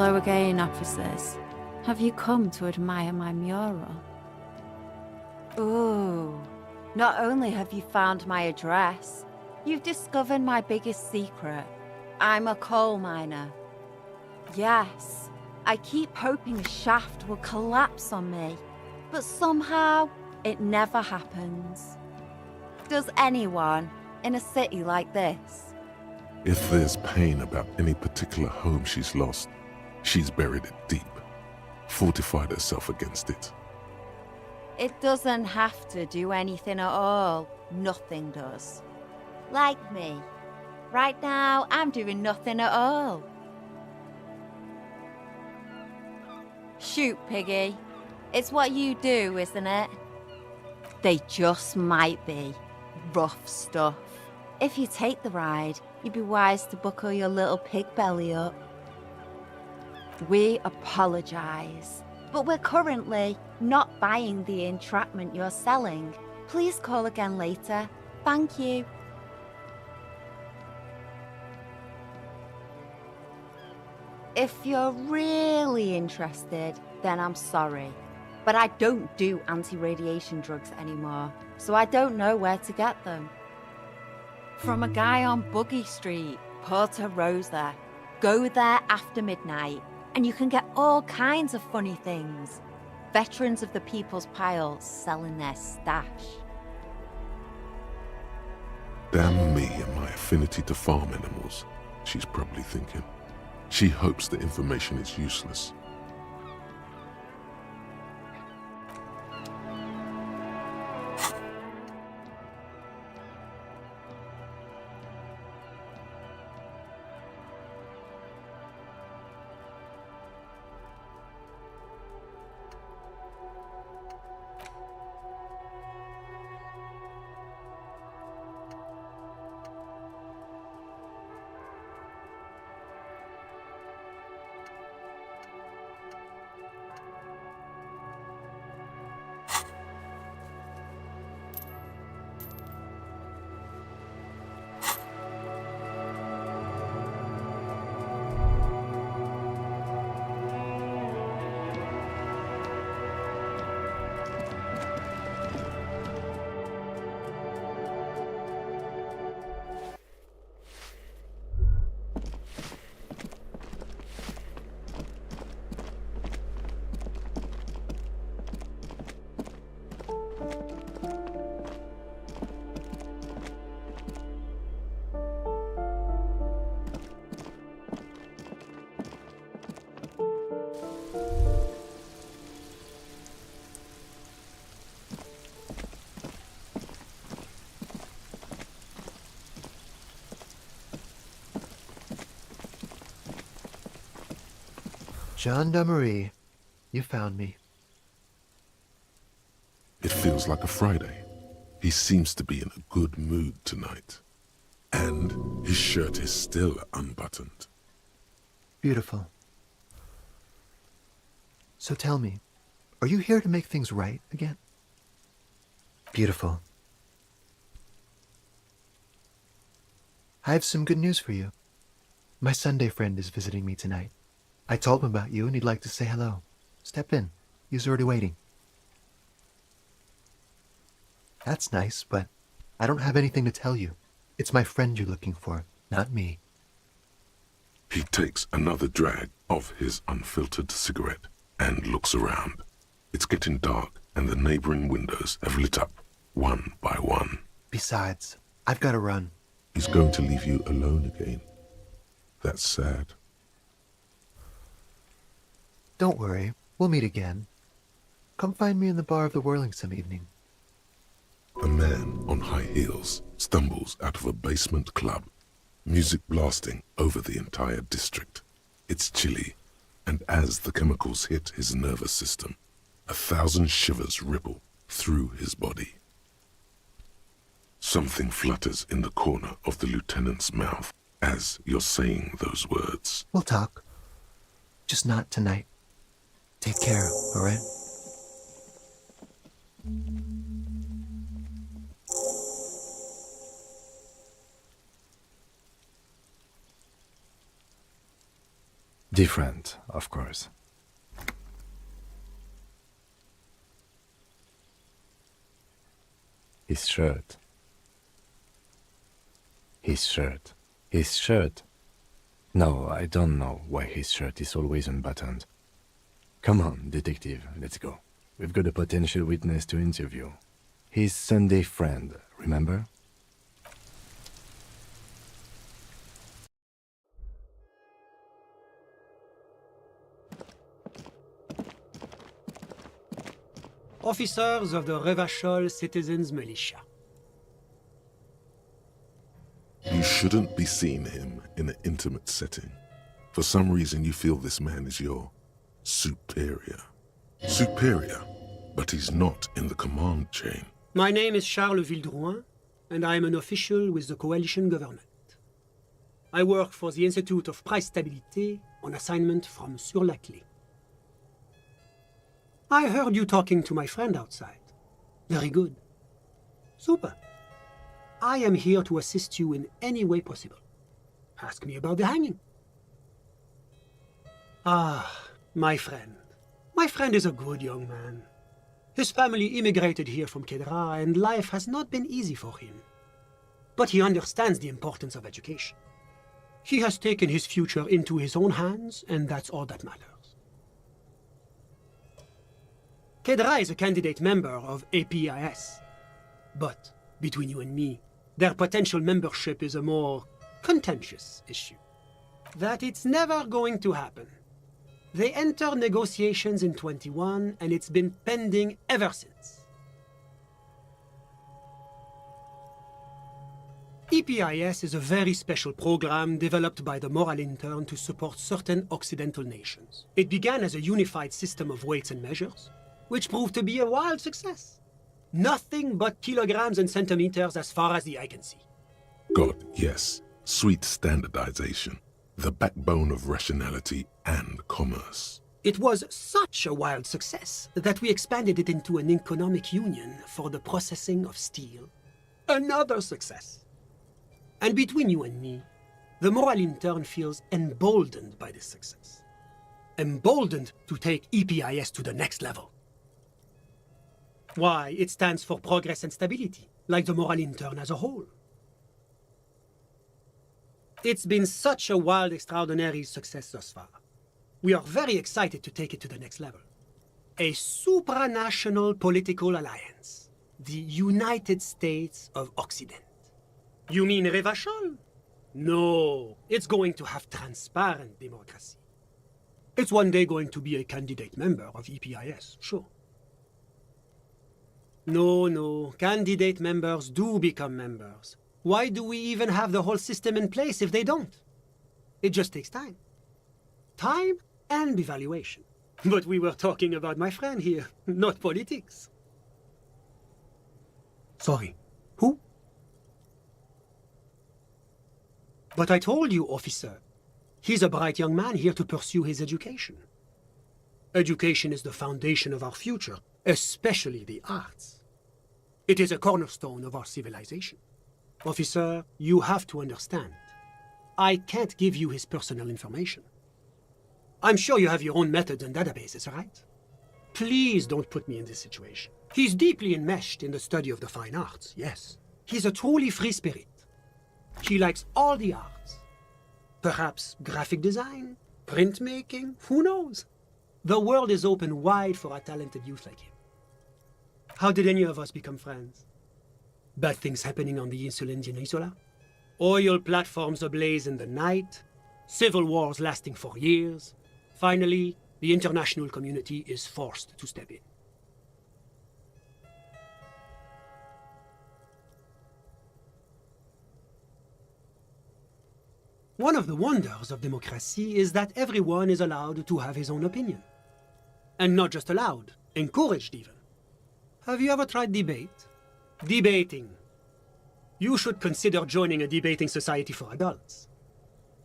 Hello again, officers. Have you come to admire my mural? Ooh, not only have you found my address, you've discovered my biggest secret. I'm a coal miner. Yes, I keep hoping a shaft will collapse on me, but somehow it never happens. Does anyone in a city like this? If there's pain about any particular home she's lost, she's buried it deep, fortified herself against it. It doesn't have to do anything at all. Nothing does. Like me. Right now, I'm doing nothing at all. Shoot, Piggy. It's what you do, isn't it? They just might be. Rough stuff. If you take the ride, you'd be wise to buckle your little pig belly up. We apologize, but we're currently not buying the entrapment you're selling. Please call again later. Thank you. If you're really interested, then I'm sorry. But I don't do anti-radiation drugs anymore, so I don't know where to get them. From a guy on Buggy Street, Porta Rosa. Go there after midnight, and you can get all kinds of funny things. Veterans of the People's Pile selling their stash. Damn me and my affinity to farm animals, she's probably thinking. She hopes the information is useless. Gendarmerie, you found me. It feels like a Friday. He seems to be in a good mood tonight. And his shirt is still unbuttoned. Beautiful. So tell me, are you here to make things right again? Beautiful. I have some good news for you. My Sunday friend is visiting me tonight. I told him about you and he'd like to say hello. Step in. He's already waiting. That's nice, but I don't have anything to tell you. It's my friend you're looking for, not me. He takes another drag of his unfiltered cigarette and looks around. It's getting dark and the neighboring windows have lit up one by one. Besides, I've got to run. He's going to leave you alone again. That's sad. Don't worry, we'll meet again. Come find me in the bar of the Whirling some evening. A man on high heels stumbles out of a basement club, music blasting over the entire district. It's chilly, and as the chemicals hit his nervous system, 1,000 shivers ripple through his body. Something flutters in the corner of the lieutenant's mouth as you're saying those words. We'll talk. Just not tonight. Take care, all right? Different, of course. His shirt. His shirt. His shirt. No, I don't know why his shirt is always unbuttoned. Come on, detective, let's go. We've got a potential witness to interview. His Sunday friend, remember? Officers of the Revachol Citizens Militia. You shouldn't be seeing him in an intimate setting. For some reason you feel this man is your superior. Superior, but he's not in the command chain. My name is Charles Vildrouin, and I am an official with the coalition government. I work for the Institute of Price Stabilité on assignment from Sur-la-Clé. I heard you talking to my friend outside. Very good. Super. I am here to assist you in any way possible. Ask me about the hanging. Ah, my friend. My friend is a good young man. His family immigrated here from Kedra, and life has not been easy for him. But he understands the importance of education. He has taken his future into his own hands, and that's all that matters. Kedra is a candidate member of APIS. But, between you and me, their potential membership is a more contentious issue. That it's never going to happen. They enter negotiations in 21, and it's been pending ever since. EPIS is a very special program developed by the Moral Intern to support certain Occidental nations. It began as a unified system of weights and measures, which proved to be a wild success. Nothing but kilograms and centimeters as far as the eye can see. God, yes. Sweet standardization. The backbone of rationality and commerce. It was such a wild success that we expanded it into an economic union for the processing of steel. Another success. And between you and me, the Moral Intern feels emboldened by this success. Emboldened to take EPIS to the next level. Why, it stands for progress and stability, like the Moral Intern as a whole. It's been such a wild, extraordinary success thus far. We are very excited to take it to the next level. A supranational political alliance. The United States of Occident. You mean Revachol? No, it's going to have transparent democracy. It's one day going to be a candidate member of EPIS, sure. No, candidate members do become members. Why do we even have the whole system in place if they don't? It just takes time. Time and evaluation. But we were talking about my friend here, not politics. Sorry, who? But I told you, officer, he's a bright young man here to pursue his education. Education is the foundation of our future, especially the arts. It is a cornerstone of our civilization. Officer, you have to understand. I can't give you his personal information. I'm sure you have your own methods and databases, right? Please don't put me in this situation. He's deeply enmeshed in the study of the fine arts, yes. He's a truly free spirit. He likes all the arts. Perhaps graphic design, printmaking, who knows? The world is open wide for a talented youth like him. How did any of us become friends? Bad things happening on the Insulindian Isola? Oil platforms ablaze in the night? Civil wars lasting for years? Finally, the international community is forced to step in. One of the wonders of democracy is that everyone is allowed to have his own opinion. And not just allowed, encouraged even. Have you ever tried debate? Debating. You should consider joining a debating society for adults.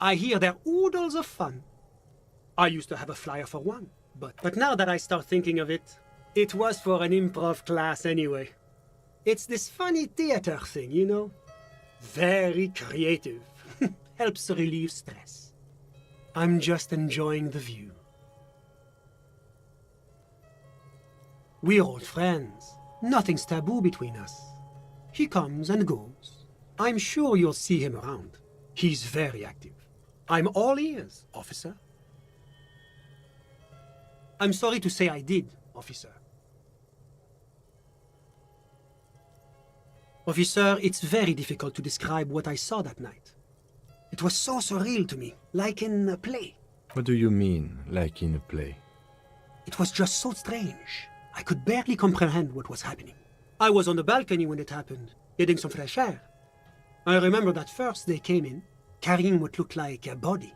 I hear they're oodles of fun. I used to have a flyer for one, but now that I start thinking of it, it was for an improv class anyway. It's this funny theater thing, you know? Very creative. Helps relieve stress. I'm just enjoying the view. We're old friends. Nothing's taboo between us. He comes and goes. I'm sure you'll see him around. He's very active. I'm all ears, officer. I'm sorry to say I did, officer. Officer, it's very difficult to describe what I saw that night. It was so surreal to me, like in a play. What do you mean, like in a play? It was just so strange. I could barely comprehend what was happening. I was on the balcony when it happened, getting some fresh air. I remember that first they came in, carrying what looked like a body.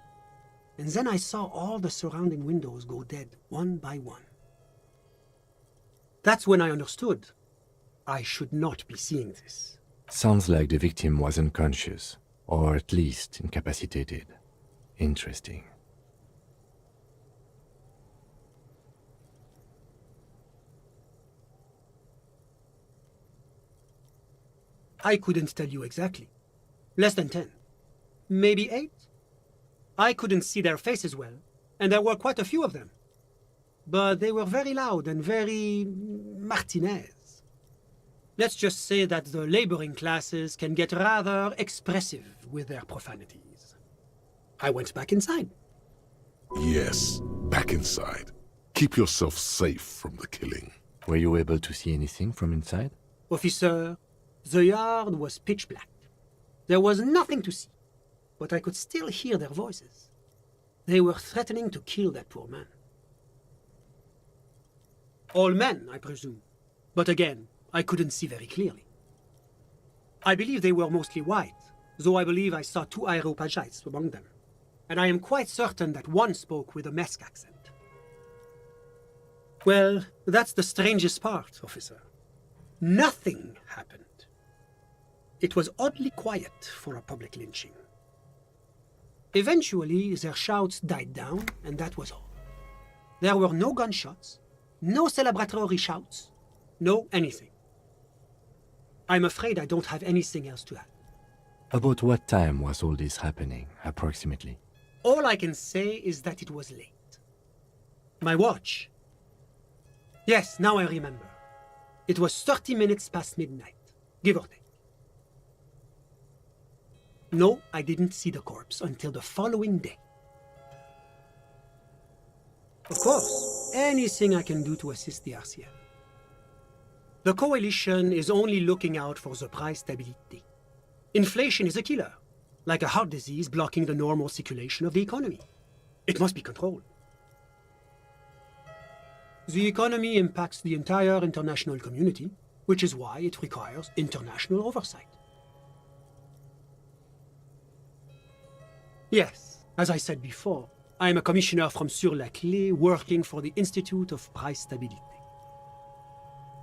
And then I saw all the surrounding windows go dead, one by one. That's when I understood. I should not be seeing this. Sounds like the victim was unconscious, or at least incapacitated. Interesting. I couldn't tell you exactly. Less than 10. Maybe 8? I couldn't see their faces well, and there were quite a few of them. But they were very loud and very Martinez. Let's just say that the laboring classes can get rather expressive with their profanities. I went back inside. Yes, back inside. Keep yourself safe from the killing. Were you able to see anything from inside? Officer, the yard was pitch black. There was nothing to see, but I could still hear their voices. They were threatening to kill that poor man. All men, I presume. But again, I couldn't see very clearly. I believe they were mostly white, though I believe I saw 2 Areopagites among them. And I am quite certain that one spoke with a Mesk accent. Well, that's the strangest part, officer. Nothing happened. It was oddly quiet for a public lynching. Eventually, their shouts died down, and that was all. There were no gunshots, no celebratory shouts, no anything. I'm afraid I don't have anything else to add. About what time was all this happening, approximately? All I can say is that it was late. My watch. Yes, now I remember. It was 30 minutes past midnight, give or take. No, I didn't see the corpse until the following day. Of course, anything I can do to assist the RCM. The coalition is only looking out for the price stability. Inflation is a killer, like a heart disease blocking the normal circulation of the economy. It must be controlled. The economy impacts the entire international community, which is why it requires international oversight. Yes, as I said before, I am a commissioner from Sur-la-Clé working for the Institute of Price Stability.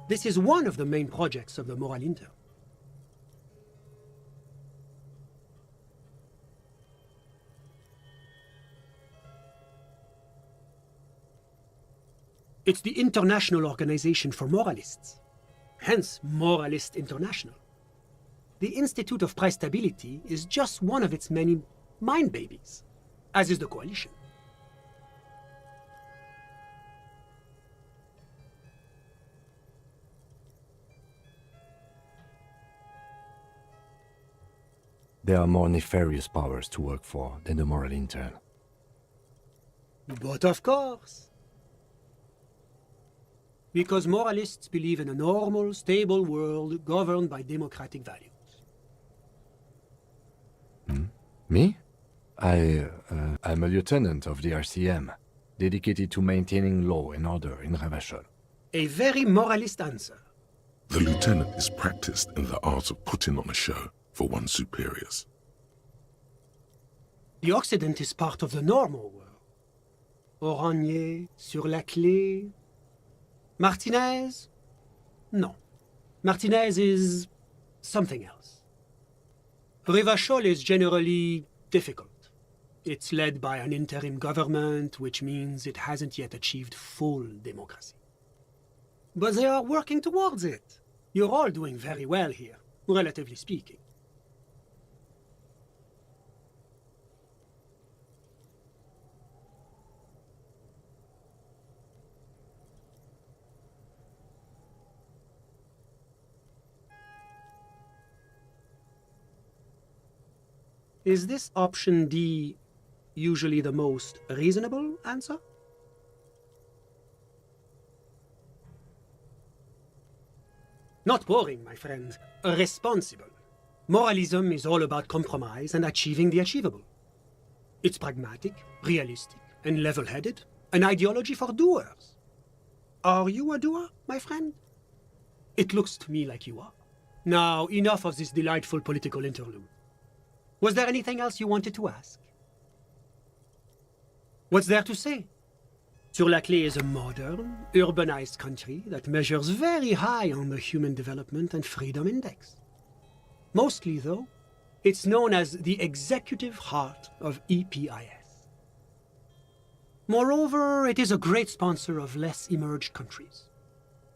This is one of the main projects of the Moral Intern. It's the International Organization for Moralists, hence Moralist International. The Institute of Price Stability is just one of its many mind babies, as is the coalition. There are more nefarious powers to work for than the moral intern. But of course. Because moralists believe in a normal, stable world governed by democratic values. Me? I'm a lieutenant of the RCM, dedicated to maintaining law and order in Ravachol. A very moralist answer. The lieutenant is practiced in the art of putting on a show for one's superiors. The Occident is part of the normal world. Oranje, Sur-la-Clé. Martinez? No. Martinez is something else. Ravachol is generally difficult. It's led by an interim government, which means it hasn't yet achieved full democracy. But they are working towards it. You're all doing very well here, relatively speaking. Is this option D usually the most reasonable answer? Not boring, my friend. Responsible. Moralism is all about compromise and achieving the achievable. It's pragmatic, realistic, and level-headed. An ideology for doers. Are you a doer, my friend? It looks to me like you are. Now, enough of this delightful political interlude. Was there anything else you wanted to ask? What's there to say? Sur-la-Clé is a modern, urbanized country that measures very high on the Human Development and Freedom Index. Mostly, though, it's known as the executive heart of EPIS. Moreover, it is a great sponsor of less emerged countries.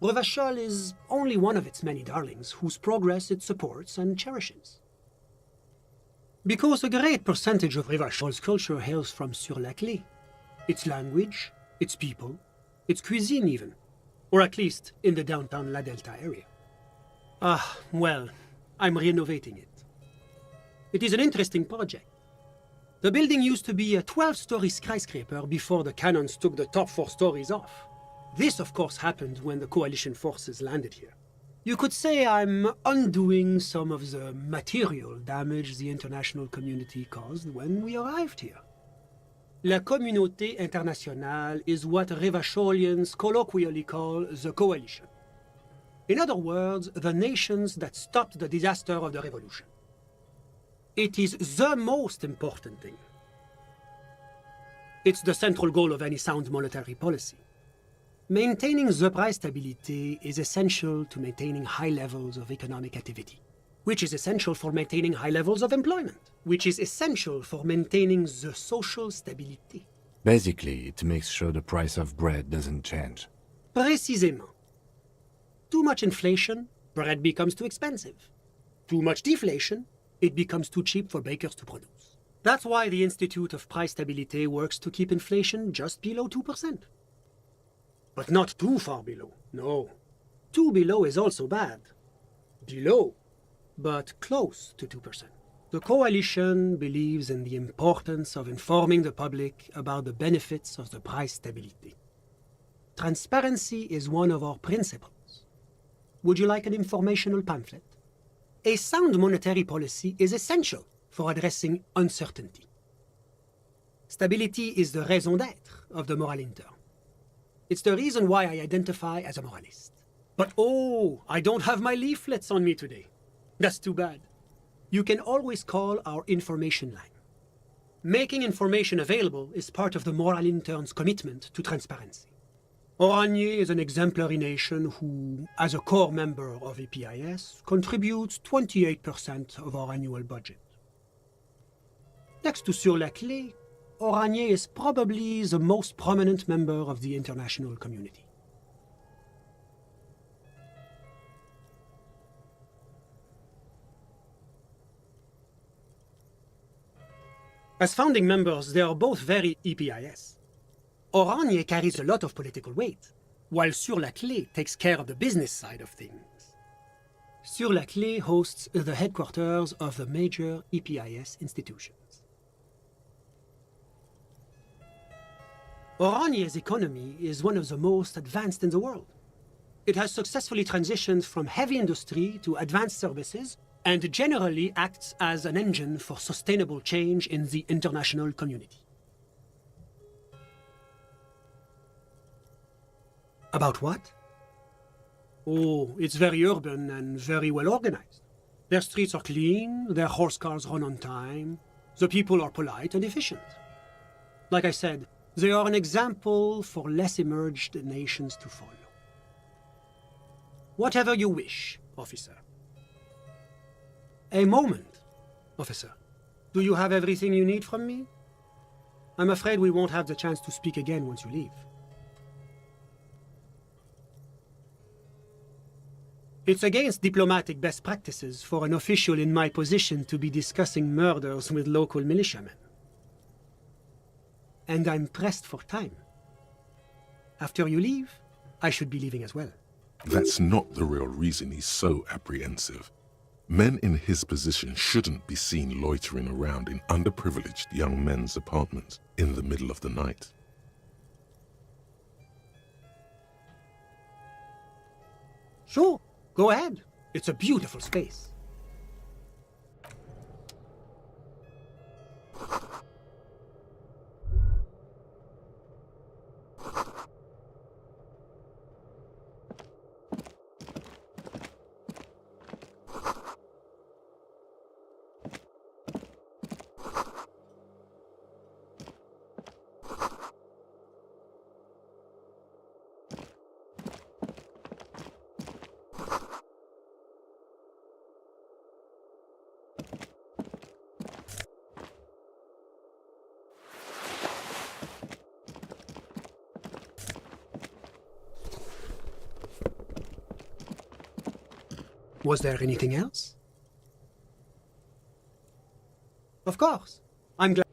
Revachol is only one of its many darlings whose progress it supports and cherishes. Because a great percentage of Revachol's culture hails from Sur-la-Clé. Its language, its people, its cuisine even, or at least in the downtown La Delta area. Well, I'm renovating it. It is an interesting project. The building used to be a 12-story skyscraper before the cannons took the top 4 stories off. This, of course, happened when the coalition forces landed here. You could say I'm undoing some of the material damage the international community caused when we arrived here. La communauté internationale is what Revacholians colloquially call the coalition. In other words, the nations that stopped the disaster of the revolution. It is the most important thing. It's the central goal of any sound monetary policy. Maintaining the price stability is essential to maintaining high levels of economic activity, which is essential for maintaining high levels of employment, which is essential for maintaining the social stability. Basically, it makes sure the price of bread doesn't change. Précisément. Too much inflation, bread becomes too expensive. Too much deflation, it becomes too cheap for bakers to produce. That's why the Institute of Price Stability works to keep inflation just below 2%. But not too far below, no. Too below is also bad. Below, but close to 2%. The coalition believes in the importance of informing the public about the benefits of the price stability. Transparency is one of our principles. Would you like an informational pamphlet? A sound monetary policy is essential for addressing uncertainty. Stability is the raison d'être of the moral intern. It's the reason why I identify as a moralist. But oh, I don't have my leaflets on me today. That's too bad. You can always call our information line. Making information available is part of the moral intern's commitment to transparency. Oranje is an exemplary nation who, as a core member of EPIS, contributes 28% of our annual budget. Next to Sur-la-Clé, Oranje is probably the most prominent member of the international community. As founding members, they are both very EPIS. Oranje carries a lot of political weight, while Sur-la-Clé takes care of the business side of things. Sur-la-Clé hosts the headquarters of the major EPIS institutions. Oranje's economy is one of the most advanced in the world. It has successfully transitioned from heavy industry to advanced services and generally acts as an engine for sustainable change in the international community. About what? Oh, it's very urban and very well organized. Their streets are clean, their horse cars run on time, the people are polite and efficient. Like I said, they are an example for less emerged nations to follow. Whatever you wish, officer. A moment, officer. Do you have everything you need from me? I'm afraid we won't have the chance to speak again once you leave. It's against diplomatic best practices for an official in my position to be discussing murders with local militiamen. And I'm pressed for time. After you leave, I should be leaving as well. That's not the real reason he's so apprehensive. Men in his position shouldn't be seen loitering around in underprivileged young men's apartments in the middle of the night. Sure, go ahead. It's a beautiful space. Was there anything else? Of course. I'm glad.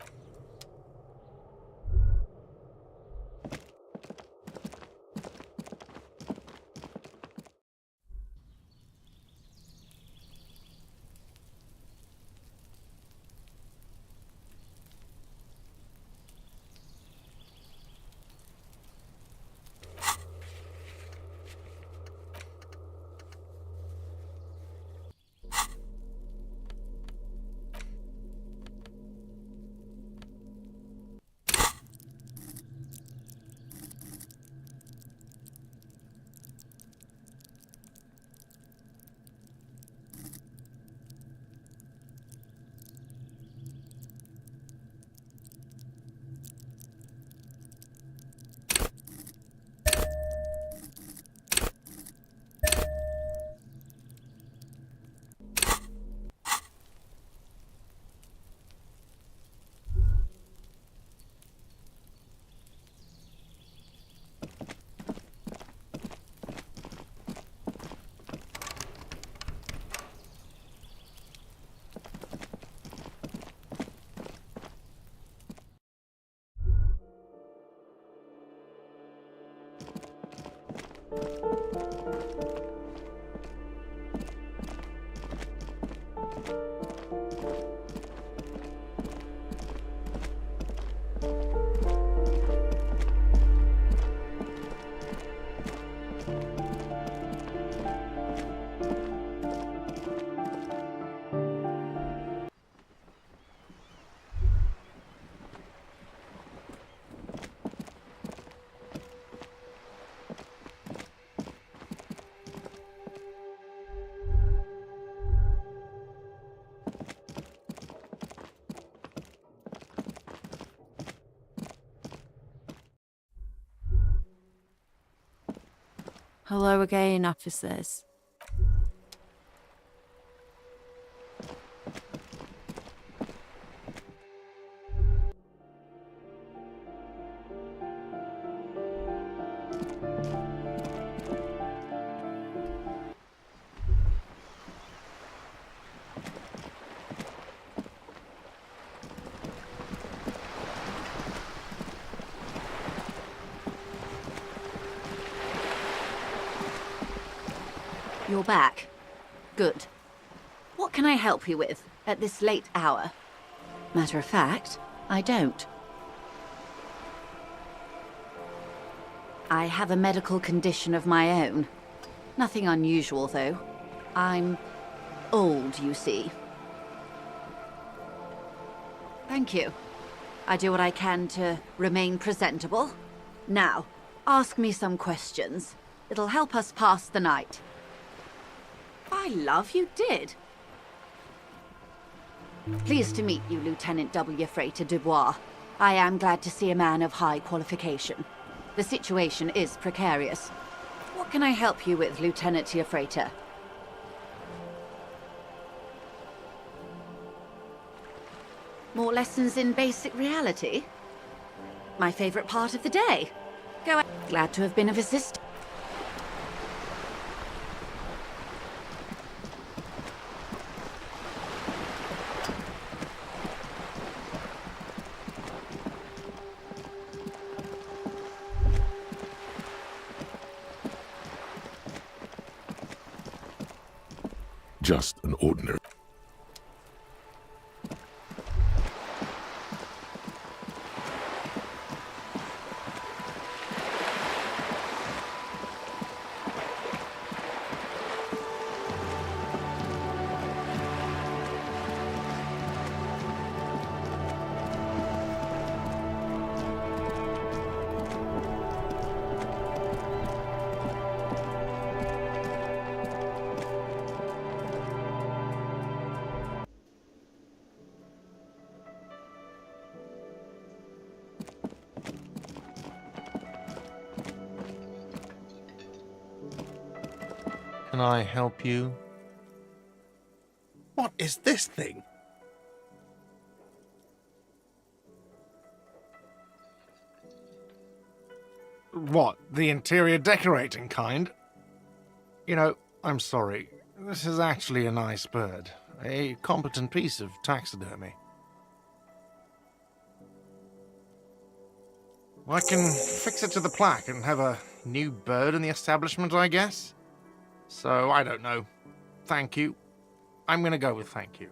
Hello again, officers. You're back. Good. What can I help you with at this late hour? Matter of fact, I don't. I have a medical condition of my own. Nothing unusual, though. I'm old, you see. Thank you. I do what I can to remain presentable. Now, ask me some questions. It'll help us pass the night. By love, you did. Pleased to meet you, Lieutenant W. Freighter Dubois. I am glad to see a man of high qualification. The situation is precarious. What can I help you with, Lieutenant Freighter? More lessons in basic reality? My favorite part of the day. Go ahead. Glad to have been of assistance. just an ordinary. Can I help you? What is this thing? What, the interior decorating kind? You know, I'm sorry. This is actually a nice bird. A competent piece of taxidermy. I can fix it to the plaque and have a new bird in the establishment, I guess? So, I don't know. Thank you. I'm gonna go with thank you.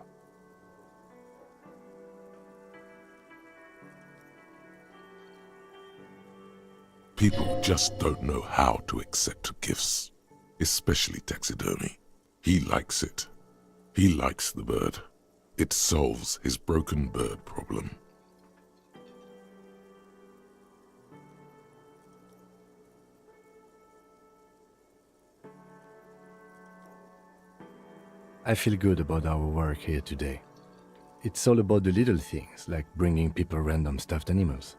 People just don't know how to accept gifts, especially taxidermy. He likes it. He likes the bird. It solves his broken bird problem. I feel good about our work here today. It's all about the little things, like bringing people random stuffed animals.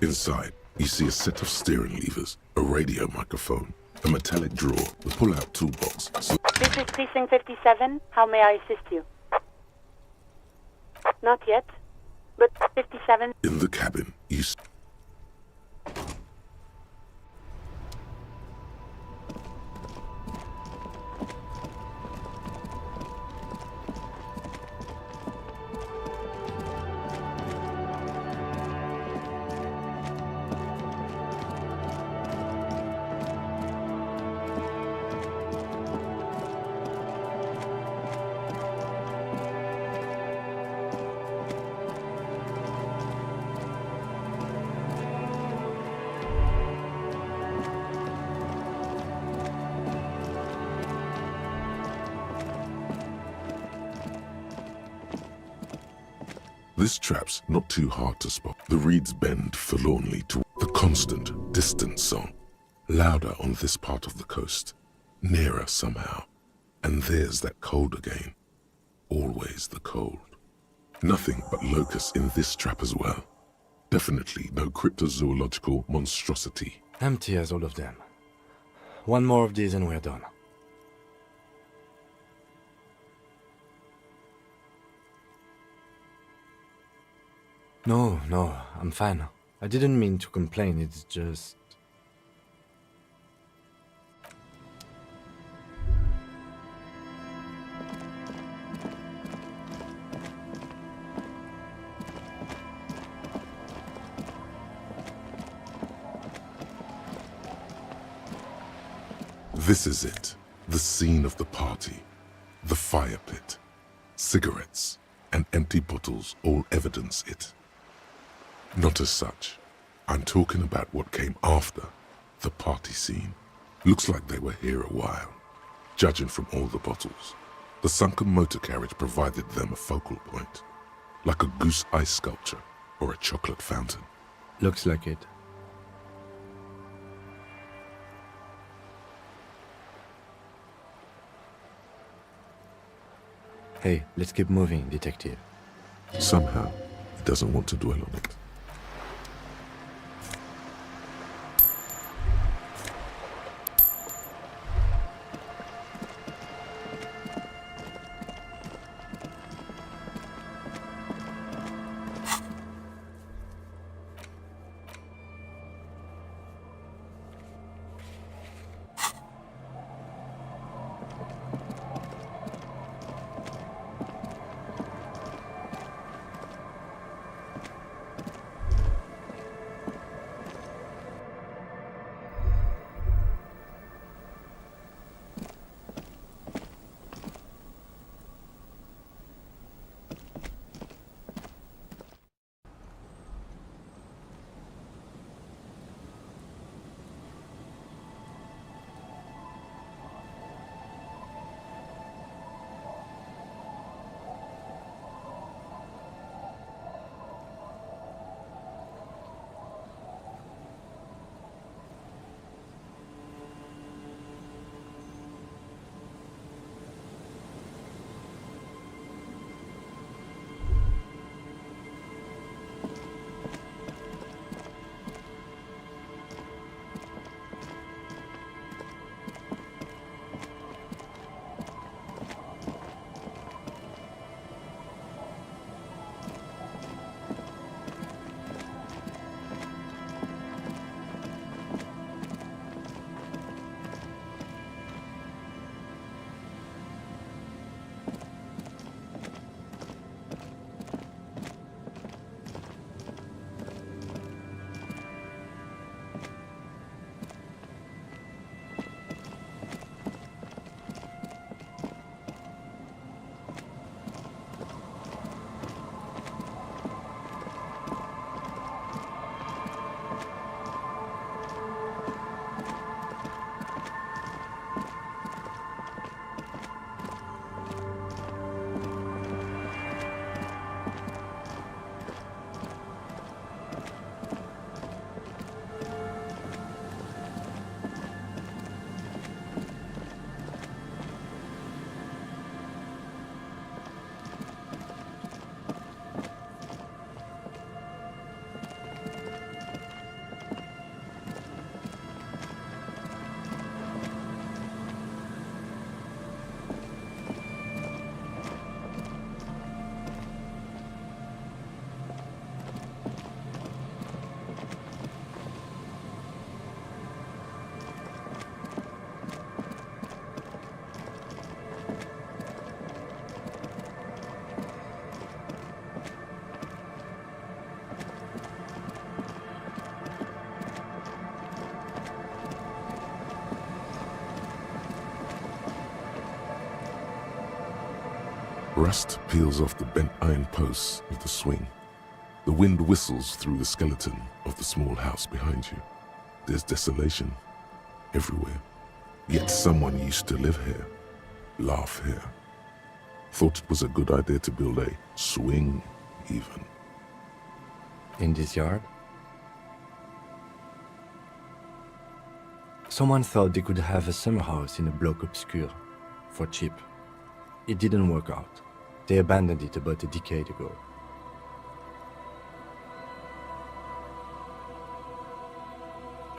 Inside, you see a set of steering levers, a radio microphone, a metallic drawer, a pull-out toolbox. This is Precinct 57. How may I assist you? Not yet, but 57. In the cabin, you This trap's not too hard to spot. The reeds bend forlornly to the constant, distant song. Louder on this part of the coast. Nearer somehow. And there's that cold again. Always the cold. Nothing but locusts in this trap as well. Definitely no cryptozoological monstrosity. Empty as all of them. One more of these and we're done. No, I'm fine. I didn't mean to complain, it's just... This is it. The scene of the party. The fire pit. Cigarettes and empty bottles all evidence it. Not as such. I'm talking about what came after the party scene. Looks like they were here a while, judging from all the bottles. The sunken motor carriage provided them a focal point, like a goose ice sculpture or a chocolate fountain. Looks like it. Hey, let's keep moving, detective. Somehow, he doesn't want to dwell on it. Rust peels off the bent iron posts of the swing. The wind whistles through the skeleton of the small house behind you. There's desolation everywhere. Yet someone used to live here, laugh here. Thought it was a good idea to build a swing, even. In this yard? Someone thought they could have a summer house in a bloc obscur, for cheap. It didn't work out. They abandoned it about a decade ago.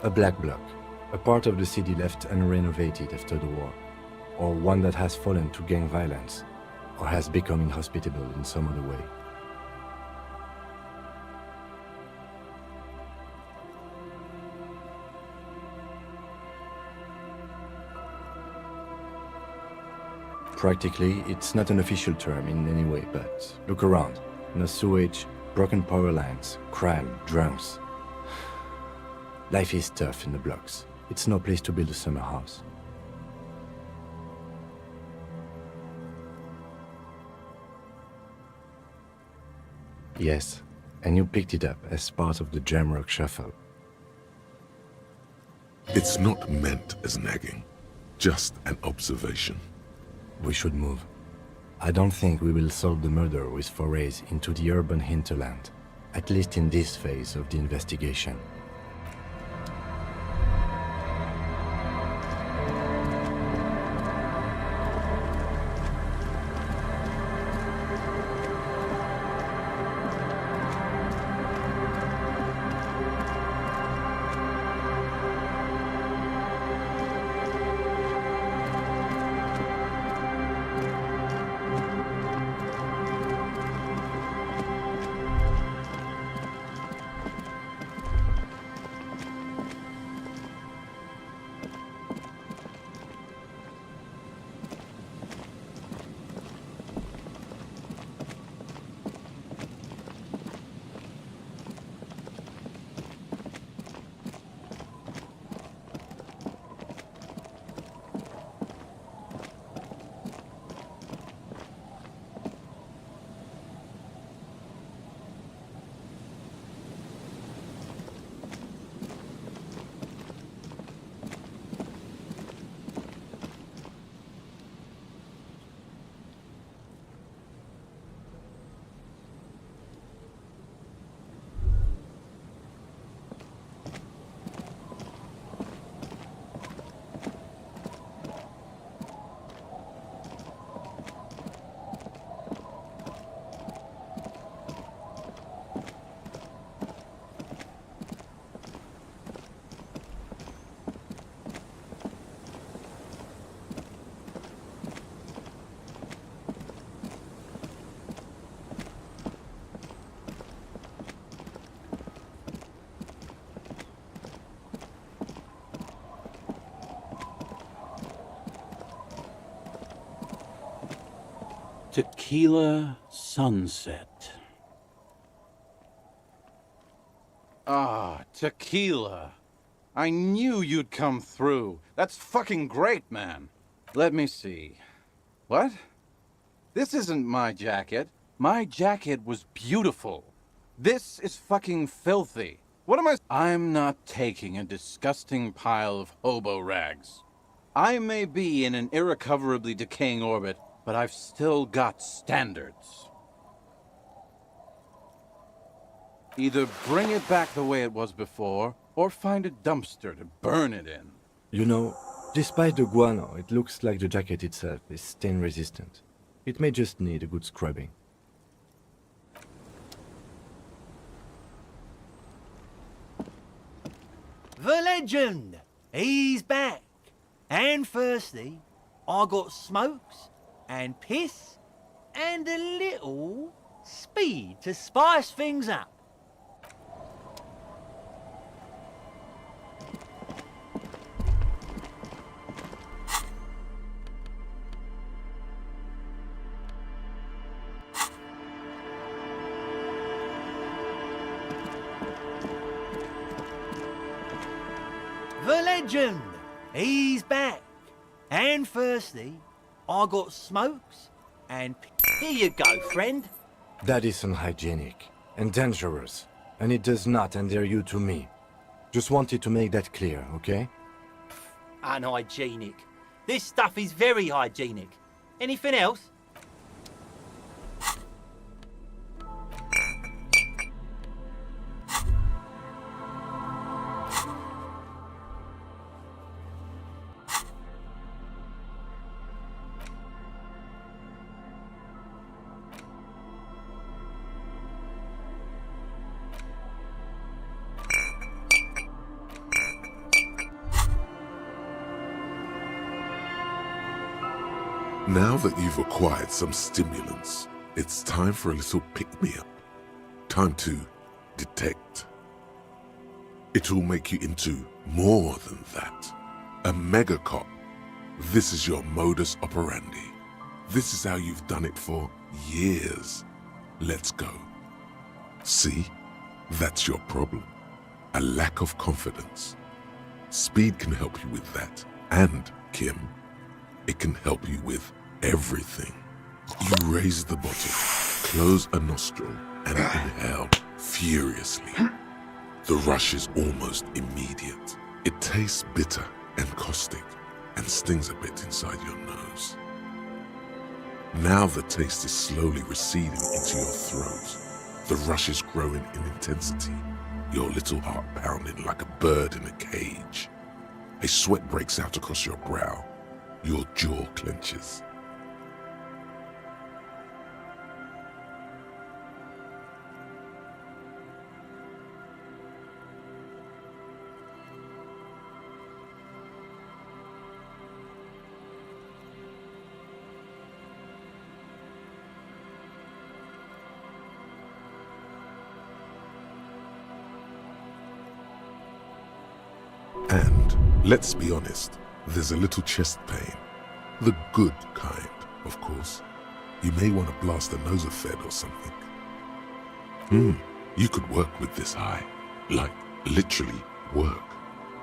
A black bloc, a part of the city left unrenovated after the war, or one that has fallen to gang violence, or has become inhospitable in some other way. Practically, it's not an official term in any way, but look around. No sewage, broken power lines, crime, drunks. Life is tough in the blocks. It's no place to build a summer house. Yes, and you picked it up as part of the Jamrock Shuffle. It's not meant as nagging, just an observation. We should move. I don't think we will solve the murder with forays into the urban hinterland, at least in this phase of the investigation. Tequila sunset. Ah, tequila. I knew you'd come through. That's fucking great, man. Let me see. What? This isn't my jacket. My jacket was beautiful. This is fucking filthy. What am I? I'm not taking a disgusting pile of hobo rags. I may be in an irrecoverably decaying orbit, but I've still got standards. Either bring it back the way it was before, or find a dumpster to burn it in. You know, despite the guano, it looks like the jacket itself is stain-resistant. It may just need a good scrubbing. The legend! He's back! And firstly, I got smokes and piss and a little speed to spice things up. The legend! He's back! And firstly, I got smokes and here you go, friend. That is unhygienic and dangerous, and it does not endear you to me. Just wanted to make that clear, okay? Unhygienic. This stuff is very hygienic. Anything else? Now that you've acquired some stimulants, it's time for a little pick-me-up. Time to detect. It will make you into more than that. A megacop. This is your modus operandi. This is how you've done it for years. Let's go. See? That's your problem. A lack of confidence. Speed can help you with that. And, Kim, it can help you with everything. You raise the bottle, close a nostril, and inhale furiously. The rush is almost immediate. It tastes bitter and caustic and stings a bit inside your nose. Now the taste is slowly receding into your throat. The rush is growing in intensity, your little heart pounding like a bird in a cage. A sweat breaks out across your brow. Your jaw clenches. And, let's be honest, there's a little chest pain. The good kind, of course. You may want to blast a nosophed or something. You could work with this high. Like, literally work.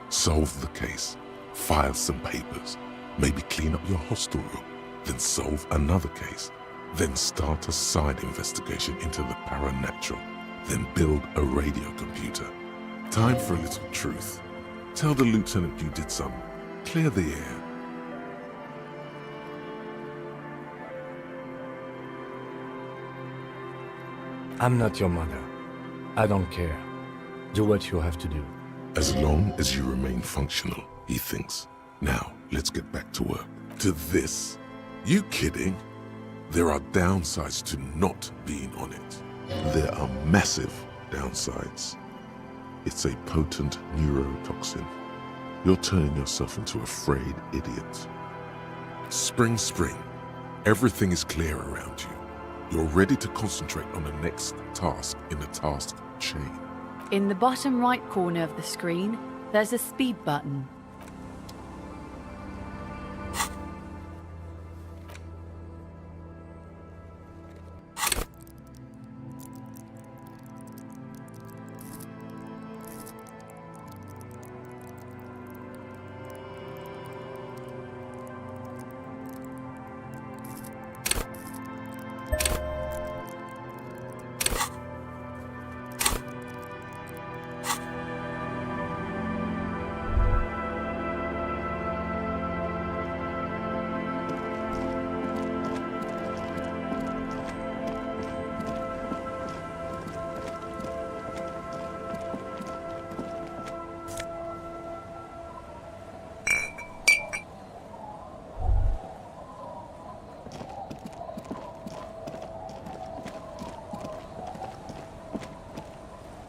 Solve the case. File some papers. Maybe clean up your hostel room. Then solve another case. Then start a side investigation into the paranatural. Then build a radio computer. Time for a little truth. Tell the lieutenant you did some. Clear the air. I'm not your mother. I don't care. Do what you have to do. As long as you remain functional, he thinks. Now, let's get back to work. To this. You kidding? There are downsides to not being on it. There are massive downsides. It's a potent neurotoxin. You're turning yourself into a frayed idiot. Spring. Everything is clear around you. You're ready to concentrate on the next task in the task chain. In the bottom right corner of the screen, there's a speed button.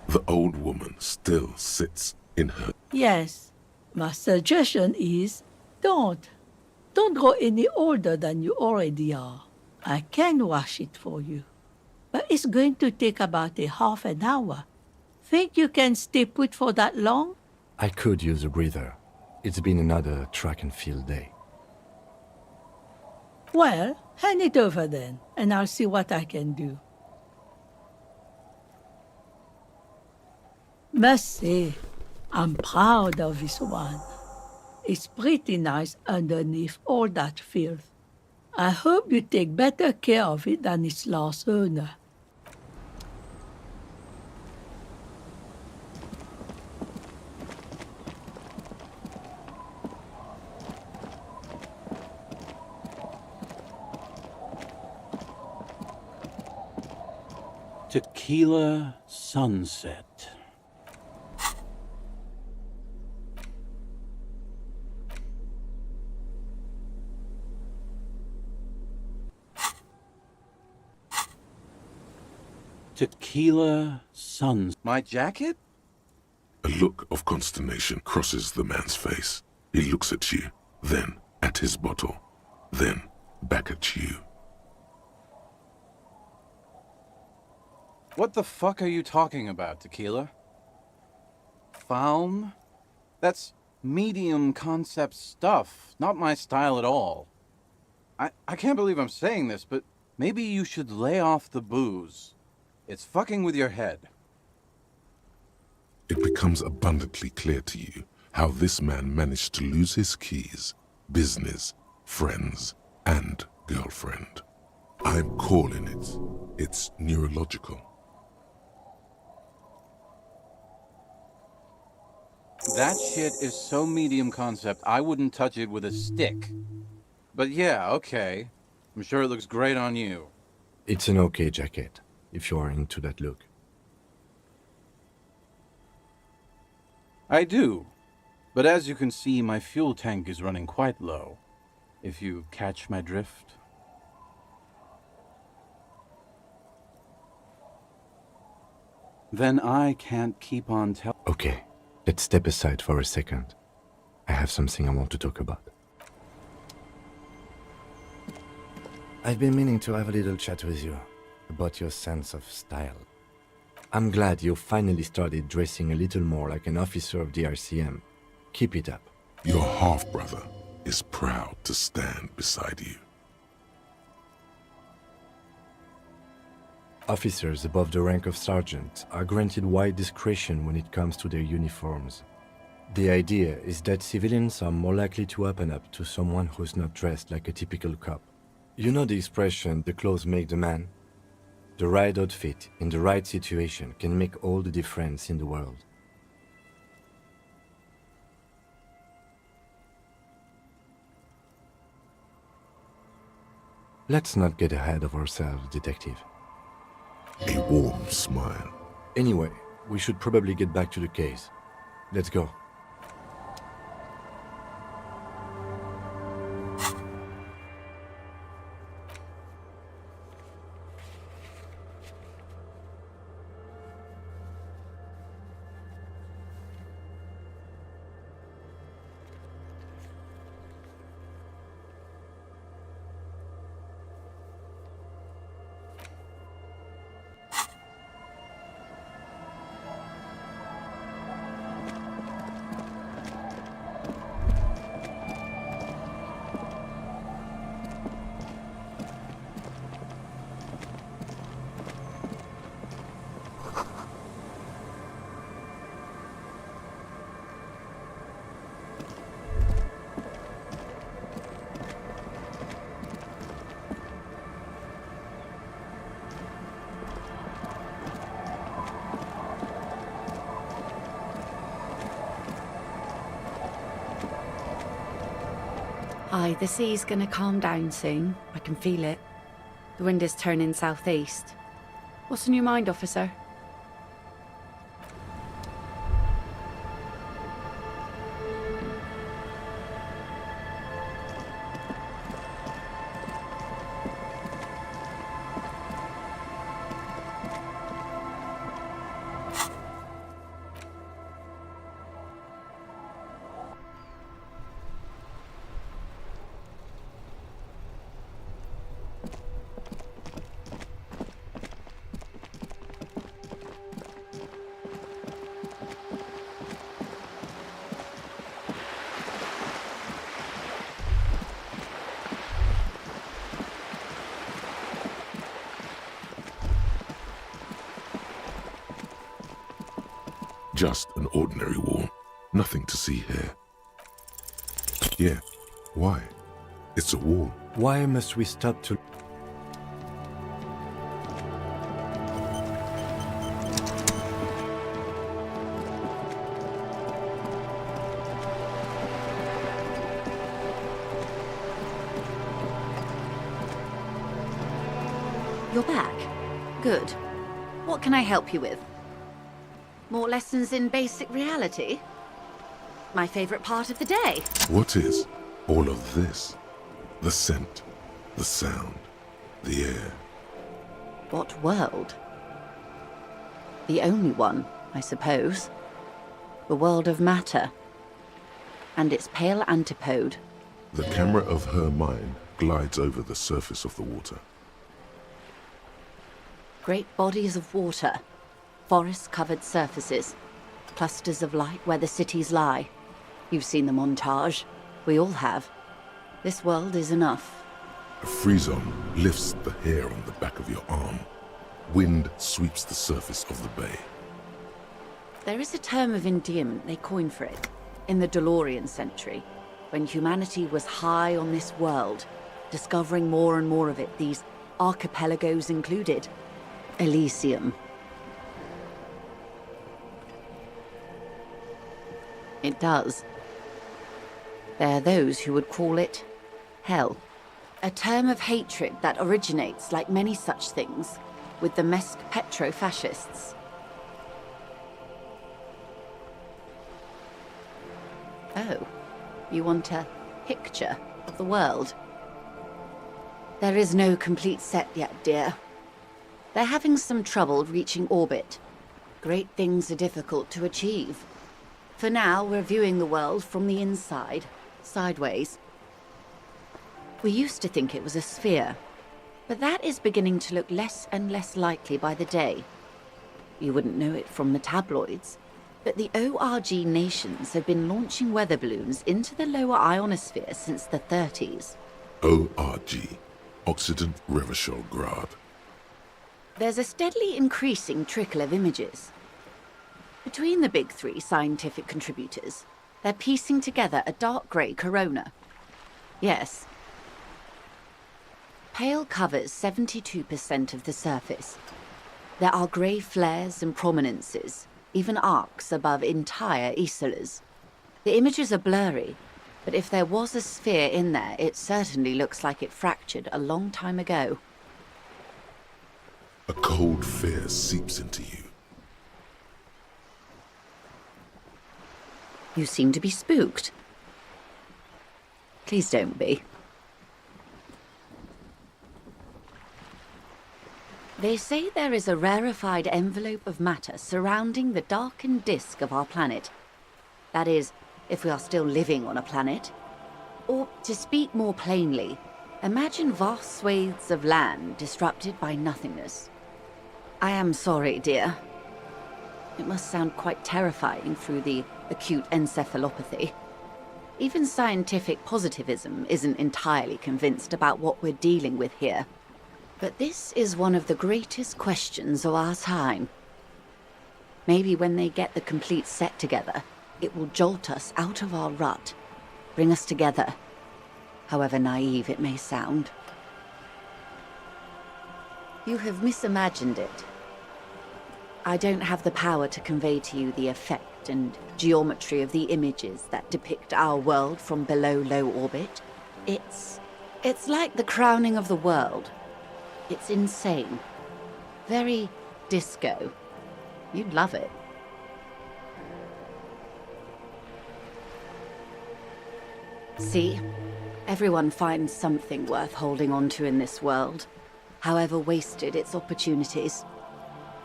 The old woman still sits in her... Yes. My suggestion is don't. Don't go any older than you already are. I can wash it for you. But it's going to take about a half an hour. Think you can stay put for that long? I could use a breather. It's been another track and field day. Well, hand it over then, and I'll see what I can do. Must say, I'm proud of this one. It's pretty nice underneath all that filth. I hope you take better care of it than its last owner. Tequila Sunset. Tequila Sunset. My jacket? A look of consternation crosses the man's face. He looks at you, then at his bottle, then back at you. What the fuck are you talking about, Tequila? Faum? That's medium concept stuff, not my style at all. I can't believe I'm saying this, but maybe you should lay off the booze. It's fucking with your head. It becomes abundantly clear to you how this man managed to lose his keys, business, friends, and girlfriend. I'm calling it. It's neurological. That shit is so medium concept, I wouldn't touch it with a stick. But yeah, okay. I'm sure it looks great on you. It's an okay jacket, if you are into that look. I do. But as you can see, my fuel tank is running quite low. If you catch my drift. Then I can't keep on Okay, let's step aside for a second. I have something I want to talk about. I've been meaning to have a little chat with you about your sense of style. I'm glad you finally started dressing a little more like an officer of the RCM. Keep it up. Your half-brother is proud to stand beside you. Officers above the rank of sergeant are granted wide discretion when it comes to their uniforms. The idea is that civilians are more likely to open up to someone who's not dressed like a typical cop. You know the expression, the clothes make the man? The right outfit in the right situation can make all the difference in the world. Let's not get ahead of ourselves, detective. A warm smile. Anyway, we should probably get back to the case. Let's go. Aye, the sea's gonna calm down soon. I can feel it. The wind is turning southeast. What's on your mind, officer? Just an ordinary wall. Nothing to see here. Yeah, why? It's a wall. Why must we stop to... You're back. Good. What can I help you with? More lessons in basic reality? My favorite part of the day. What is all of this? The scent, the sound, the air. What world? The only one, I suppose. The world of matter. And its pale antipode. The camera of her mind glides over the surface of the water. Great bodies of water. Forest-covered surfaces. Clusters of light where the cities lie. You've seen the montage. We all have. This world is enough. A frisson lifts the hair on the back of your arm. Wind sweeps the surface of the bay. There is a term of endearment they coined for it, in the DeLorean century, when humanity was high on this world, discovering more and more of it, these archipelagos included. Elysium. It does. There are those who would call it hell. A term of hatred that originates, like many such things, with the Mesk petro-fascists. Oh, you want a picture of the world? There is no complete set yet, dear. They're having some trouble reaching orbit. Great things are difficult to achieve. For now, we're viewing the world from the inside, sideways. We used to think it was a sphere, but that is beginning to look less and less likely by the day. You wouldn't know it from the tabloids, but the ORG nations have been launching weather balloons into the lower ionosphere since the 30s. ORG, Occident Revichol-Grad. There's a steadily increasing trickle of images. Between the big three scientific contributors, they're piecing together a dark grey corona. Yes. Pale covers 72% of the surface. There are grey flares and prominences, even arcs above entire isolas. The images are blurry, but if there was a sphere in there, it certainly looks like it fractured a long time ago. A cold fear seeps into you. You seem to be spooked. Please don't be. They say there is a rarefied envelope of matter surrounding the darkened disk of our planet. That is, if we are still living on a planet. Or, to speak more plainly, imagine vast swathes of land disrupted by nothingness. I am sorry, dear. It must sound quite terrifying through the acute encephalopathy. Even scientific positivism isn't entirely convinced about what we're dealing with here. But this is one of the greatest questions of our time. Maybe when they get the complete set together, it will jolt us out of our rut, bring us together, however naive it may sound. You have misimagined it. I don't have the power to convey to you the effect and geometry of the images that depict our world from below low orbit. It's like the crowning of the world. It's insane. Very disco. You'd love it. See? Everyone finds something worth holding on to in this world, however wasted its opportunities.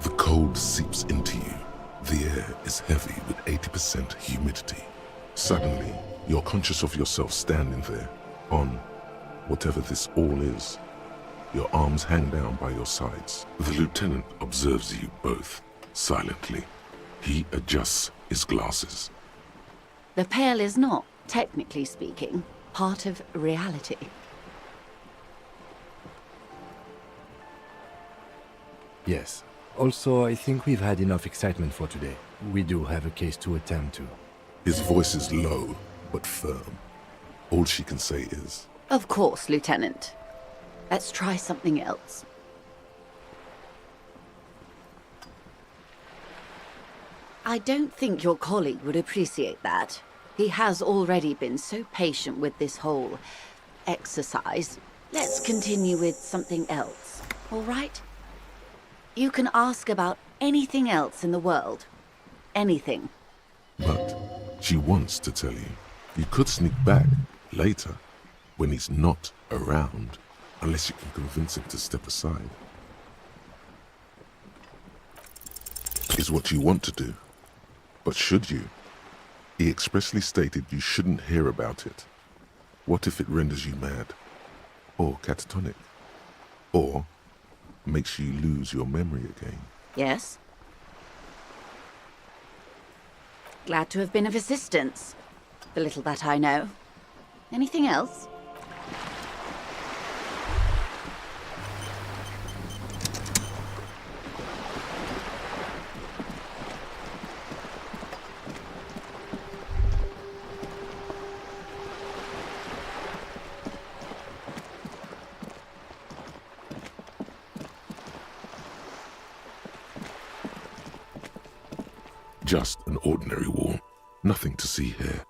The cold seeps into you. The air is heavy with 80% humidity. Suddenly, you're conscious of yourself standing there, on whatever this all is. Your arms hang down by your sides. The lieutenant observes you both, silently. He adjusts his glasses. The Pale is not, technically speaking, part of reality. Yes. Also, I think we've had enough excitement for today. We do have a case to attend to. His voice is low, but firm. All she can say is, Of course, Lieutenant. Let's try something else. I don't think your colleague would appreciate that. He has already been so patient with this whole exercise. Let's continue with something else, all right? You can ask about anything else in the world. Anything. but she wants to tell you. You could sneak back later, when he's not around, unless you can convince him to step aside. Is what you want to do. But should you? He expressly stated you shouldn't hear about it. What if it renders you mad? Or catatonic? Or makes you lose your memory again? Yes? Glad to have been of assistance. The little that I know. Anything else? Just an ordinary wall. Nothing to see here.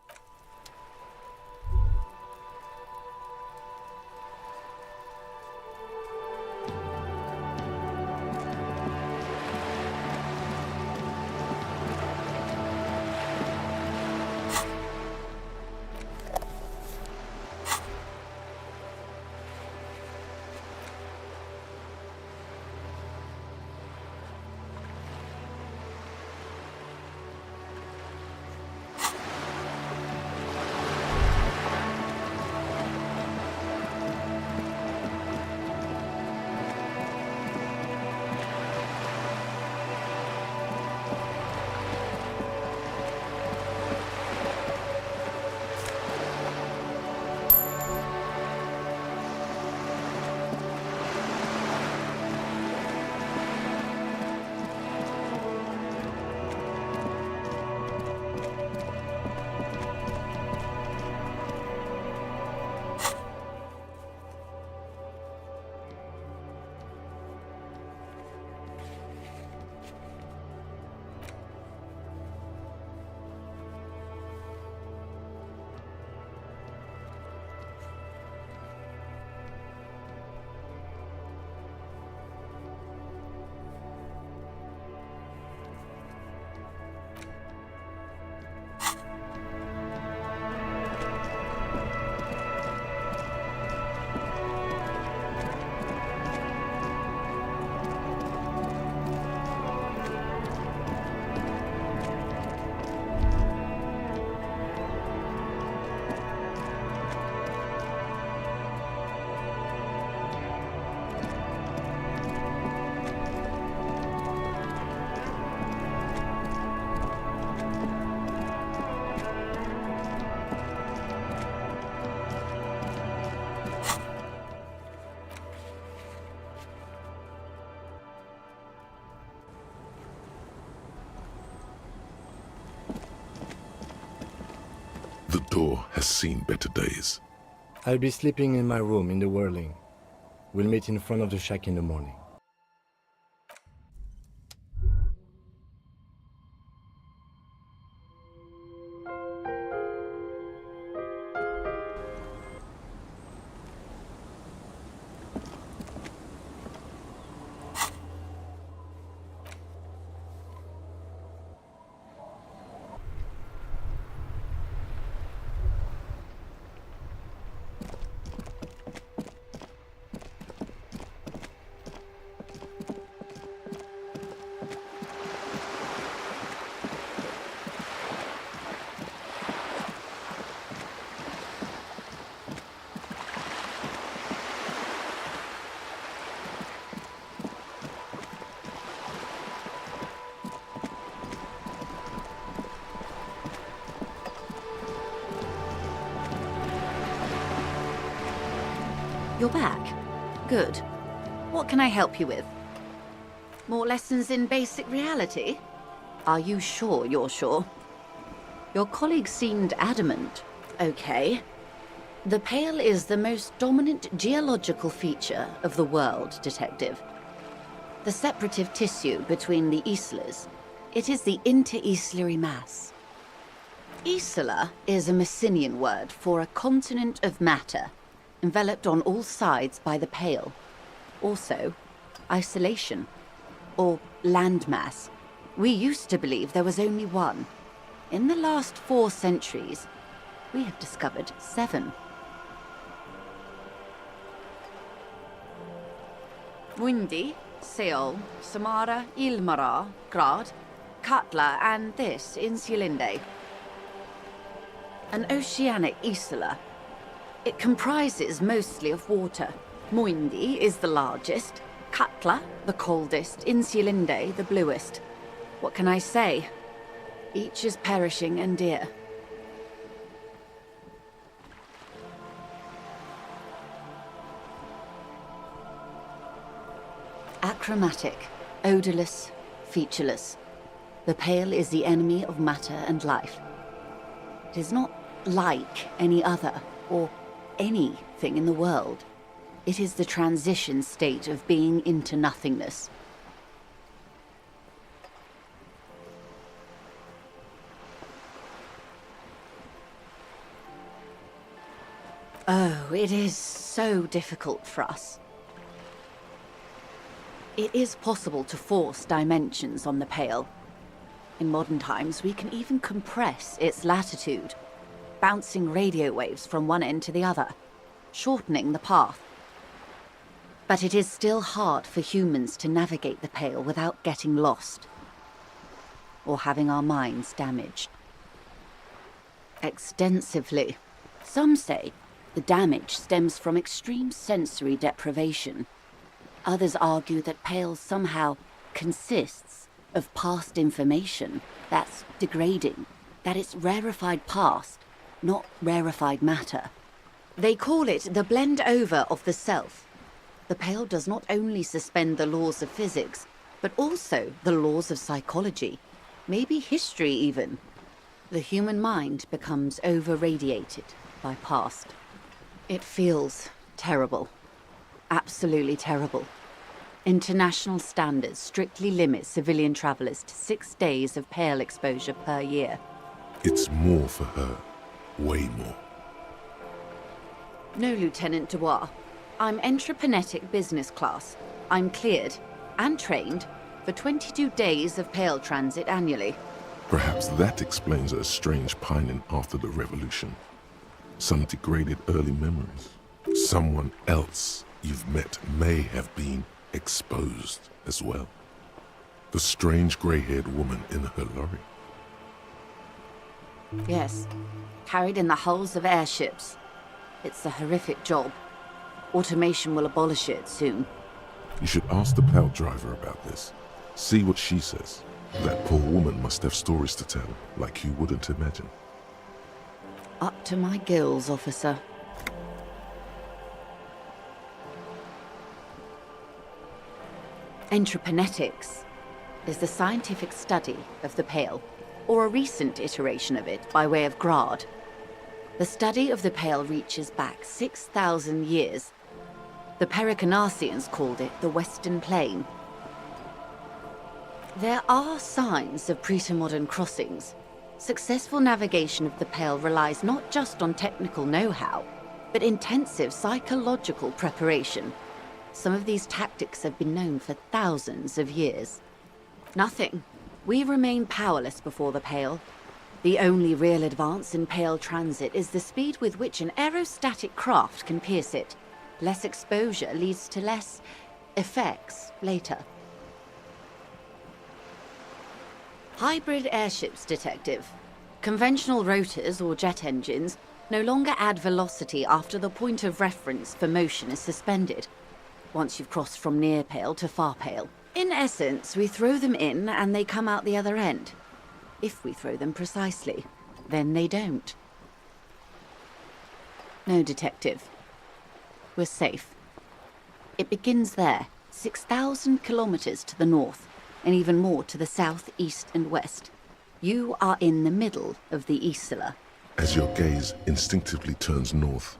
The door has seen better days. I'll be sleeping in my room in the whirling. We'll meet in front of the shack in the morning. You're back. Good. What can I help you with? More lessons in basic reality? Are you sure you're sure? Your colleague seemed adamant. Okay. The Pale is the most dominant geological feature of the world, Detective. The separative tissue between the islas. It is the inter-islary mass. Isla is a Messinian word for a continent of matter, enveloped on all sides by the Pale. Also, isolation, or landmass. We used to believe there was only one. In the last 4 centuries, we have discovered 7. Mundi, Seol, Samara, Ilmara, Grad, Katla, and this, Insulinde. An oceanic isla. It comprises mostly of water. Muindi is the largest, Katla the coldest, Insulinde the bluest. What can I say? Each is perishing and dear. Achromatic, odorless, featureless. The Pale is the enemy of matter and life. It is not like any other, or anything in the world. It is the transition state of being into nothingness. Oh, it is so difficult for us. It is possible to force dimensions on the Pale. In modern times, we can even compress its latitude, bouncing radio waves from one end to the other, shortening the path. But it is still hard for humans to navigate the Pale without getting lost, or having our minds damaged. Extensively. Some say the damage stems from extreme sensory deprivation. Others argue that Pale somehow consists of past information that's degrading, that it's rarefied past, not rarefied matter. They call it the blend over of the self. The Pale does not only suspend the laws of physics, but also the laws of psychology, maybe history even. The human mind becomes over-radiated by past. It feels terrible. Absolutely terrible. International standards strictly limit civilian travelers to 6 days of Pale exposure per year. It's more for her. Way more. No, Lieutenant Dubois. I'm entreprenetic business class. I'm cleared and trained for 22 days of Pale transit annually. Perhaps that explains her strange pining after the revolution. Some degraded early memories. Someone else you've met may have been exposed as well. The strange grey-haired woman in her lorry. Yes, carried in the hulls of airships. It's a horrific job. Automation will abolish it soon. You should ask the Pale driver about this. See what she says. That poor woman must have stories to tell, like you wouldn't imagine. Up to my gills, officer. Entreprenetics is the scientific study of the Pale, or a recent iteration of it by way of Grad. The study of the Pale reaches back 6,000 years. The Pericarnassians called it the Western Plain. There are signs of pre-modern crossings. Successful navigation of the Pale relies not just on technical know-how, but intensive psychological preparation. Some of these tactics have been known for thousands of years. Nothing. We remain powerless before the Pale. The only real advance in Pale transit is the speed with which an aerostatic craft can pierce it. Less exposure leads to less effects later. Hybrid airships, Detective. Conventional rotors or jet engines no longer add velocity after the point of reference for motion is suspended, once you've crossed from near Pale to far Pale. In essence, we throw them in and they come out the other end. If we throw them precisely, then they don't. No, Detective. We're safe. It begins there, 6,000 kilometers to the north, and even more to the south, east, and west. You are in the middle of the Isla. As your gaze instinctively turns north,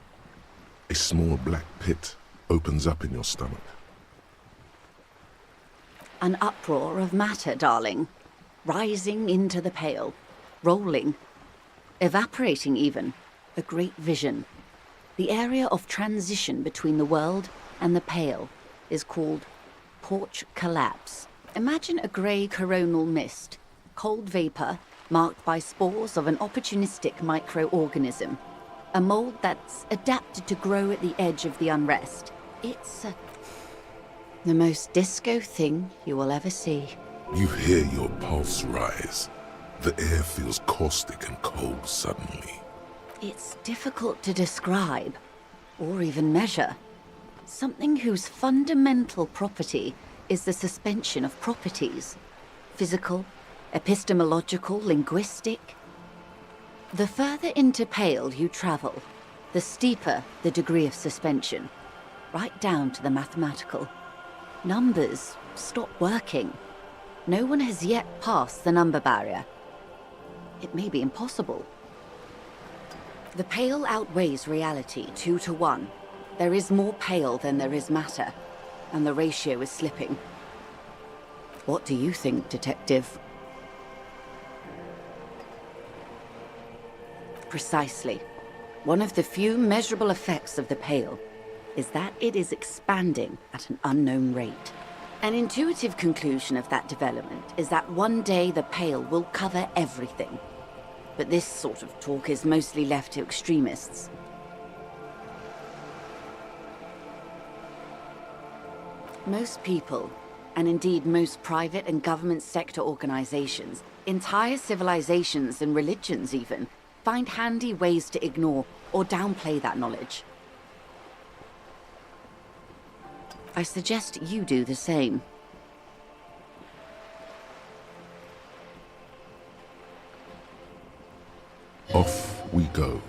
a small black pit opens up in your stomach. An uproar of matter, darling. Rising into the Pale. Rolling. Evaporating even. A great vision. The area of transition between the world and the Pale is called Porch Collapse. Imagine a grey coronal mist. Cold vapor marked by spores of an opportunistic microorganism. A mold that's adapted to grow at the edge of the unrest. It's the most disco thing you will ever see. You hear your pulse rise. The air feels caustic and cold suddenly. It's difficult to describe, or even measure. Something whose fundamental property is the suspension of properties. Physical, epistemological, linguistic. The further into Pale you travel, the steeper the degree of suspension, right down to the mathematical. Numbers stop working. No one has yet passed the number barrier. It may be impossible. The Pale outweighs reality 2 to 1. There is more Pale than there is matter, and the ratio is slipping. What do you think, Detective? Precisely. One of the few measurable effects of the Pale is that it is expanding at an unknown rate. An intuitive conclusion of that development is that one day the Pale will cover everything. But this sort of talk is mostly left to extremists. Most people, and indeed most private and government sector organizations, entire civilizations and religions even, find handy ways to ignore or downplay that knowledge. I suggest you do the same. Off we go.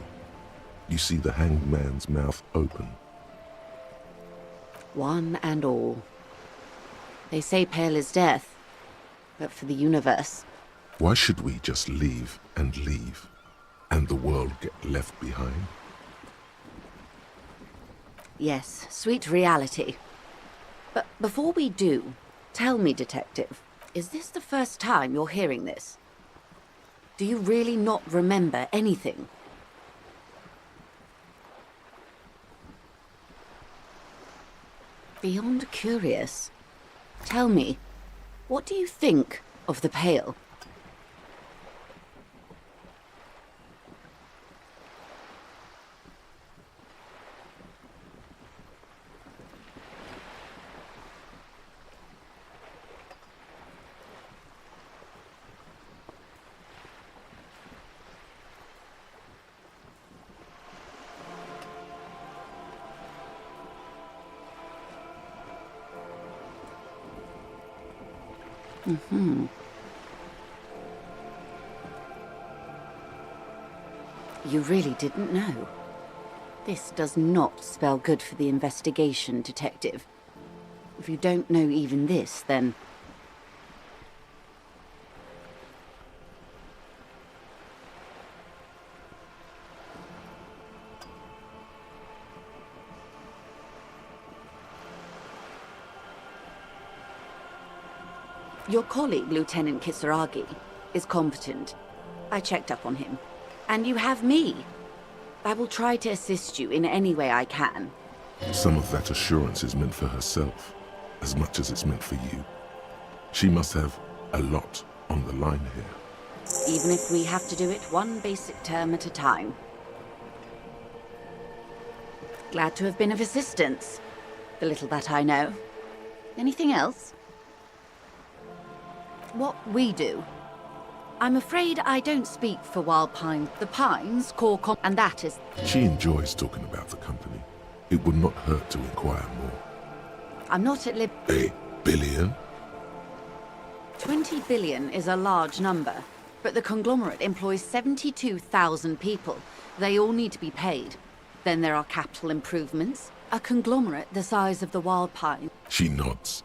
You see the hanged man's mouth open. One and all. They say Pale is death, but for the universe. Why should we just leave, and the world get left behind? Yes, sweet reality. But before we do, tell me, Detective, is this the first time you're hearing this? Do you really not remember anything? Beyond curious. Tell me, what do you think of the Pale? You really didn't know. This does not spell good for the investigation, Detective. If you don't know even this, then... Your colleague, Lieutenant Kisaragi, is competent. I checked up on him. And you have me. I will try to assist you in any way I can. Some of that assurance is meant for herself, as much as it's meant for you. She must have a lot on the line here. Even if we have to do it one basic term at a time. Glad to have been of assistance. The little that I know. Anything else? What we do. I'm afraid I don't speak for Wild Pine. The Pines core and that is... She enjoys talking about the company. It would not hurt to inquire more. I'm not at $1 billion? 20 billion is a large number, but the conglomerate employs 72,000 people. They all need to be paid. Then there are capital improvements. A conglomerate the size of the Wild Pine. She nods.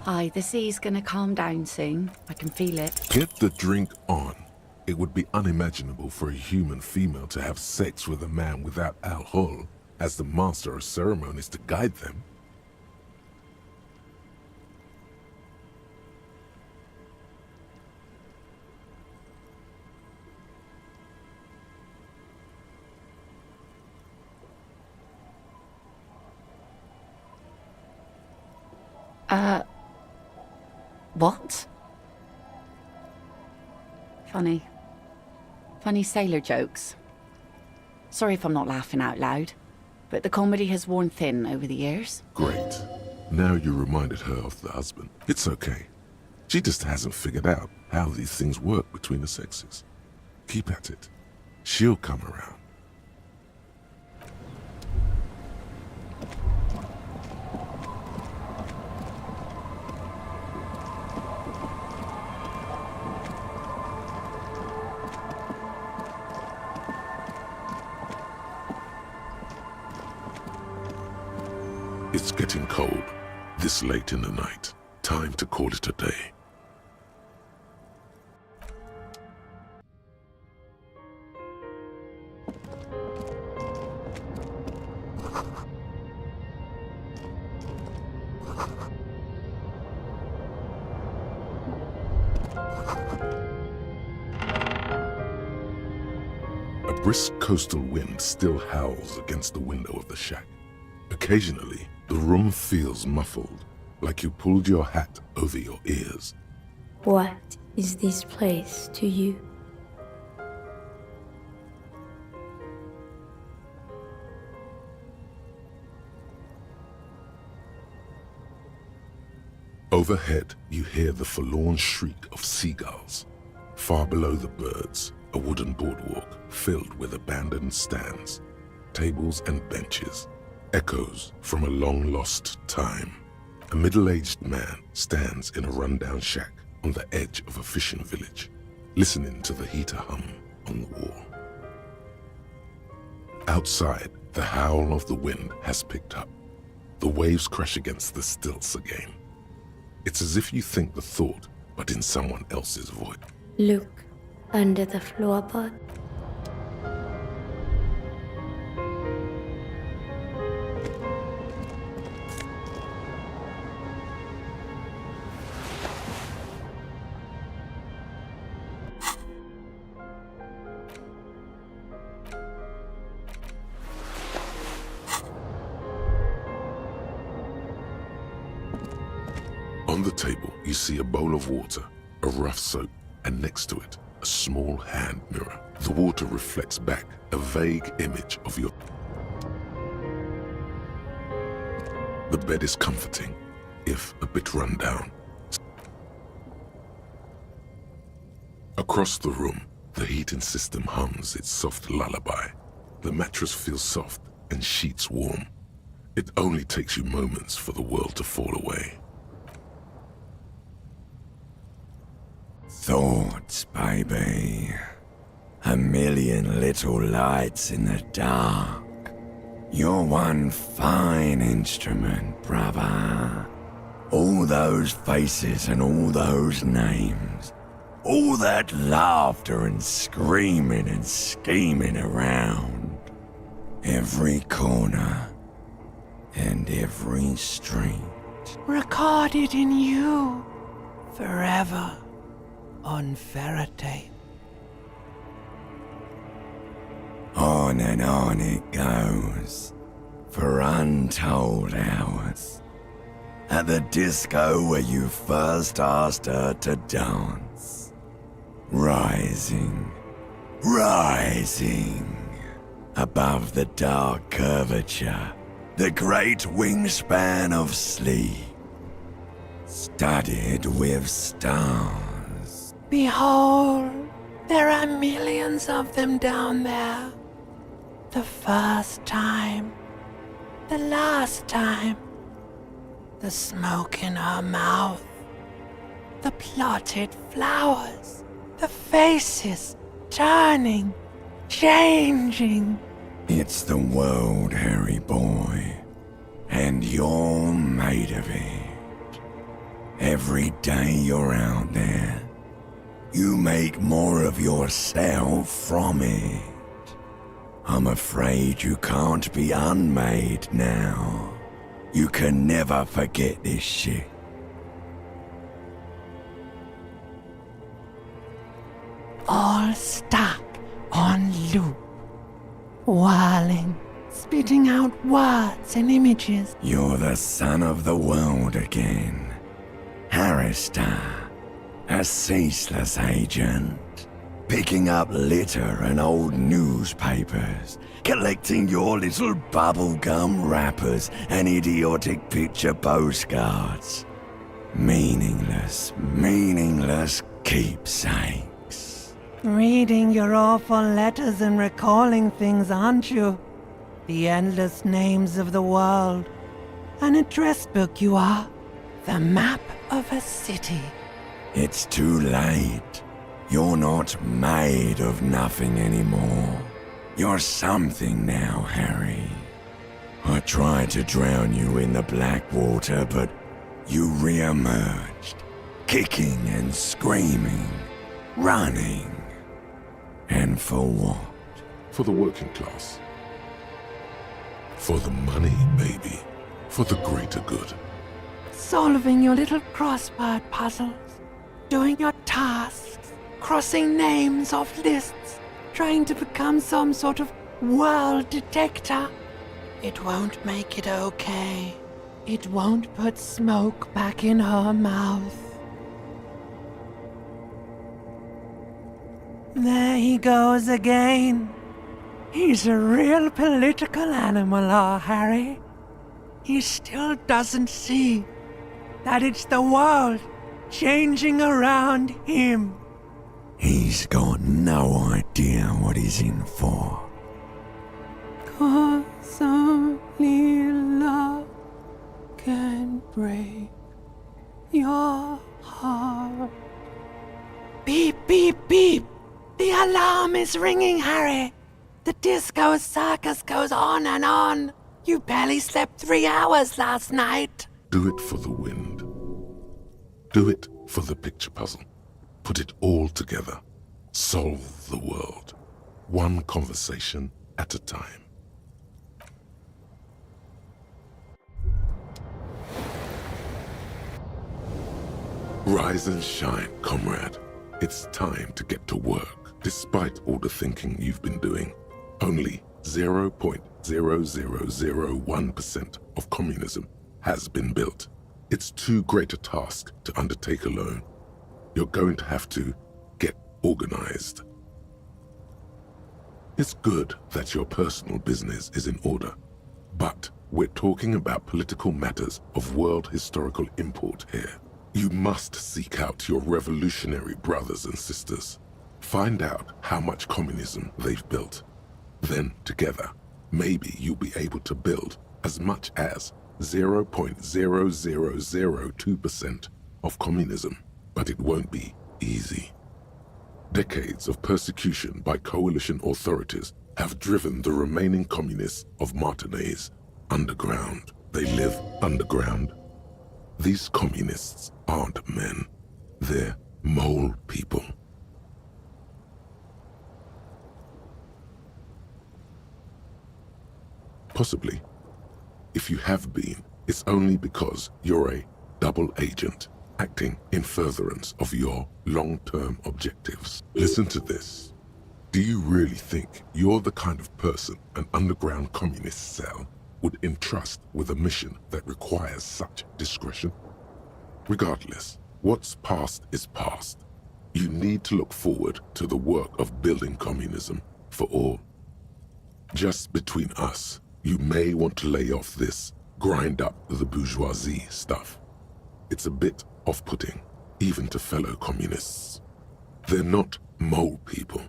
Aye, the sea's gonna calm down soon. I can feel it. Get the drink on. It would be unimaginable for a human female to have sex with a man without alcohol as the master of ceremonies to guide them. What? Funny sailor jokes. Sorry if I'm not laughing out loud, but the comedy has worn thin over the years. Great. Now you reminded her of the husband. It's okay. She just hasn't figured out how these things work between the sexes. Keep at it. She'll come around. It's getting cold, this late in the night. Time to call it a day. A brisk coastal wind still howls against the window of the shack. Occasionally, the room feels muffled, like you pulled your hat over your ears. What is this place to you? Overhead, you hear the forlorn shriek of seagulls. Far below the birds, a wooden boardwalk filled with abandoned stands, tables and benches. Echoes from a long-lost time. A middle-aged man stands in a rundown shack on the edge of a fishing village, listening to the heater hum on the wall. Outside, the howl of the wind has picked up. The waves crash against the stilts again. It's as if you think the thought, but in someone else's voice. Look under the floorboard. On the table, you see a bowl of water, a rough soap, and next to it, a small hand mirror. The water reflects back a vague image of your... The bed is comforting, if a bit run down. Across the room, the heating system hums its soft lullaby. The mattress feels soft and sheets warm. It only takes you moments for the world to fall away. Thoughts, baby. A million little lights in the dark. You're one fine instrument, brother. All those faces and all those names. All that laughter and screaming and scheming around. Every corner and every street. Recorded in you forever on ferrotape. On and on it goes for untold hours. At the disco where you first asked her to dance. Rising, rising above the dark curvature, the great wingspan of sleep, studded with stars. Behold, there are millions of them down there. The first time, the last time, the smoke in her mouth, the plotted flowers, the faces turning, changing. It's the world, Harry boy, and you're made of it. Every day you're out there, you make more of yourself from it. I'm afraid you can't be unmade now. You can never forget this shit. All stuck on loop, whirling, spitting out words and images. You're the son of the world again. Harrister, a ceaseless agent. Picking up litter and old newspapers, collecting your little bubblegum wrappers and idiotic picture postcards. Meaningless, meaningless keepsakes. Reading your awful letters and recalling things, aren't you? The endless names of the world. An address book you are. The map of a city. It's too late. You're not made of nothing anymore. You're something now, Harry. I tried to drown you in the black water, but you re-emerged, kicking and screaming, running. And for what? For the working class. For the money, baby. For the greater good. Solving your little crossword puzzles. Doing your tasks. Crossing names off lists, trying to become some sort of world detector. It won't make it okay. It won't put smoke back in her mouth. There he goes again. He's a real political animal, our Harry. He still doesn't see that it's the world changing around him. He's got no idea what he's in for. 'Cause only love can break your heart. Beep, beep, beep! The alarm is ringing, Harry! The disco circus goes on and on! You barely slept 3 hours last night! Do it for the wind. Do it for the picture puzzle. Put it all together. Solve the world. One conversation at a time. Rise and shine, comrade. It's time to get to work. Despite all the thinking you've been doing, only 0.0001% of communism has been built. It's too great a task to undertake alone. You're going to have to get organized. It's good that your personal business is in order, but we're talking about political matters of world historical import here. You must seek out your revolutionary brothers and sisters. Find out how much communism they've built. Then, together, maybe you'll be able to build as much as 0.0002% of communism, but it won't be easy. Decades of persecution by coalition authorities have driven the remaining communists of Martinaise underground. They live underground. These communists aren't men. They're mole people. Possibly. If you have been, it's only because you're a double agent acting in furtherance of your long-term objectives. Listen to this. Do you really think you're the kind of person an underground communist cell would entrust with a mission that requires such discretion? Regardless, what's past is past. You need to look forward to the work of building communism for all. Just between us, you may want to lay off this grind up the bourgeoisie stuff. It's a bit off-putting, even to fellow communists. They're not mole people.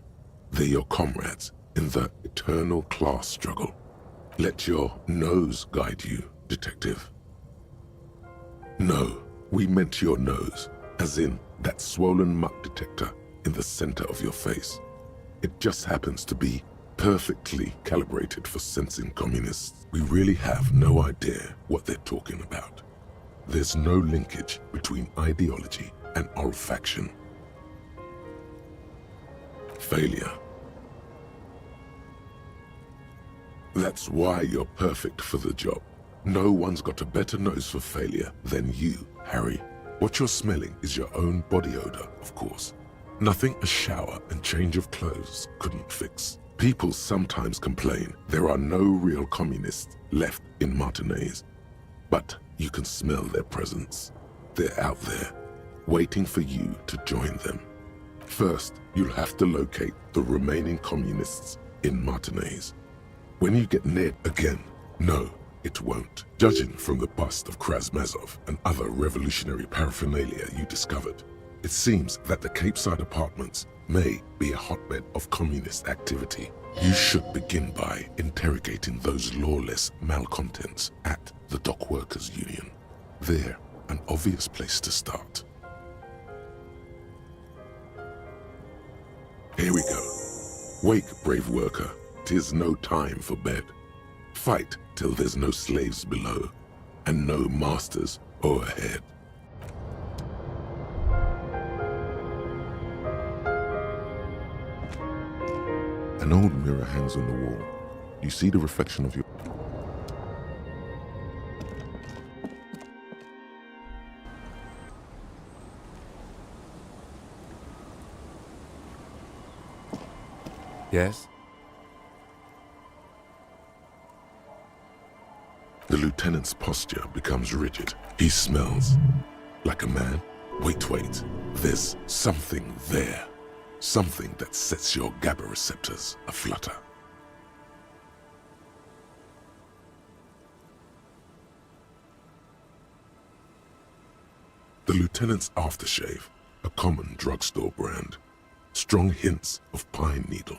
They're your comrades in the eternal class struggle. Let your nose guide you, detective. No, we meant your nose, as in that swollen muck detector in the center of your face. It just happens to be perfectly calibrated for sensing communists. We really have no idea what they're talking about. There's no linkage between ideology and olfaction. Failure. That's why you're perfect for the job. No one's got a better nose for failure than you, Harry. What you're smelling is your own body odor, of course. Nothing a shower and change of clothes couldn't fix. People sometimes complain there are no real communists left in Martinaise, but you can smell their presence. They're out there, waiting for you to join them. First, you'll have to locate the remaining communists in Martinaise. When you get near again, no, it won't. Judging from the bust of Krasmazov and other revolutionary paraphernalia you discovered, it seems that the Cape Side apartments may be a hotbed of communist activity. You should begin by interrogating those lawless malcontents at the Dock Workers Union. They're an obvious place to start. Here we go. Wake, brave worker. 'Tis no time for bed. Fight till there's no slaves below, and no masters o'erhead. An old mirror hangs on the wall. You see the reflection of your... Yes? The lieutenant's posture becomes rigid. He smells like a man. Wait. There's something there. Something that sets your GABA receptors aflutter. The lieutenant's aftershave, a common drugstore brand. Strong hints of pine needle.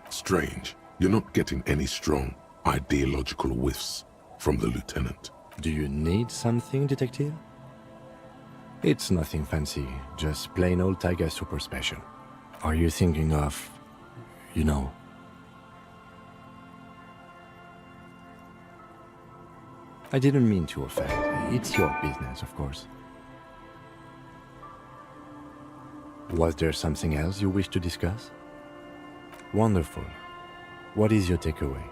Strange, you're not getting any strong ideological whiffs from the lieutenant. Do you need something, detective? It's nothing fancy, just plain old Tiger super special. Are you thinking of, you know? I didn't mean to offend. It's your business, of course. Was there something else you wish to discuss? Wonderful. What is your takeaway?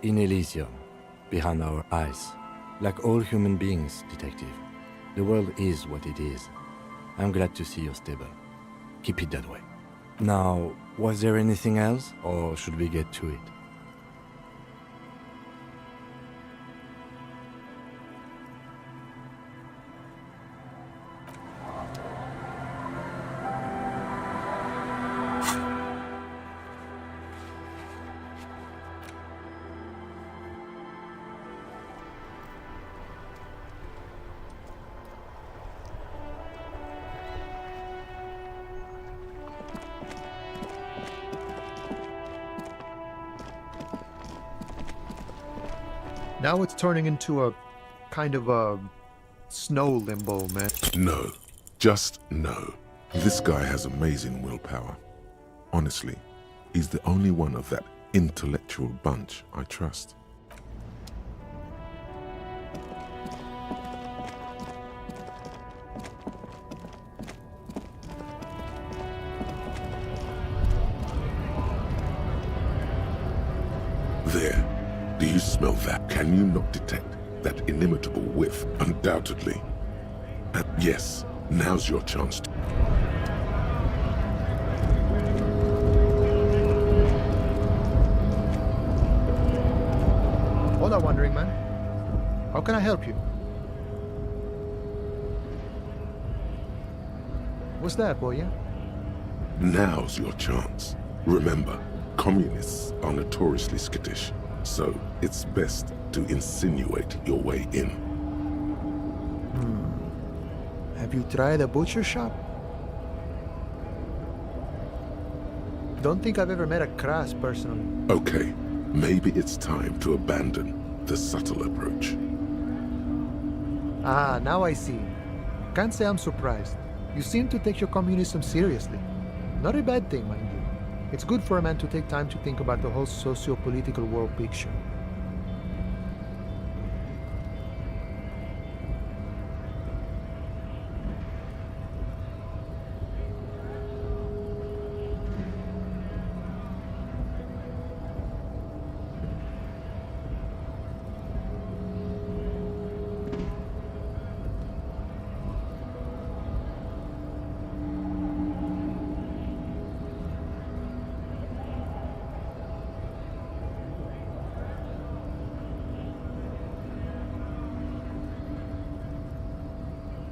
In Elysium, behind our eyes, like all human beings, detective, the world is what it is. I'm glad to see you're stable. Keep it that way. Now, was there anything else, or should we get to it? Now it's turning into a kind of a snow limbo, man. No. Just no. This guy has amazing willpower. Honestly, he's the only one of that intellectual bunch I trust. There. Do you smell that? Can you not detect that inimitable whiff? Undoubtedly. And yes, now's your chance to... Hola, wandering man. How can I help you? What's that, boy? Now's your chance. Remember, communists are notoriously skittish, so it's best to insinuate your way in. Have you tried a butcher shop? Don't think I've ever met a Kras personally. Okay, maybe it's time to abandon the subtle approach. Ah, now I see. Can't say I'm surprised. You seem to take your communism seriously. Not a bad thing, mind you. It's good for a man to take time to think about the whole socio-political world picture.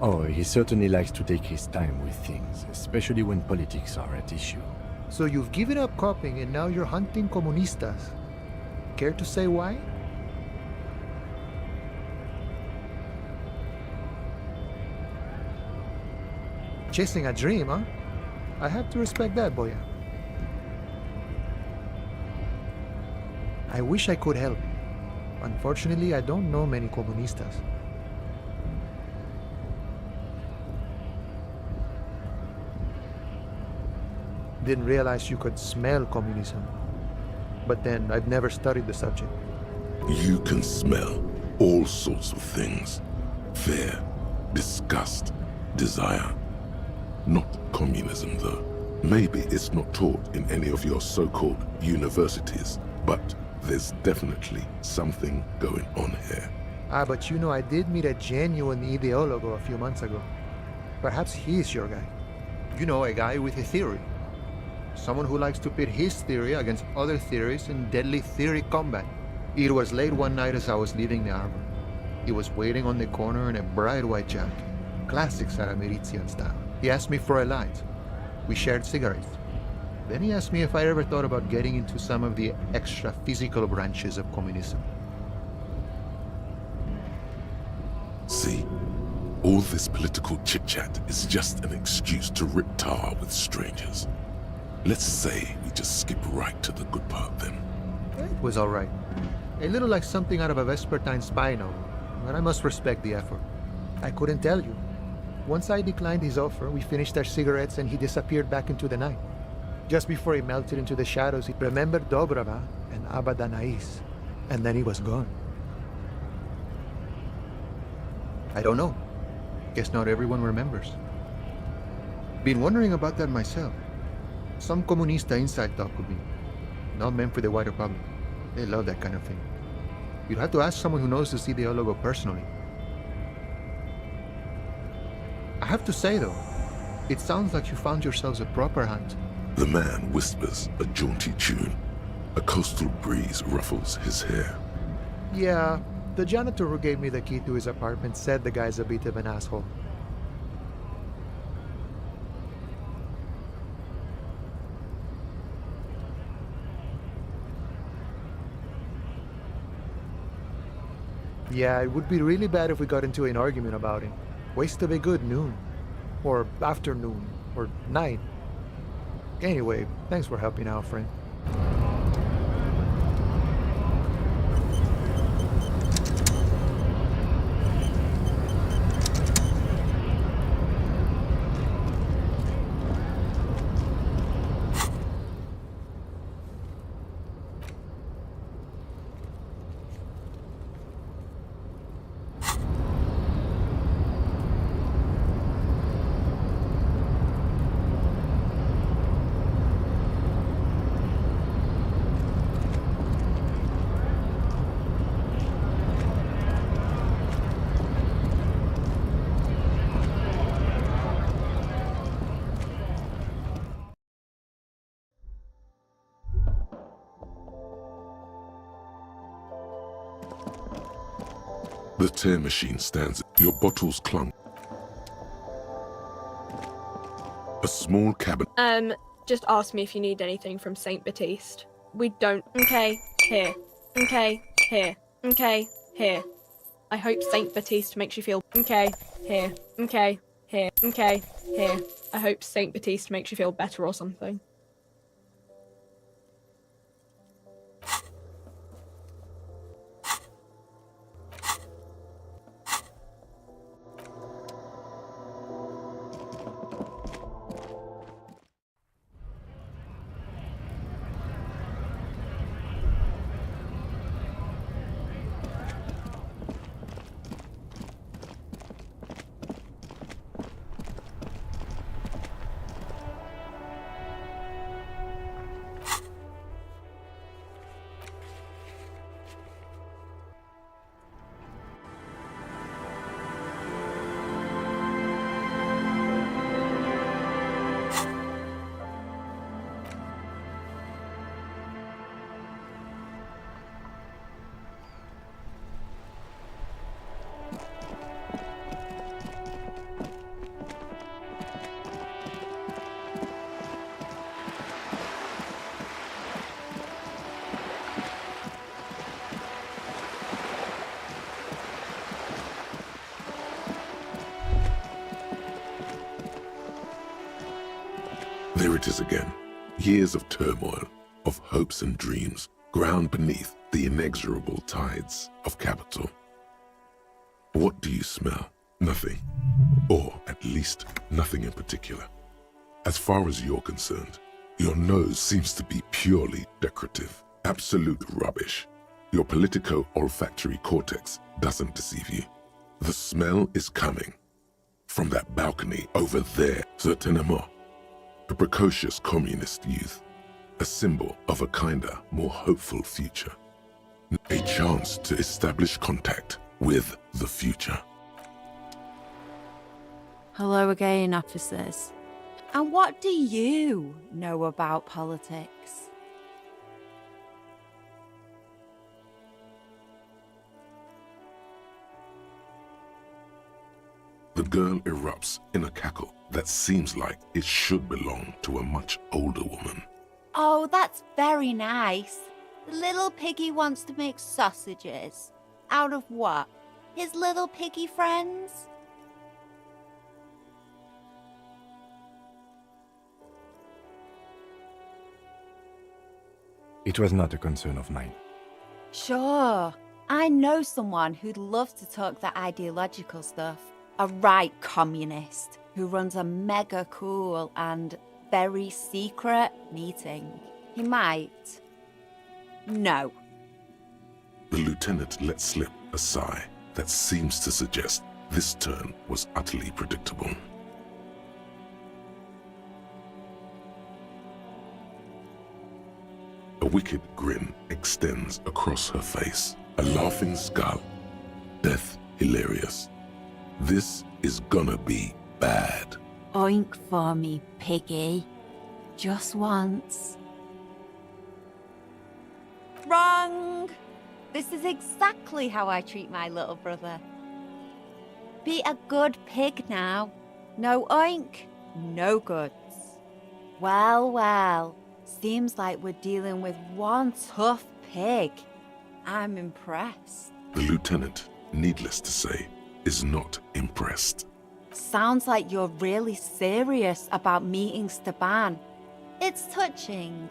Oh, he certainly likes to take his time with things, especially when politics are at issue. So you've given up copying and now you're hunting comunistas. Care to say why? Chasing a dream, huh? I have to respect that, boya. I wish I could help. Unfortunately, I don't know many comunistas. Didn't realize you could smell communism. But then, I've never studied the subject. You can smell all sorts of things. Fear, disgust, desire. Not communism, though. Maybe it's not taught in any of your so-called universities, but there's definitely something going on here. Ah, but you know, I did meet a genuine ideologo a few months ago. Perhaps he's your guy. You know, a guy with a theory. Someone who likes to pit his theory against other theories in deadly theory combat. It was late one night as I was leaving the arbor. He was waiting on the corner in a bright white jacket. Classic Sarameritzian style. He asked me for a light. We shared cigarettes. Then he asked me if I ever thought about getting into some of the extra physical branches of communism. See, all this political chit-chat is just an excuse to rip tar with strangers. Let's say we just skip right to the good part then. It was all right. A little like something out of a Vespertine spy novel, but I must respect the effort. I couldn't tell you. Once I declined his offer, we finished our cigarettes and he disappeared back into the night. Just before he melted into the shadows, he remembered Dobrava and Abadanais, and then he was gone. I don't know. Guess not everyone remembers. Been wondering about that myself. Some comunista inside talk with me. Not meant for the wider public. They love that kind of thing. You'd have to ask someone who knows the ideologo personally. I have to say though, It sounds like you found yourselves a proper hunt. The man whispers a jaunty tune. A coastal breeze ruffles his hair. Yeah, the janitor who gave me the key to his apartment said the guy's a bit of an asshole. Yeah, it would be really bad if we got into an argument about him. Waste of a good noon. Or afternoon. Or night. Anyway, thanks for helping out, friend. The tear machine stands. Your bottles clunk. A small cabin. Just ask me if you need anything from Saint Baptiste. We don't. Okay, here. Okay, here. Okay, here. I hope Saint Baptiste makes you feel. Okay, here. Okay, here. Okay, here. I hope Saint Baptiste makes you feel better or something. There it is again. Years of turmoil, of hopes and dreams, ground beneath the inexorable tides of capital. What do you smell? Nothing. Or at least nothing in particular. As far as you're concerned, your nose seems to be purely decorative. Absolute rubbish. Your politico-olfactory cortex doesn't deceive you. The smell is coming from that balcony over there, certainement. A precocious communist youth, a symbol of a kinder, more hopeful future. A chance to establish contact with the future. Hello again, officers. And what do you know about politics? The girl erupts in a cackle that seems like it should belong to a much older woman. Oh, that's very nice. The little piggy wants to make sausages. Out of what? His little piggy friends? It was not a concern of mine. Sure. I know someone who'd love to talk that ideological stuff. A right communist who runs a mega cool and very secret meeting. He might. No. The lieutenant let slip a sigh that seems to suggest this turn was utterly predictable. A wicked grin extends across her face, a laughing skull. Death hilarious. This is gonna be bad. Oink for me, piggy. Just once. Wrong! This is exactly how I treat my little brother. Be a good pig now. No oink, no goods. Well, well. Seems like we're dealing with one tough pig. I'm impressed. The lieutenant, needless to say, is not impressed. Sounds like you're really serious about meeting Staban. It's touching.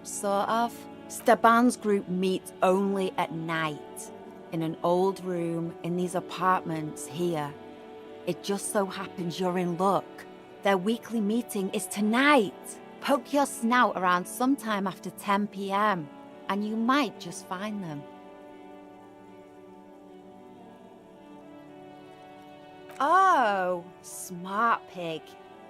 Sort of. Staban's group meets only at night. In an old room in these apartments here. It just so happens you're in luck. Their weekly meeting is tonight. Poke your snout around sometime after 10 p.m. and you might just find them. Oh, smart pig.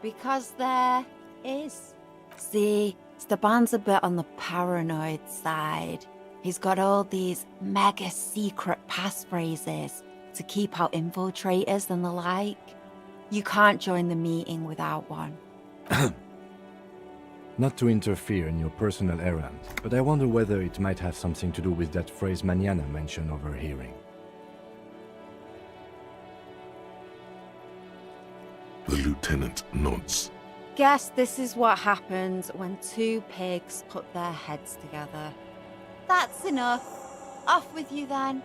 Because there is. See, Staban's a bit on the paranoid side. He's got all these mega secret passphrases to keep out infiltrators and the like. You can't join the meeting without one. Not to interfere in your personal errand, but I wonder whether it might have something to do with that phrase mañana mentioned overhearing. The lieutenant nods. Guess this is what happens when two pigs put their heads together. That's enough. Off with you then.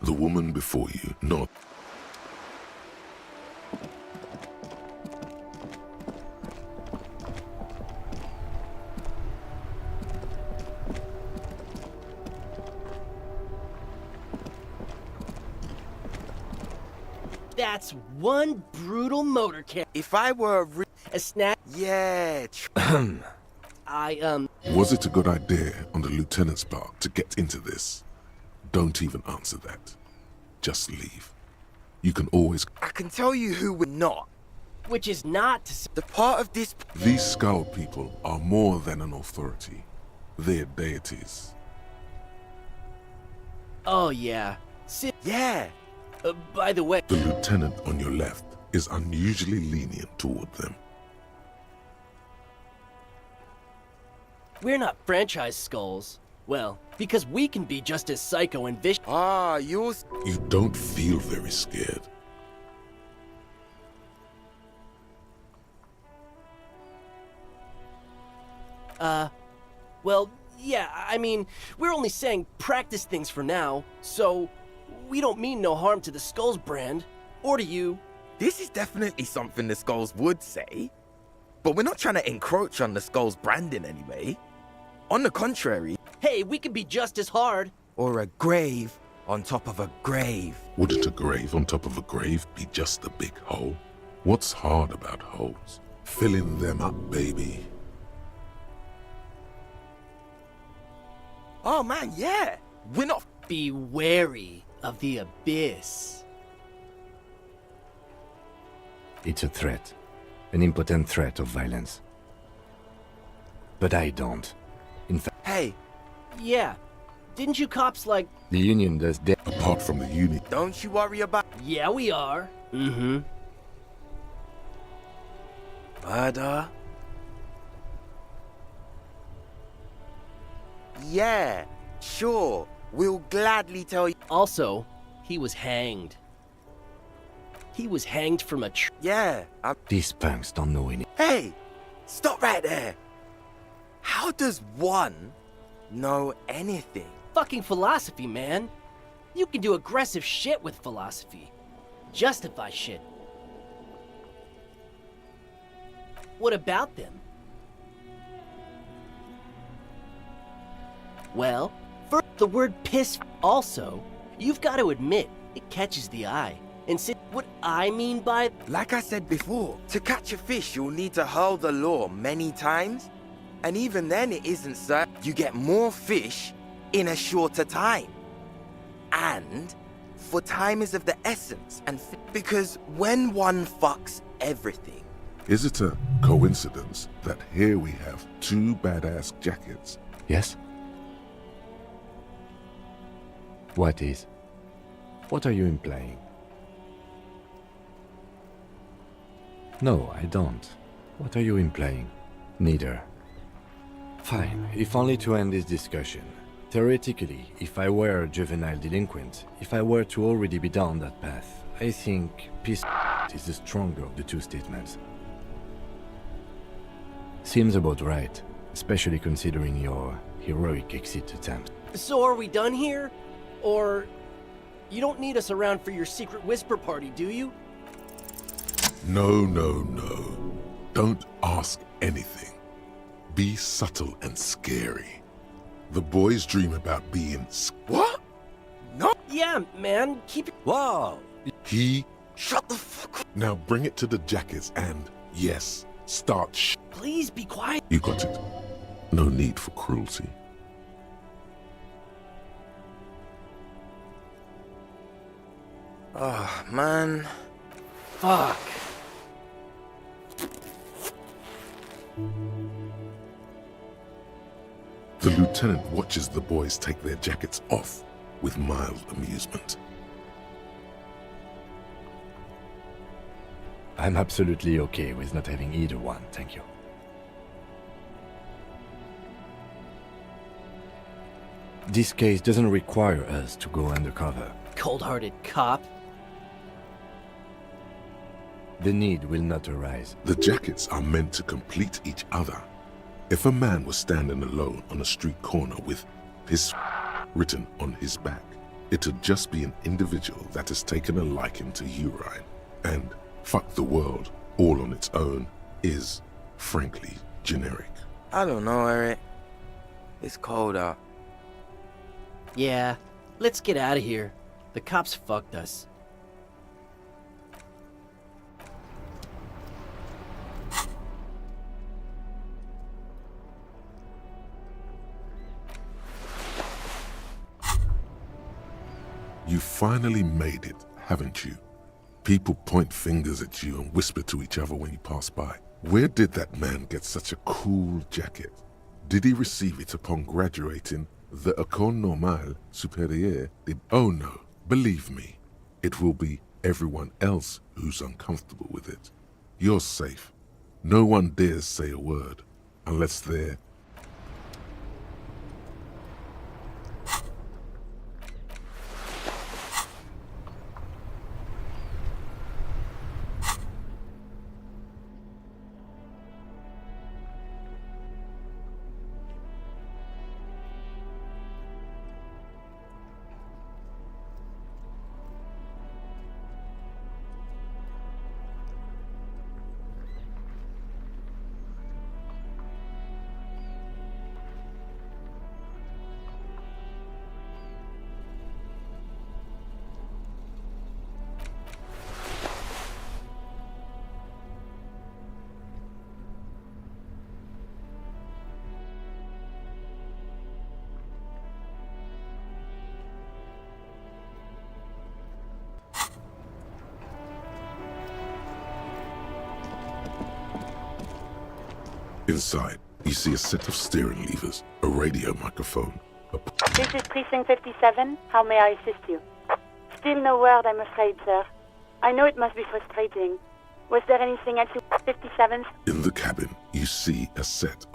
The woman before you nods. That's one brutal motor car. If I were a snack, yeah. Was it a good idea on the lieutenant's part to get into this? Don't even answer that. Just leave. You can always... I can tell you who we're not. Which is not to say the part of this... These Skull people are more than an authority. They're deities. Oh, yeah. Yeah. By the way... The lieutenant on your left is unusually lenient toward them. We're not franchise skulls. Well, because we can be just as psycho and vicious. You don't feel very scared. Well, yeah, I mean, we're only saying practice things for now, so we don't mean no harm to the Skulls brand, or to you. This is definitely something the Skulls would say, but we're not trying to encroach on the Skulls brand in any way. On the contrary... Hey, we could be just as hard. Or a grave on top of a grave. Wouldn't a grave on top of a grave be just a big hole? What's hard about holes? Filling them up, baby. Oh man, yeah. We're not... Be wary of the abyss. It's a threat. An impotent threat of violence. But I don't. In fact... Hey! Yeah. Didn't you cops like... The Union does Apart from the Union... Don't you worry about... Yeah, we are. Mm-hmm. Murder? Yeah, sure. We'll gladly tell you... Also, he was hanged. He was hanged from a tree. Yeah, These punks don't know any... Hey! Stop right there! How does one know anything? Fucking philosophy, man. You can do aggressive shit with philosophy. Justify shit. What about them? Well, for the word piss also, you've got to admit, it catches the eye. And see what I mean by... Like I said before, to catch a fish, you'll need to hurl the lure many times. And even then, it isn't certain. You get more fish in a shorter time. And for time is of the essence. And because when one fucks everything... Is it a coincidence that here we have two badass jackets? Yes? What is? What are you implying? No, I don't. What are you implying? Neither. Fine, if only to end this discussion. Theoretically, if I were a juvenile delinquent, if I were to already be down that path, I think peace is the stronger of the two statements. Seems about right, especially considering your heroic exit attempt. So are we done here? Or... you don't need us around for your secret whisper party, do you? No, no, no. Don't ask anything. Be subtle and scary. The boys dream about being... What? No. Yeah, man, keep it... Whoa. He... Shut the fuck up. Now bring it to the jackets and, yes, start Please be quiet. You got it. No need for cruelty. Oh, man. Fuck. The lieutenant watches the boys take their jackets off with mild amusement. I'm absolutely okay with not having either one, thank you. This case doesn't require us to go undercover. Cold-hearted cop. The need will not arise. The jackets are meant to complete each other. If a man was standing alone on a street corner with his written on his back, it'd just be an individual that has taken a liking to urine. And fuck the world, all on its own, is, frankly, generic. I don't know, Eric. It's cold out. Yeah, let's get out of here. The cops fucked us. You finally made it, haven't you? People point fingers at you and whisper to each other when you pass by. Where did that man get such a cool jacket? Did he receive it upon graduating the École Normale Supérieure? Oh no, believe me, it will be everyone else who's uncomfortable with it. You're safe. No one dares say a word unless they're... Inside, you see a set of steering levers, a radio microphone, This is Precinct 57. How may I assist you? Still no word, I'm afraid, sir. I know it must be frustrating. Was there anything else you... 57th? In the cabin, you see a set.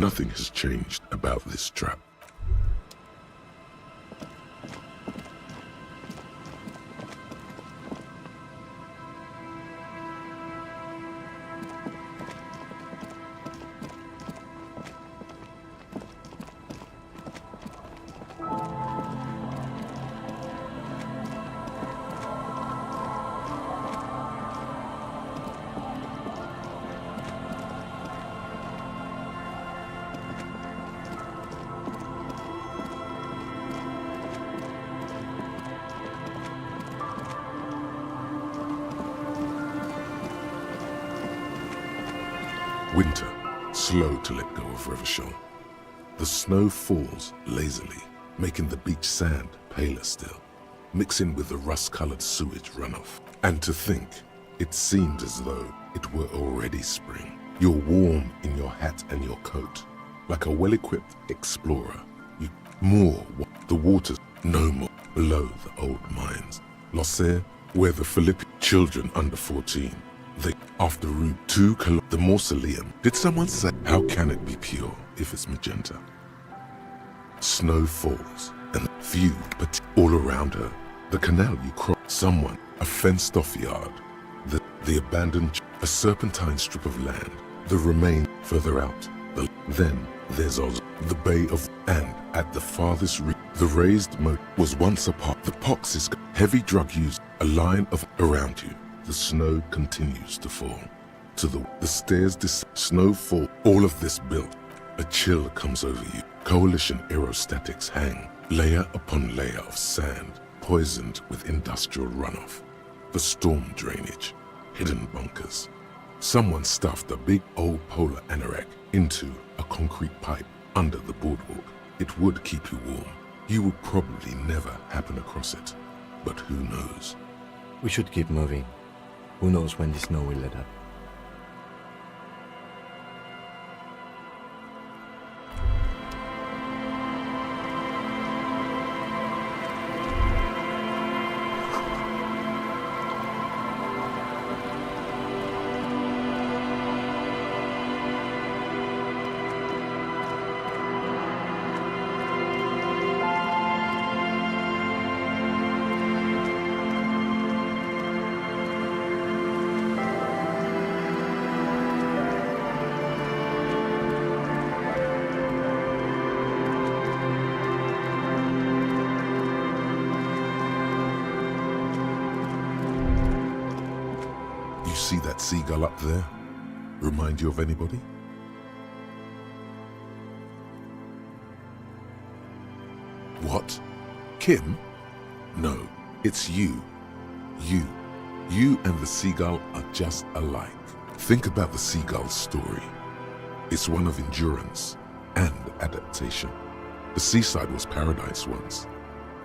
Nothing has changed about this trap. Winter, slow to let go of Revachol. The snow falls lazily, making the beach sand paler still, mixing with the rust-colored sewage runoff. And to think, it seemed as though it were already spring. You're warm in your hat and your coat, like a well-equipped explorer. The waters no more below the old mines. Losser, where the Philippi children under 14, after route 2 the mausoleum. Did someone say, how can it be pure if it's magenta? Snow falls, and few, but all around her. The canal you cross, someone, a fenced-off yard, the abandoned, a serpentine strip of land, the remain further out. Then there's Oz, the Bay of, and at the farthest reach, the raised moat was once a park. The pox is heavy drug use, a line of around you. The snow continues to fall. To the stairs snow fall. All of this built. A chill comes over you. Coalition aerostatics hang, layer upon layer of sand, poisoned with industrial runoff. The storm drainage, hidden bunkers. Someone stuffed a big old polar anorak into a concrete pipe under the boardwalk. It would keep you warm. You would probably never happen across it. But who knows? We should keep moving. Who knows when the snow will let up? See that seagull up there? Remind you of anybody? What? Kim? No, it's you. You and the seagull are just alike. Think about the seagull's story. It's one of endurance and adaptation. The seaside was paradise once.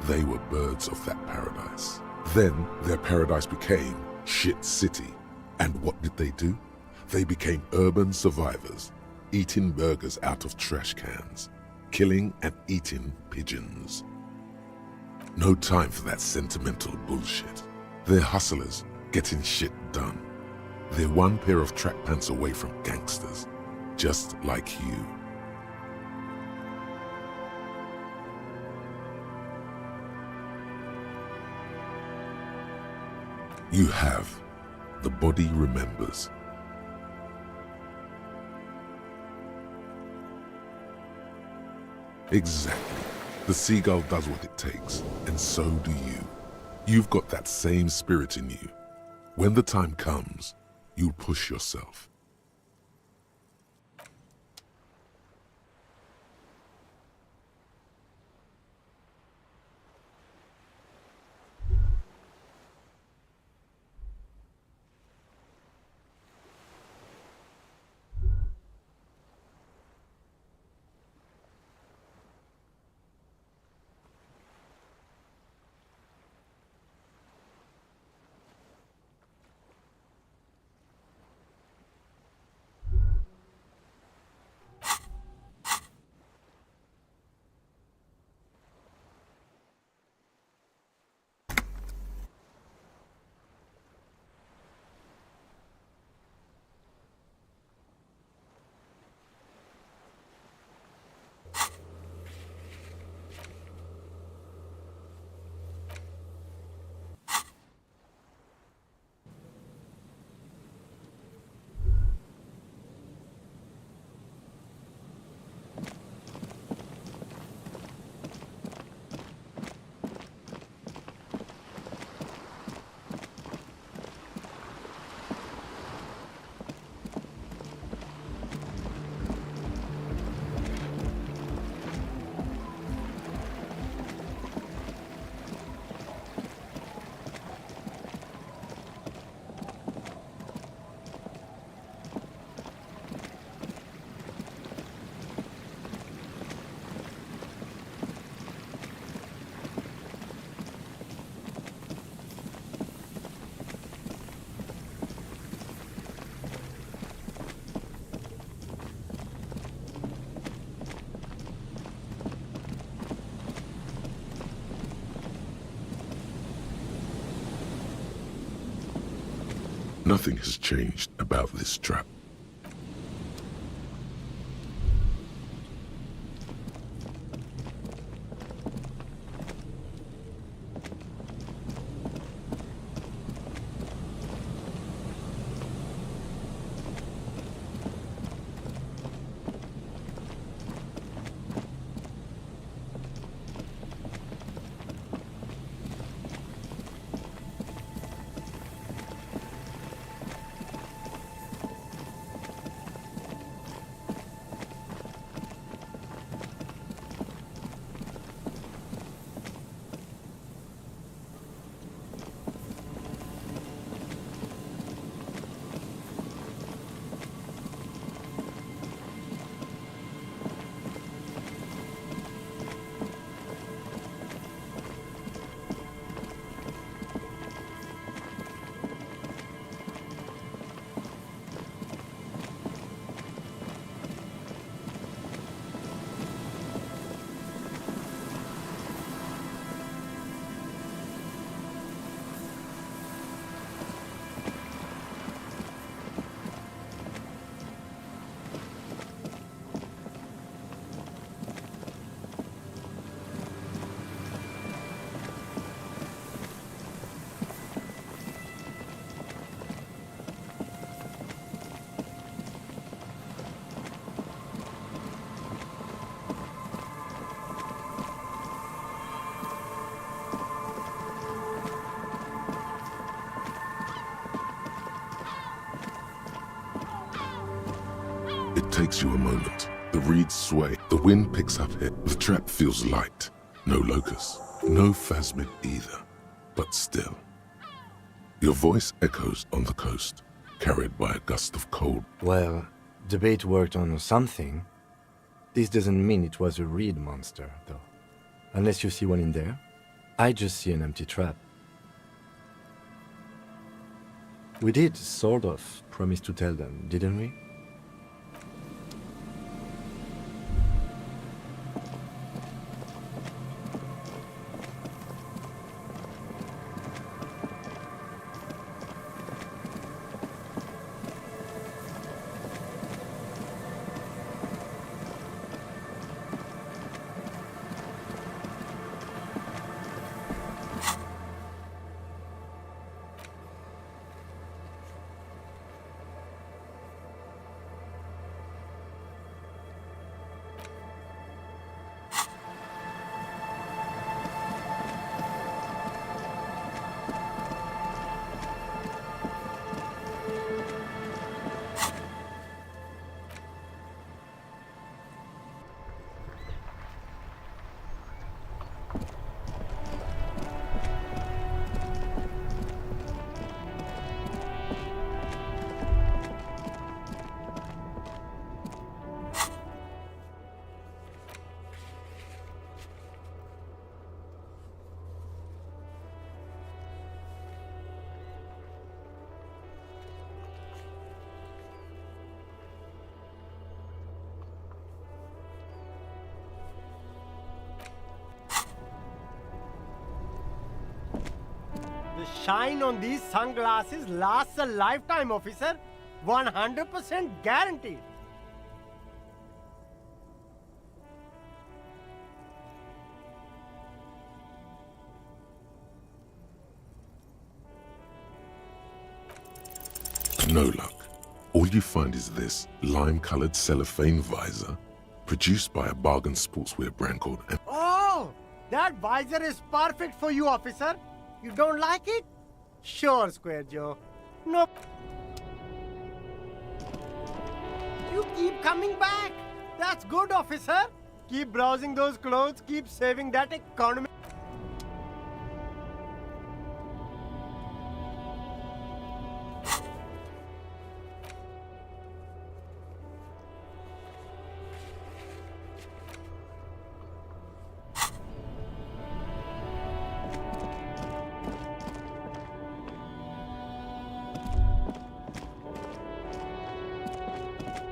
They were birds of that paradise. Then their paradise became shit city. And what did they do? They became urban survivors, eating burgers out of trash cans, killing and eating pigeons. No time for that sentimental bullshit. They're hustlers, getting shit done. They're one pair of track pants away from gangsters, just like you. You have. The body remembers. Exactly. The seagull does what it takes, and so do you. You've got that same spirit in you. When the time comes, you'll push yourself. Nothing has changed about this trap. It takes you a moment. The reeds sway, the wind picks up here. The trap feels light. No locusts, no phasmid either. But still. Your voice echoes on the coast, carried by a gust of cold. Well, the bait worked on something. This doesn't mean it was a reed monster, though. Unless you see one in there. I just see an empty trap. We did, sort of, promise to tell them, didn't we? The shine on these sunglasses lasts a lifetime, officer. 100% guaranteed. No luck. All you find is this lime-colored cellophane visor, produced by a bargain sportswear brand called... Oh, that visor is perfect for you, officer. You don't like it? Sure, Square Joe. Nope. You keep coming back. That's good, officer. Keep browsing those clothes. Keep saving that economy.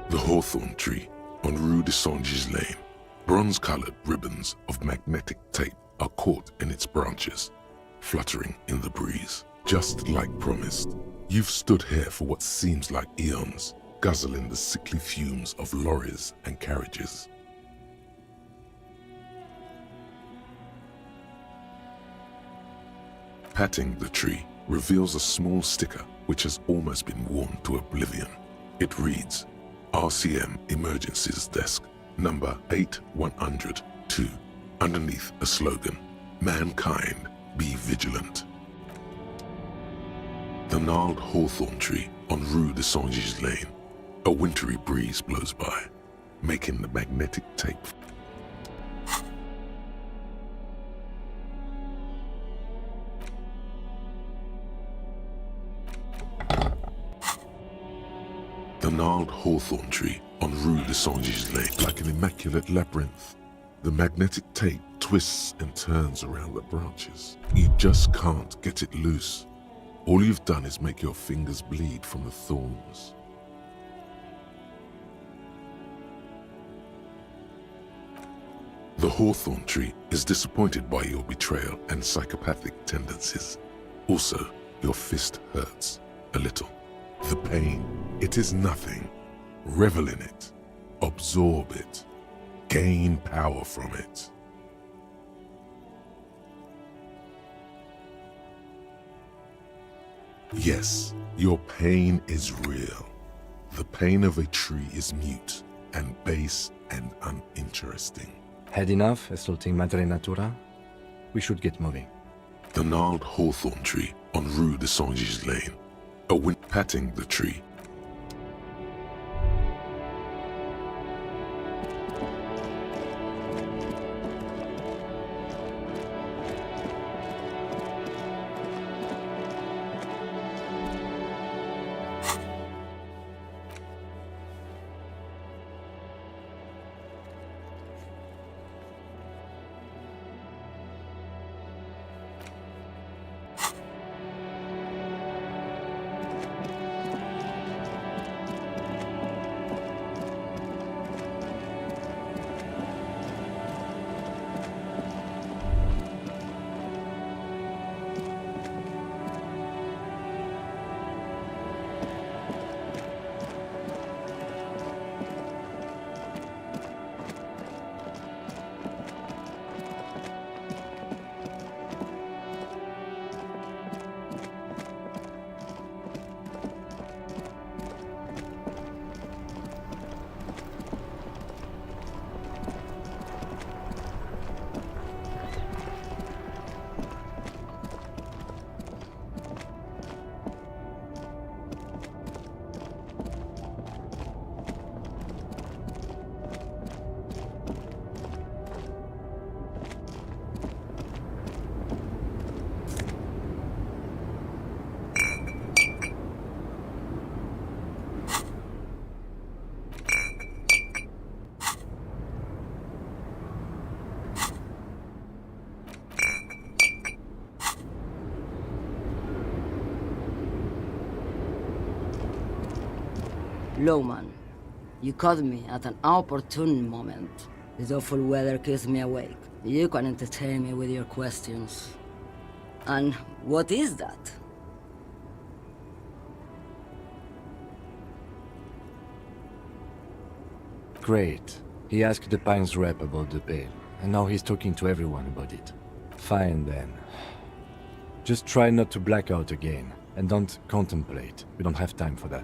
The hawthorn tree on Rue de Saint-Gilles Lane. Bronze-colored ribbons of magnetic tape are caught in its branches, fluttering in the breeze. Just like promised, You've stood here for what seems like eons, guzzling the sickly fumes of lorries and carriages. Patting the tree reveals a small sticker which has almost been worn to oblivion. It reads, RCM Emergencies Desk, number 8102, underneath a slogan, Mankind, be vigilant. The gnarled hawthorn tree on Rue de Saint-Gilles Lane. A wintry breeze blows by, making the magnetic tape. The gnarled hawthorn tree on Rue de Saint-Gilles Lane, like an immaculate labyrinth. The magnetic tape twists and turns around the branches. You just can't get it loose. All you've done is make your fingers bleed from the thorns. The hawthorn tree is disappointed by your betrayal and psychopathic tendencies. Also, your fist hurts a little. The pain, it is nothing. Revel in it. Absorb it. Gain power from it. Yes, your pain is real. The pain of a tree is mute and base and uninteresting. Had enough assaulting Madre Natura? We should get moving. The gnarled hawthorn tree on Rue de Saint-Gilles Lane. A wind patting the tree. Lowman, you caught me at an opportune moment. This awful weather keeps me awake. You can entertain me with your questions. And what is that? Great. He asked the Pines rep about the bail, and now he's talking to everyone about it. Fine then. Just try not to black out again, and don't contemplate. We don't have time for that.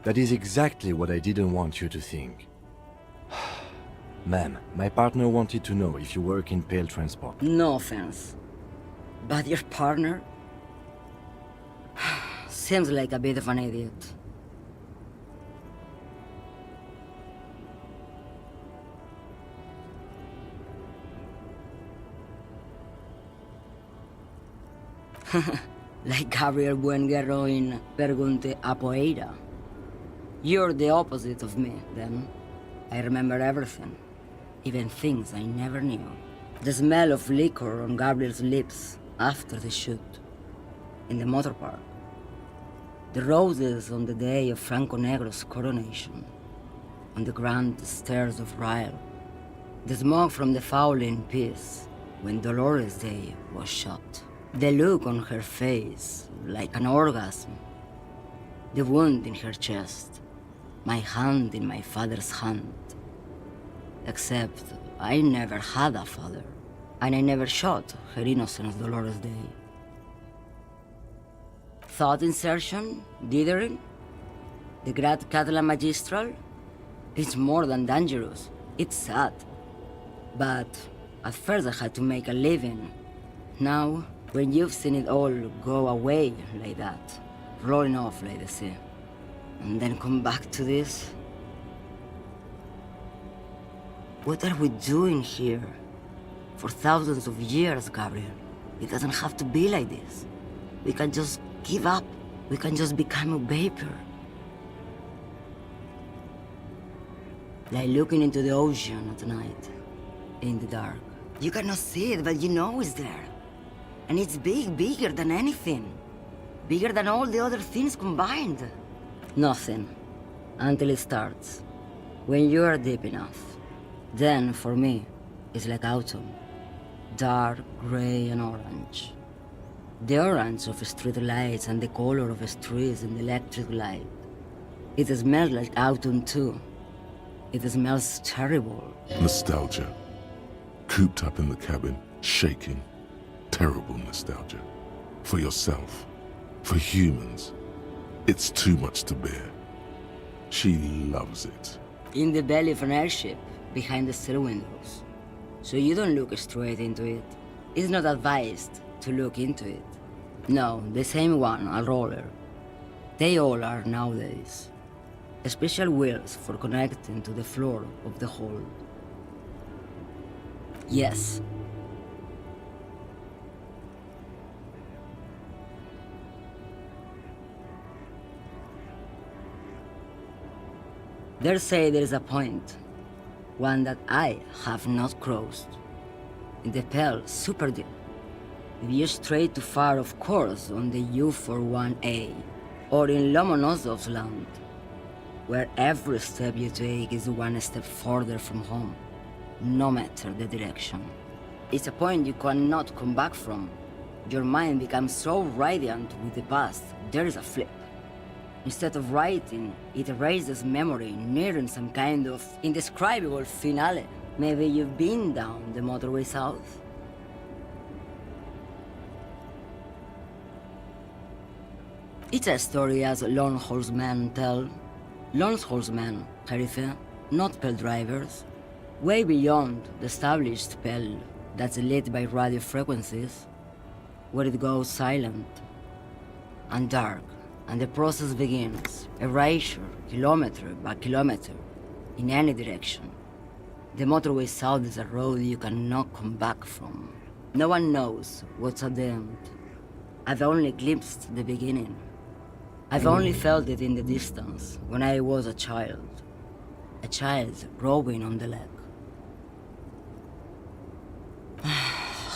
That is exactly what I didn't want you to think. Ma'am, my partner wanted to know if you work in Pale Transport. No offense. But your partner? Seems like a bit of an idiot. Like Gabriel Buenguerro in Pergunte a Poeira. You're the opposite of me, then. I remember everything. Even things I never knew. The smell of liquor on Gabriel's lips after the shoot. In the motor park. The roses on the day of Franco Negro's coronation. On the grand stairs of Ryle. The smoke from the fowling piece when Dolores Day was shot. The look on her face, like an orgasm. The wound in her chest. My hand in my father's hand. Except I never had a father, and I never shot her innocent Dolores Day. Thought insertion, dithering, the Grad Catalan Magistral? It's more than dangerous. It's sad. But at first I had to make a living. Now, when you've seen it all go away like that, rolling off like the sea, and then come back to this? What are we doing here? For thousands of years, Gabriel. It doesn't have to be like this. We can just give up. We can just become a vapor. Like looking into the ocean at night, in the dark. You cannot see it, but you know it's there. And it's big, bigger than anything. Bigger than all the other things combined. Nothing. Until it starts. When you are deep enough. Then, for me, it's like autumn. Dark, gray, and orange. The orange of street lights and the color of streets in the electric light. It smells like autumn too. It smells terrible. Nostalgia. Cooped up in the cabin, shaking. Terrible nostalgia. For yourself. For humans. It's too much to bear. She loves it. In the belly of an airship, behind the steel windows. So you don't look straight into it. It's not advised to look into it. No, the same one, a roller. They all are nowadays. Special wheels for connecting to the floor of the hold. Yes. They say there is a point, one that I have not crossed. In the Pale, super deep. If you stray too far, of course, on the U41A, or in Lomonosov's land, where every step you take is one step further from home, no matter the direction. It's a point you cannot come back from. Your mind becomes so radiant with the past, there is a flip. Instead of writing, it erases memory, nearing some kind of indescribable finale. Maybe you've been down the motorway south? It's a story as lone horsemen tell. Lone horsemen, Jerife, not Pale drivers. Way beyond the established Pale that's lit by radio frequencies, where it goes silent and dark, and the process begins, erasure, kilometer by kilometer, in any direction. The motorway south is a road you cannot come back from. No one knows what's at the end. I've only glimpsed the beginning. I've only felt it in the distance, when I was a child. A child growing on the leg.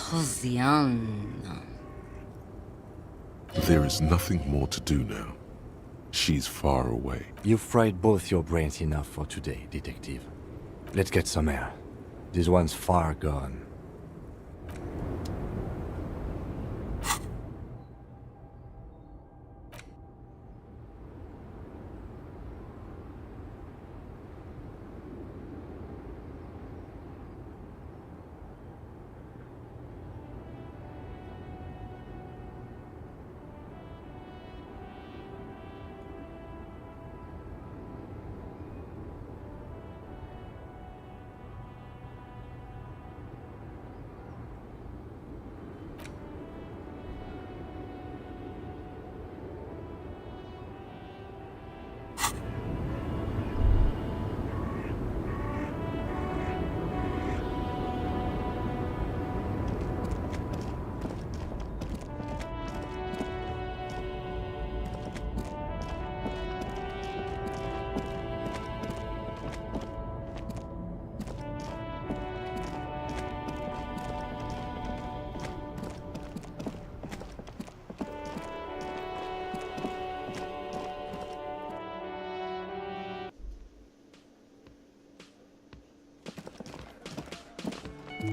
Josiane. There is nothing more to do now. She's far away. You've fried both your brains enough for today, detective. Let's get some air. This one's far gone.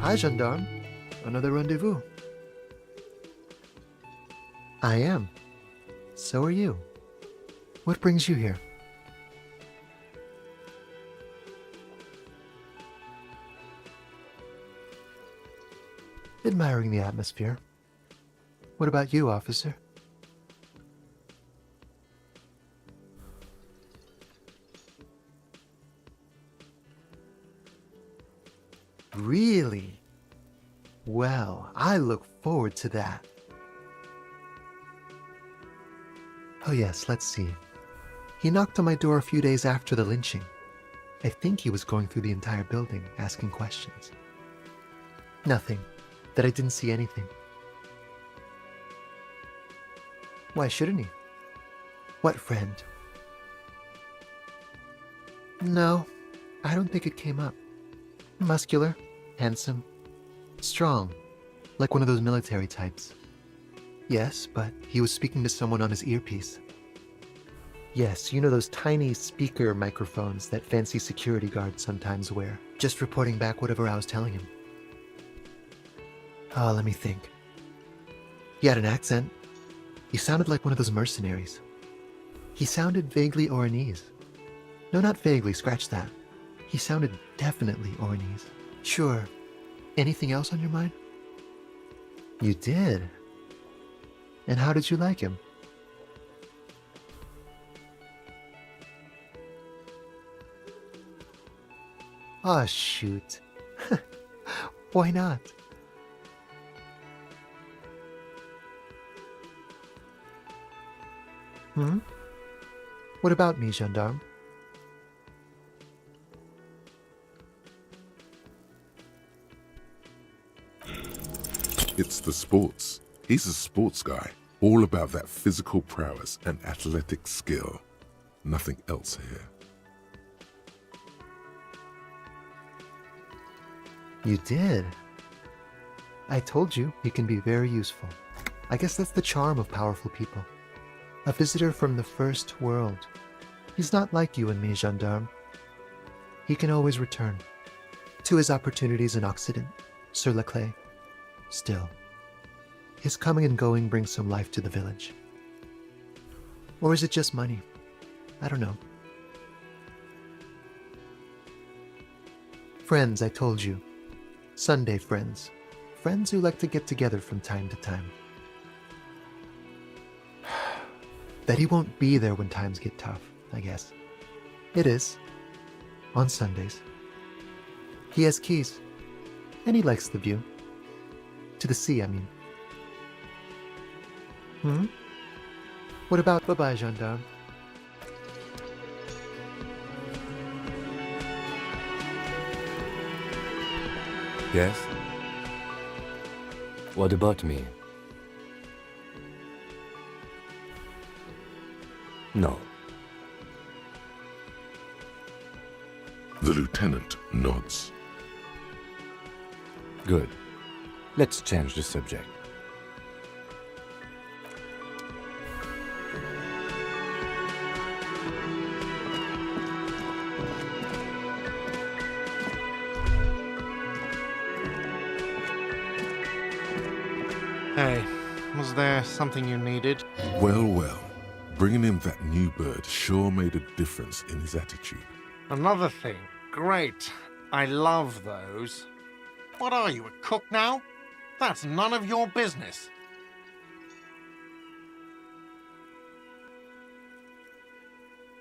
Hi, gendarme. Another rendezvous. I am. So are you. What brings you here? Admiring the atmosphere. What about you, officer? Really? Well, I look forward to that. Oh yes, let's see. He knocked on my door a few days after the lynching. I think he was going through the entire building, asking questions. Nothing. That I didn't see anything. Why shouldn't he? What friend? No, I don't think it came up. Muscular, handsome, strong, like one of those military types. Yes, but he was speaking to someone on his earpiece. Yes, you know those tiny speaker microphones that fancy security guards sometimes wear, just reporting back whatever I was telling him. Oh, let me think. He had an accent. He sounded like one of those mercenaries. He sounded vaguely Oranese. No, not vaguely, scratch that. He sounded definitely Oranese. Sure. Anything else on your mind? You did? And how did you like him? Ah, shoot. Why not? What about me, gendarme? It's the sports. He's a sports guy, all about that physical prowess and athletic skill. Nothing else here. You did. I told you he can be very useful. I guess that's the charm of powerful people. A visitor from the first world. He's not like you and me, gendarme. He can always return to his opportunities in Occident, sur la clé. Still, his coming and going brings some life to the village. Or is it just money? I don't know. Friends, I told you. Sunday friends. Friends who like to get together from time to time. That he won't be there when times get tough, I guess. It is. On Sundays. He has keys. And he likes the view. To the sea, I mean. What about bye-bye, gendarme? Yes? What about me? No. The lieutenant nods. Good. Let's change the subject. Hey, was there something you needed? Well, well. Bringing in that new bird sure made a difference in his attitude. Another thing. Great. I love those. What are you, a cook now? That's none of your business.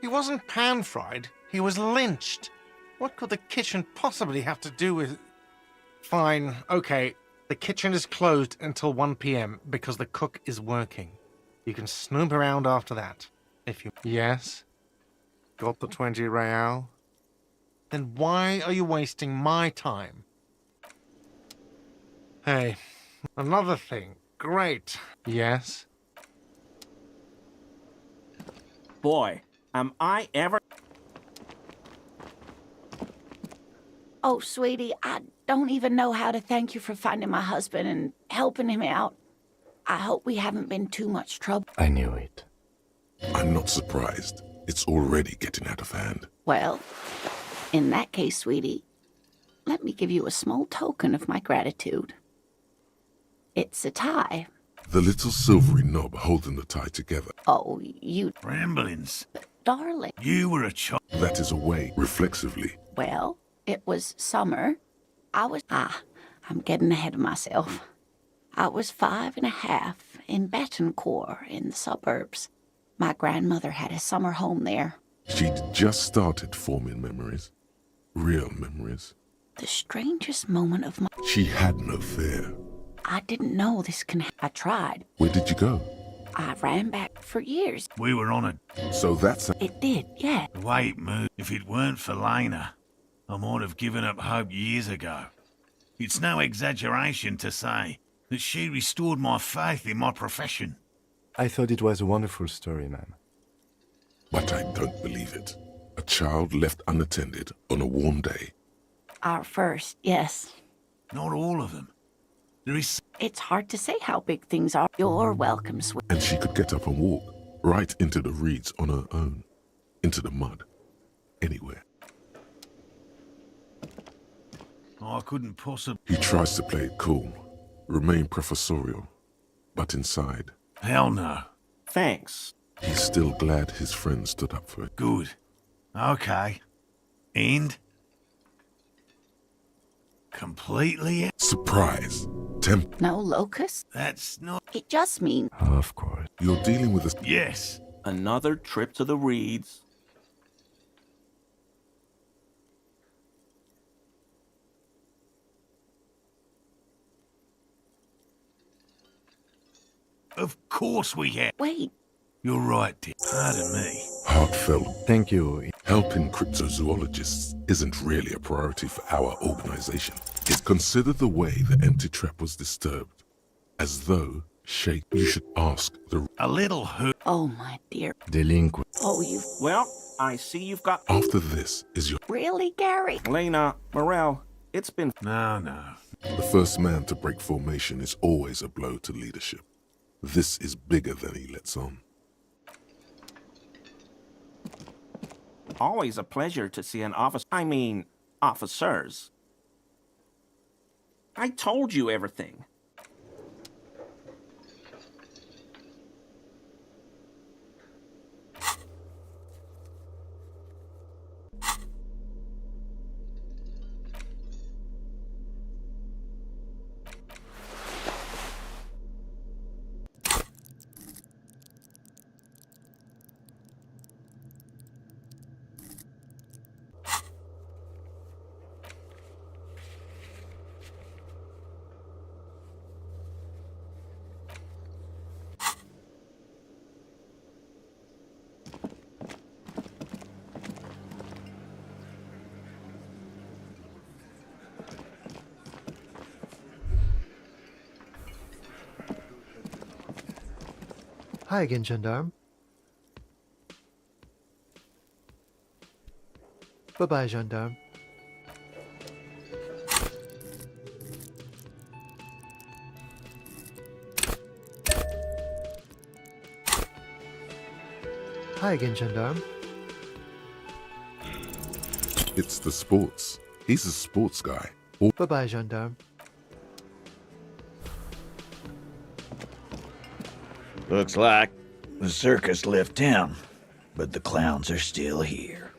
He wasn't pan-fried. He was lynched. What could the kitchen possibly have to do with... Fine, okay. The kitchen is closed until 1 p.m. because the cook is working. You can snoop around after that, if you... Yes? Got the 20 real? Then why are you wasting my time? Hey, another thing. Great. Yes? Boy, am I ever... Oh, sweetie, I don't even know how to thank you for finding my husband and helping him out. I hope we haven't been too much trouble. I knew it. I'm not surprised. It's already getting out of hand. Well, in that case, sweetie, Let me give you a small token of my gratitude. It's a tie. The little silvery knob holding the tie together. Oh, you... Ramblings. Darling. You were a child. That is away, reflexively. Well, it was summer. I'm getting ahead of myself. I was 5.5 in Betancourt in the suburbs. My grandmother had a summer home there. She'd just started forming memories. Real memories. The strangest moment of my... She had no fear. I didn't know this I tried. Where did you go? I ran back for years. We were on it. So that's... It did, yeah. The way it moved. If it weren't for Lena, I might have given up hope years ago. It's no exaggeration to say that she restored my faith in my profession. I thought it was a wonderful story, ma'am. But I don't believe it. A child left unattended on a warm day. Our first, yes. Not all of them. There is... It's hard to say how big things are. You're welcome, sweet. And she could get up and walk right into the reeds on her own. Into the mud. Anywhere. I couldn't possibly... He tries to play it cool. Remain professorial. But inside... Hell no. Thanks. He's still glad his friend stood up for it. Good. Okay. And? Completely... Surprise. No locust? That's not... It just means... Of course. You're dealing with a... Yes. Another trip to the reeds. Of course we have. Wait. You're right, dear. Pardon me. Heartfelt. Thank you. Helping cryptozoologists isn't really a priority for our organization. It's considered the way the empty trap was disturbed. As though, you should ask the... A little who... Oh, my dear. Delinquent. Oh, you... Well, I see you've got... After this is your... Really, Gary? Lena, Morel, it's been... No. The first man to break formation is always a blow to leadership. This is bigger than he lets on. Always a pleasure to see an officers. I told you everything. Hi again, gendarme. Bye-bye, gendarme. Hi again, gendarme. It's the sports. He's a sports guy. Bye-bye, gendarme. Looks like the circus left town, but the clowns are still here.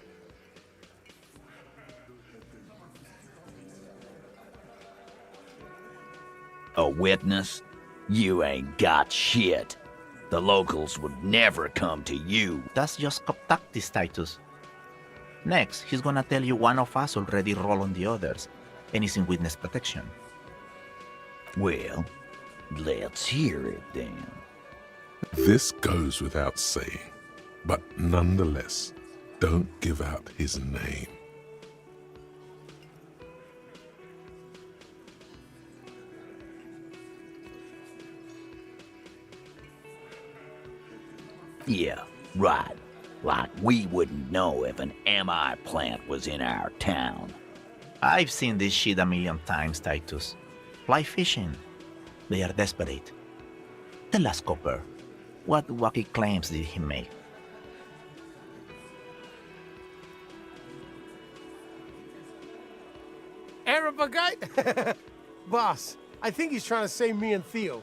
A witness? You ain't got shit. The locals would never come to you. That's just tactics, Titus. Next, he's gonna tell you one of us already rolled on the others, and is in witness protection. Well, let's hear it then. This goes without saying, but nonetheless, don't give out his name. Yeah, right. Like we wouldn't know if an MI plant was in our town. I've seen this shit a million times, Titus. Fly fishing. They are desperate. Tell us, Copper, what wacky claims did he make? Error Propagate? Boss, I think he's trying to say me and Theo.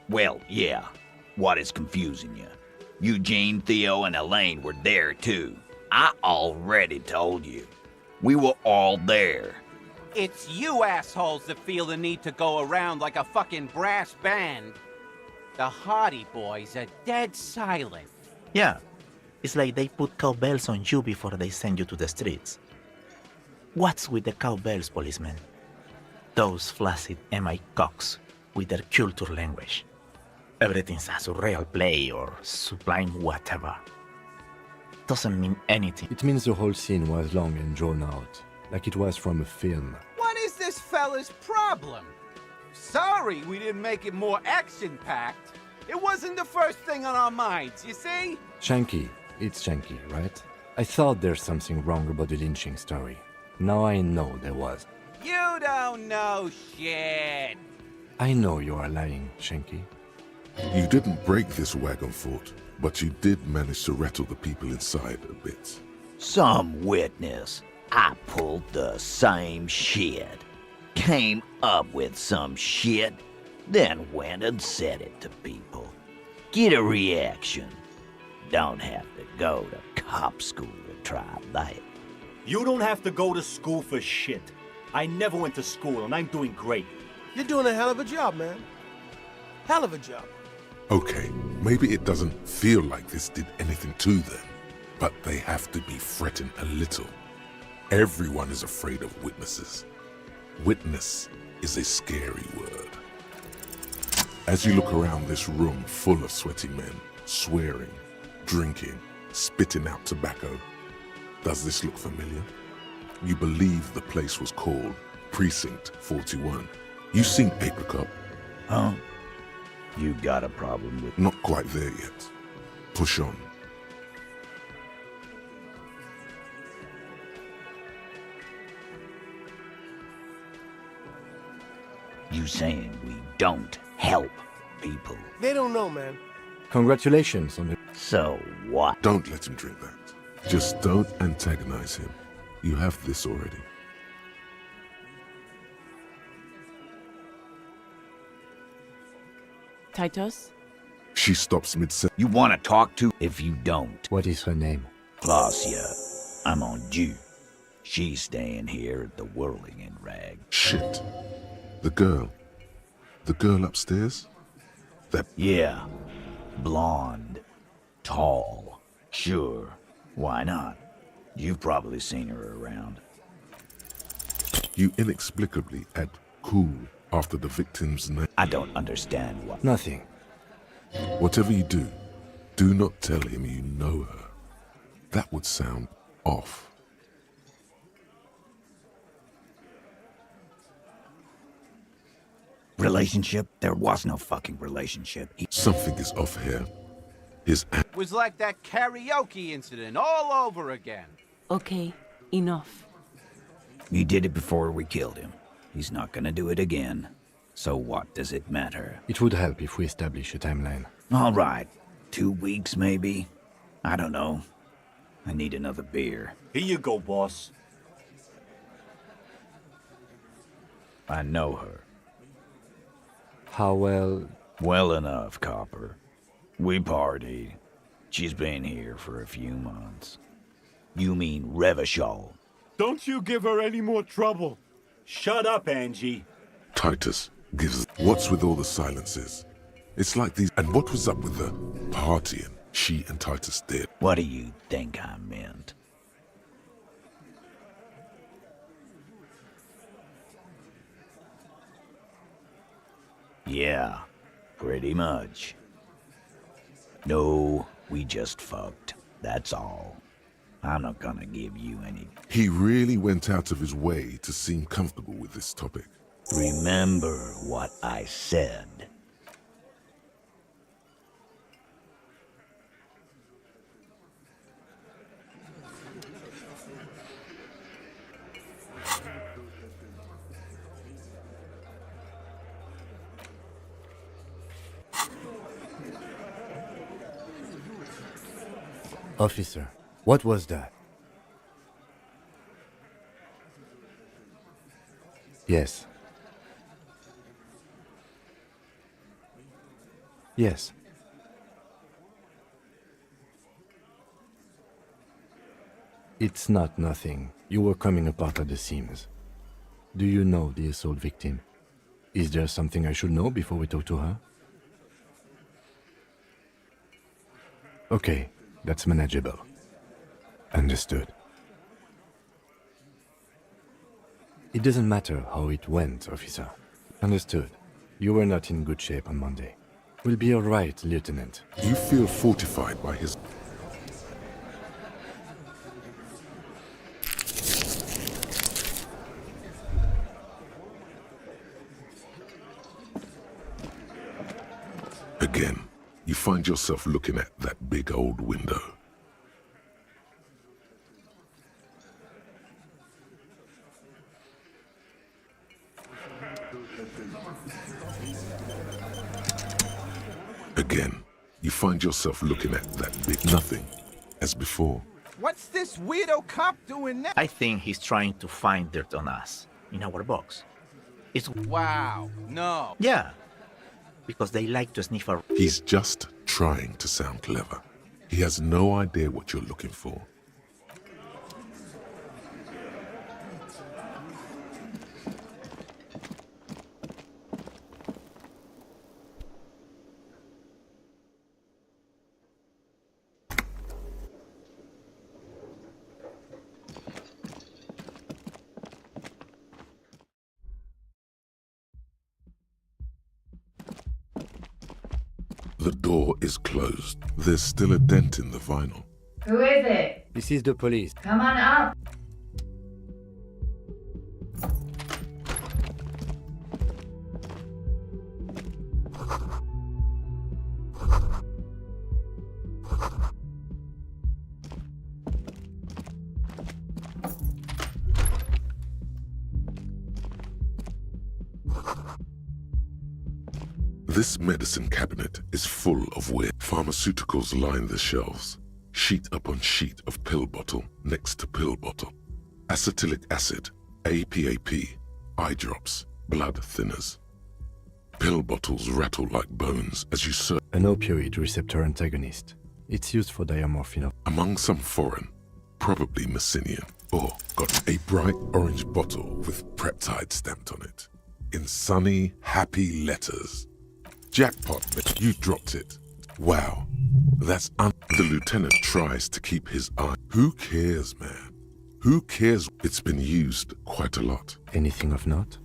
Well, yeah. What is confusing you? Eugene, Theo, and Elaine were there too. I already told you. We were all there. It's you assholes that feel the need to go around like a fucking brass band. The Hardy Boys are dead silent. Yeah, it's like they put cowbells on you before they send you to the streets. What's with the cowbells, policemen? Those flaccid MI cocks with their culture language. Everything's a surreal play or sublime whatever. Doesn't mean anything. It means the whole scene was long and drawn out, like it was from a film. What is this fella's problem? Sorry we didn't make it more action-packed. It wasn't the first thing on our minds, you see? Shanky. It's Shanky, right? I thought there's something wrong about the lynching story. Now I know there was. You don't know shit. I know you are lying, Shanky. You didn't break this wagon fort, but you did manage to rattle the people inside a bit. Some witness. I pulled the same shit. Came up with some shit, then went and said it to people. Get a reaction. Don't have to go to cop school to try that. You don't have to go to school for shit. I never went to school, and I'm doing great. You're doing a hell of a job, man. Hell of a job. Okay, maybe it doesn't feel like this did anything to them, but they have to be fretting a little. Everyone is afraid of witnesses. Witness is a scary word. As you look around this room full of sweaty men, swearing, drinking, spitting out tobacco, does this look familiar? You believe the place was called Precinct 41. You seen Apricot? Huh? You got a problem with... Not quite there yet. Push on. You saying we don't help people? They don't know, man. Congratulations on the... So what? Don't let him drink that. Just don't antagonize him. You have this already. Titus? She stops mid-sentence. You want to talk to? If you don't. What is her name? Glacia. I'm on due. She's staying here at the Whirling in Rag. Shit. The girl. The girl upstairs? That... Yeah. Blonde. Tall. Sure. Why not? You've probably seen her around. You inexplicably add cool after the victim's name. I don't understand what... Nothing. Whatever you do, do not tell him you know her. That would sound off. Relationship? There was no fucking relationship. Something is off here. His... It was like that karaoke incident all over again. Okay, enough. He did it before we killed him. He's not gonna do it again. So what does it matter? It would help if we establish a timeline. All right. 2 weeks, maybe? I don't know. I need another beer. Here you go, boss. I know her. How well? Well enough, Copper. We partied. She's been here for a few months. You mean Revachol? Don't you give her any more trouble. Shut up, Angie. Titus gives... What's with all the silences? It's like these... And what was up with the partying she and Titus did? What do you think I meant? Yeah, pretty much. No, we just fucked. That's all. I'm not gonna give you any... He really went out of his way to seem comfortable with this topic. Remember what I said. Officer, what was that? Yes. Yes. It's not nothing. You were coming apart at the seams. Do you know the assault victim? Is there something I should know before we talk to her? Okay, that's manageable. Understood. It doesn't matter how it went, officer. Understood. You were not in good shape on Monday. We'll be all right, Lieutenant. You feel fortified by his... Again, you find yourself looking at that big old window. Again, you find yourself looking at that big nothing, as before. What's this weirdo cop doing now? I think he's trying to find dirt on us in our box. It's Wow, no. yeah, because they like to sniff our. He's just trying to sound clever. He has no idea what you're looking for. The door is closed. There's still a dent in the vinyl. Who is it? This is the police. Come on up. This medicine cabinet is full of weird pharmaceuticals line the shelves. Sheet upon sheet of pill bottle next to pill bottle. Acetylic acid, APAP, eye drops, blood thinners. Pill bottles rattle like bones as you search. An opioid receptor antagonist. It's used for diamorphine. Among some foreign, probably Messinian, or got a bright orange bottle with peptide stamped on it. In sunny, happy letters. Jackpot, but you dropped it. Wow, that's The lieutenant tries to keep his eye. Who cares, man? Who cares? It's been used quite a lot. Anything of note?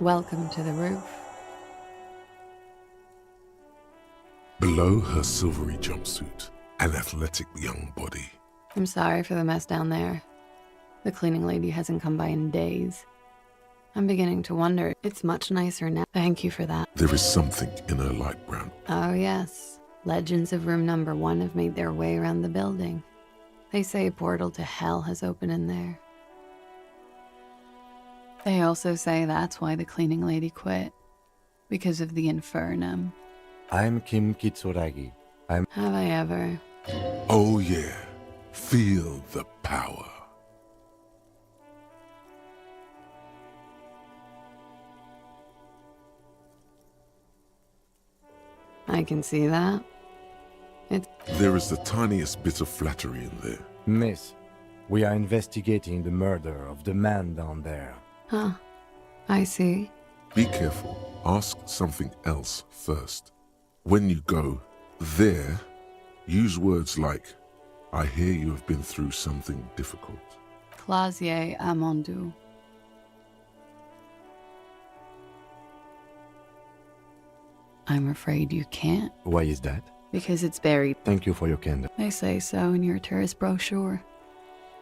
Welcome to the roof. Below her silvery jumpsuit, an athletic young body. I'm sorry for the mess down there. The cleaning lady hasn't come by in days. I'm beginning to wonder. It's much nicer now. Thank you for that. There is something in her light brown. Oh, yes. Legends of room number 1 have made their way around the building. They say a portal to hell has opened in there. They also say that's why the cleaning lady quit. Because of the infernum. I'm Kim Kitsuragi. Have I ever? Oh yeah, feel the power. I can see that. There is the tiniest bit of flattery in there. Miss, we are investigating the murder of the man down there. Huh. I see. Be careful. Ask something else first. When you go there, use words like, I hear you have been through something difficult. Clasier Amandu. I'm afraid you can't. Why is that? Because it's buried. Thank you for your candor. They say so in your tourist brochure.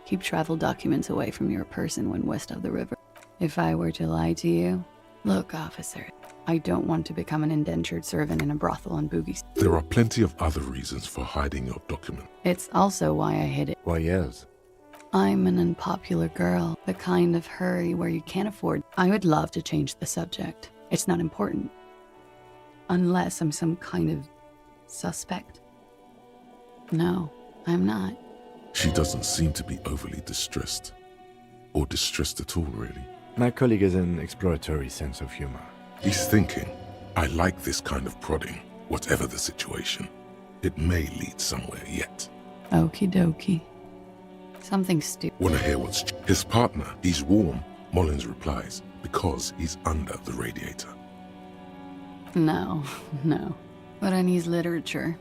Keep travel documents away from your person when west of the river. If I were to lie to you, look, officer, I don't want to become an indentured servant in a brothel on boogies. There are plenty of other reasons for hiding your document. It's also why I hid it. Why, yes. I'm an unpopular girl, the kind of hurry where you can't afford. I would love to change the subject. It's not important. Unless I'm some kind of suspect. No, I'm not. She doesn't seem to be overly distressed. Or distressed at all, really. My colleague has an exploratory sense of humor. He's thinking, I like this kind of prodding, whatever the situation. It may lead somewhere yet. Okie dokie. Something stupid. Wanna hear what's... His partner, he's warm, Mullins replies, because he's under the radiator. No, no. But I need literature.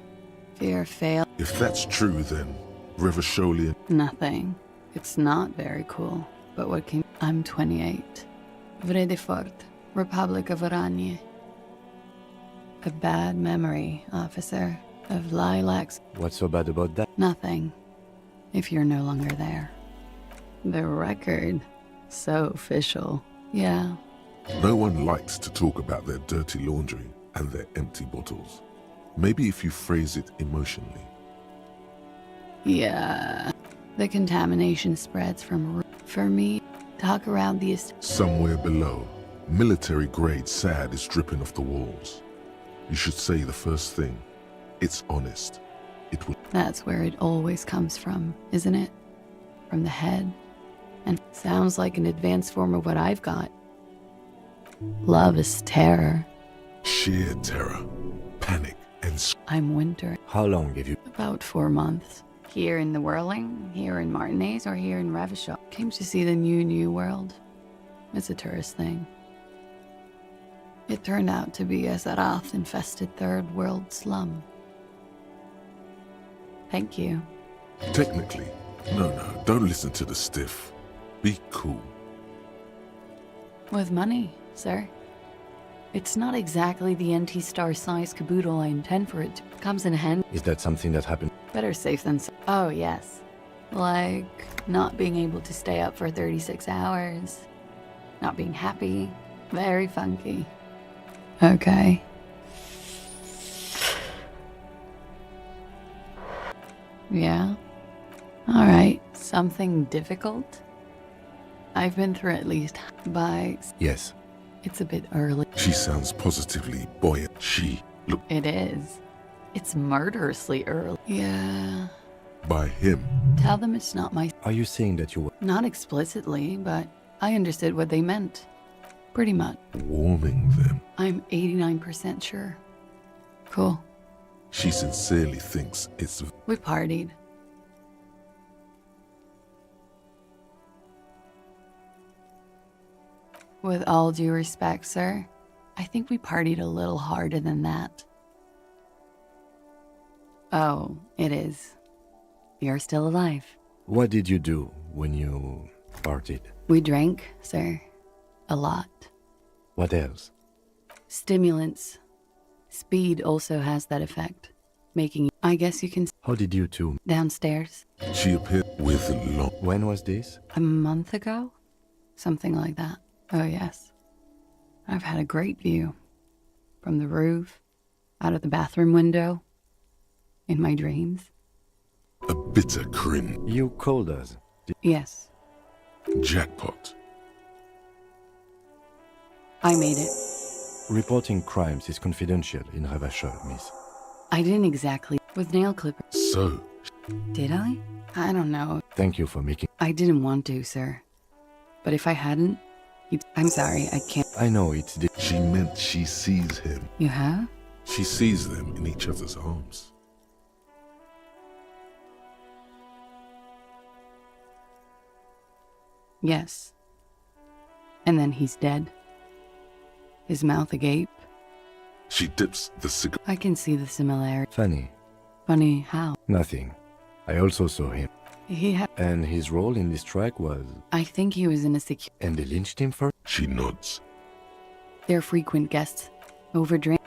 Fear fail. If that's true, then Revacholian... Nothing. It's not very cool. But what can... I'm 28. Vredefort, Republic of Oranje. A bad memory, officer, of lilacs. What's so bad about that? Nothing. If you're no longer there. The record. So official. Yeah. No one likes to talk about their dirty laundry and their empty bottles. Maybe if you phrase it emotionally. Yeah. The contamination spreads from... For me, talk around the... Somewhere below, military-grade SAD is dripping off the walls. You should say the first thing. It's honest. It will... That's where it always comes from, isn't it? From the head. And sounds like an advanced form of what I've got. Love is terror. Sheer terror, panic, and... I'm Winter. How long have you... About 4 months. Here in the Whirling, here in Martinez, or here in Ravishop. Came to see the new world. It's a tourist thing. It turned out to be a Zarath-infested third world slum. Thank you. Technically, no, don't listen to the stiff. Be cool. With money, sir. It's not exactly the anti-star size caboodle I intend for it to. Comes in handy. Is that something that happened? Better safe than sorry. Oh, yes. Like not being able to stay up for 36 hours. Not being happy. Very funky. Okay. Yeah? Alright. Something difficult? I've been through at least by... Yes. It's a bit early. She sounds positively buoyant. Look... It is. It's murderously early. Yeah. By him. Tell them it's not my... Are you saying that you were... Not explicitly, but I understood what they meant. Pretty much. Warning them. I'm 89% sure. Cool. She sincerely thinks it's... We partied. With all due respect, sir, I think we partied a little harder than that. Oh, it is. You're still alive. What did you do when you partied? We drank, sir. A lot. What else? Stimulants. Speed also has that effect. Making... I guess you can... How did you two... Downstairs. She appeared with long... When was this? A month ago? Something like that. Oh, yes. I've had a great view. From the roof, out of the bathroom window, in my dreams. A bitter grin. You called us. Yes. Jackpot. I made it. Reporting crimes is confidential in Ravachol, miss. I didn't exactly. With nail clippers. So. Did I? I don't know. Thank you for making... I didn't want to, sir. But if I hadn't... I'm sorry, I can't... I know it's... She meant she sees him. You have? She sees them in each other's arms. Yes. And then he's dead. His mouth agape. She dips the cigarette. I can see the similarity. Funny. Funny how? Nothing. I also saw him. He had... And his role in this track was... I think he was in a secure... And they lynched him for... She nods. They're frequent guests. Overdrink.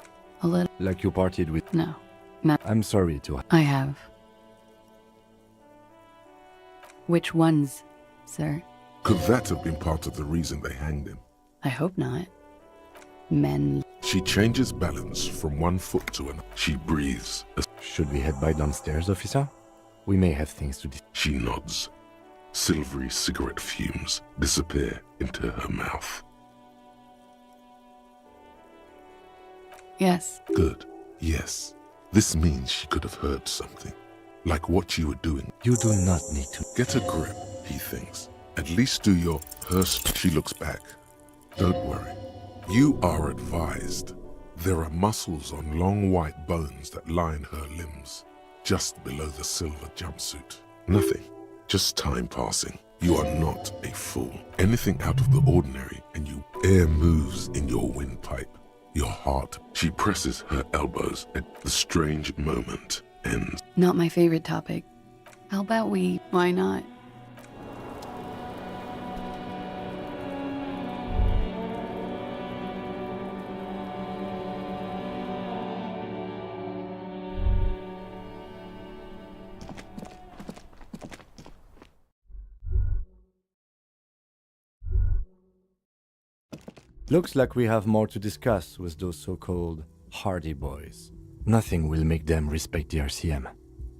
A little... Like you partied with... No. Not... I'm sorry to... I have. Which ones, sir? Could that have been part of the reason they hanged him? I hope not. Men. She changes balance from one foot to another. She breathes. Should we head by downstairs, officer? We may have things to She nods. Silvery cigarette fumes disappear into her mouth. Yes. Good. Yes. This means she could have heard something. Like what you were doing. You do not need to. Get a grip, he thinks. At least do your She looks back. Don't worry. You are advised. There are muscles on long white bones that line her limbs, just below the silver jumpsuit. Nothing. Just time passing. You are not a fool. Anything out of the ordinary and you air moves in your windpipe. Your heart. She presses her elbows at the strange moment ends. Not my favorite topic. How about we... Why not? Looks like we have more to discuss with those so-called Hardy Boys. Nothing will make them respect the RCM,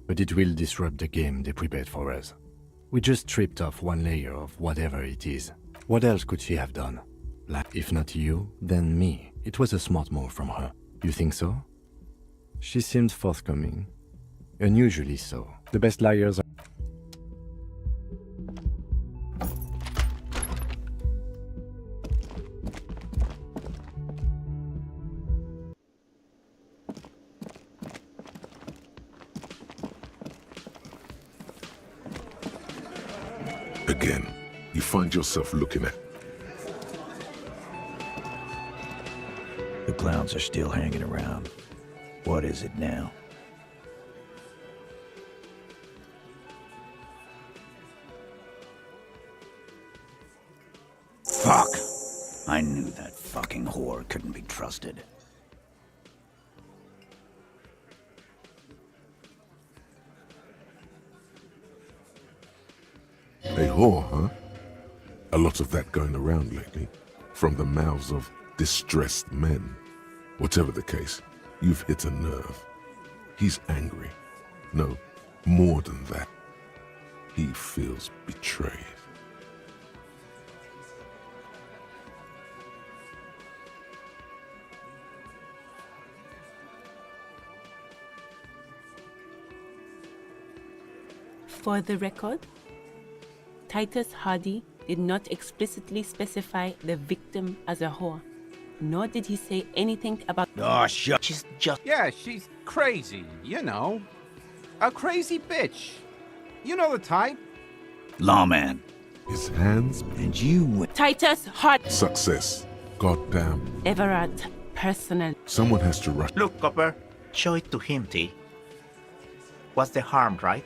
but it will disrupt the game they prepared for us. We just stripped off one layer of whatever it is. What else could she have done? If not you, then me. It was a smart move from her. You think so? She seemed forthcoming. Unusually so. The best liars are... Again, you find yourself looking at... The clowns are still hanging around. What is it now? Fuck! I knew that fucking whore couldn't be trusted. A whore, huh? A lot of that going around lately. From the mouths of distressed men. Whatever the case, you've hit a nerve. He's angry. No, more than that. He feels betrayed. For the record, Titus Hardy did not explicitly specify the victim as a whore, nor did he say anything about... Oh, shut. She's just... Yeah, she's crazy, you know. A crazy bitch. You know the type. Lawman. His hands... And you... Titus Hardy. Success. Goddamn. Everard, personal. Someone has to rush... Look, Copper. Show it to him, T. What's the harm, right?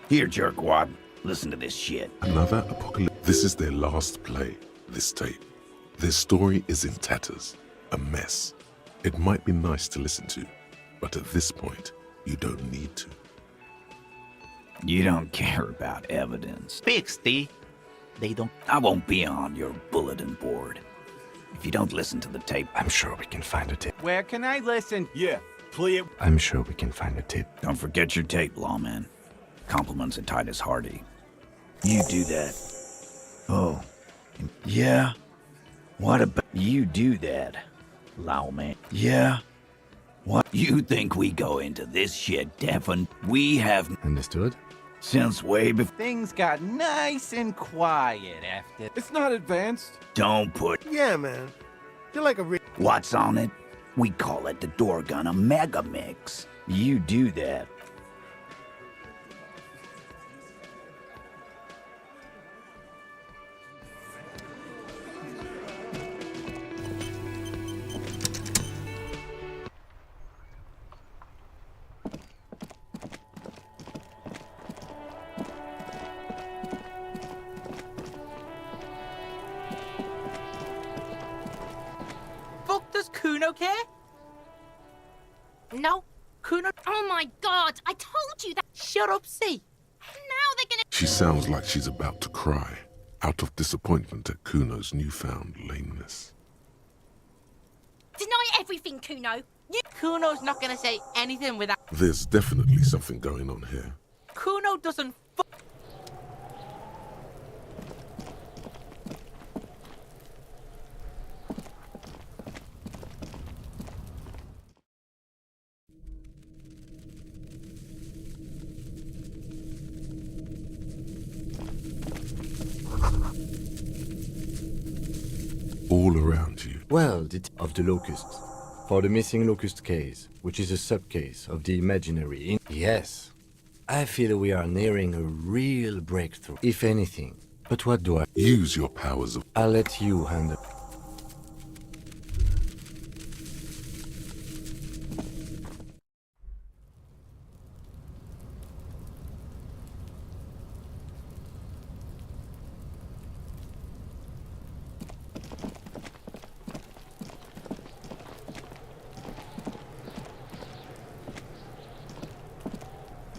Here, jerkwad. Listen to this shit. Another apocalypse. This is their last play, this tape. Their story is in tatters, a mess. It might be nice to listen to, but at this point, you don't need to. You don't care about evidence. Fix, T. They don't... I won't be on your bulletin board. If you don't listen to the tape... I'm sure we can find a tape. Where can I listen? Yeah, play it. I'm sure we can find a tape. Don't forget your tape, lawman. Compliments of Titus Hardy. You do that. Oh. Yeah? What about you do that, lawman? Yeah? What? You think we go into this shit, Devon? We have... Understood? Since way before... Things got nice and quiet after... It's not advanced. Don't put... Yeah, man. You're like a What's on it? We call it the door gun a mega mix. You do that. Does Kuno care? No, Kuno. Oh my god, I told you that. Shut up, see. Now they're gonna. She sounds like she's about to cry, out of disappointment at Kuno's newfound lameness. Deny everything, Kuno. Kuno's not gonna say anything without. There's definitely something going on here. Kuno doesn't. All around you. Well, of the locusts. For the missing locust case, which is a sub-case of the imaginary. Yes. I feel we are nearing a real breakthrough, if anything. But what do I... Use your powers of... I'll let you handle...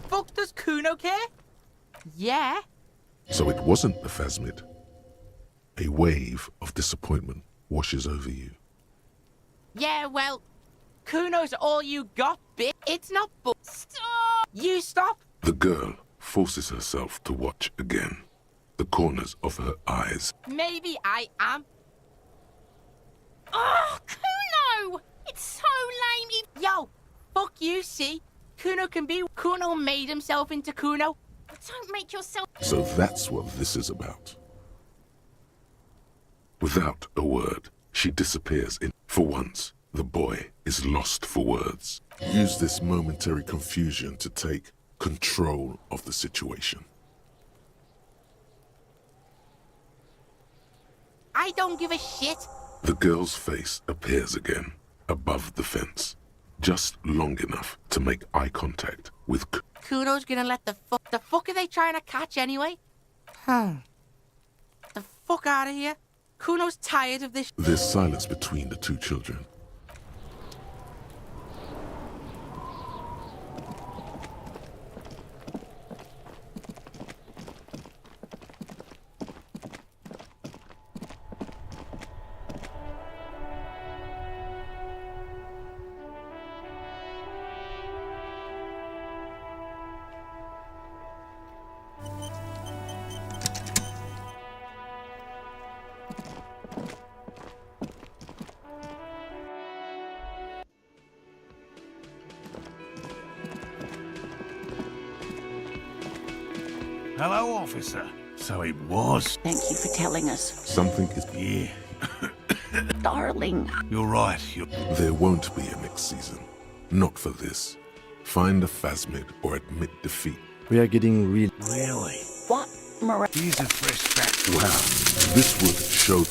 Fuck, does Kuno care? Yeah. So it wasn't the phasmid. A wave of disappointment washes over you. Yeah, well, Kuno's all you got, bitch. It's not Stop! You stop! The girl forces herself to watch again. The corners of her eyes. Maybe I am. Oh, Kuno! It's so lame. Yo, fuck you, see? Kuno can be. Kuno made himself into Kuno. Don't make yourself... So that's what this is about. Without a word, she disappears in... For once, the boy is lost for words. Use this momentary confusion to take control of the situation. I don't give a shit. The girl's face appears again, above the fence. Just long enough to make eye contact with... Kuno's gonna let the fuck... The fuck are they trying to catch anyway? The fuck out of here. Kuno's tired of this... There's silence between the two children. Hello, officer. So it was. Thank you for telling us. Something is... Yeah. Darling. You're right. There won't be a next season. Not for this. Find a phasmid or admit defeat. We are getting real... Really? What? Here's a fresh fact. Wow. This would show...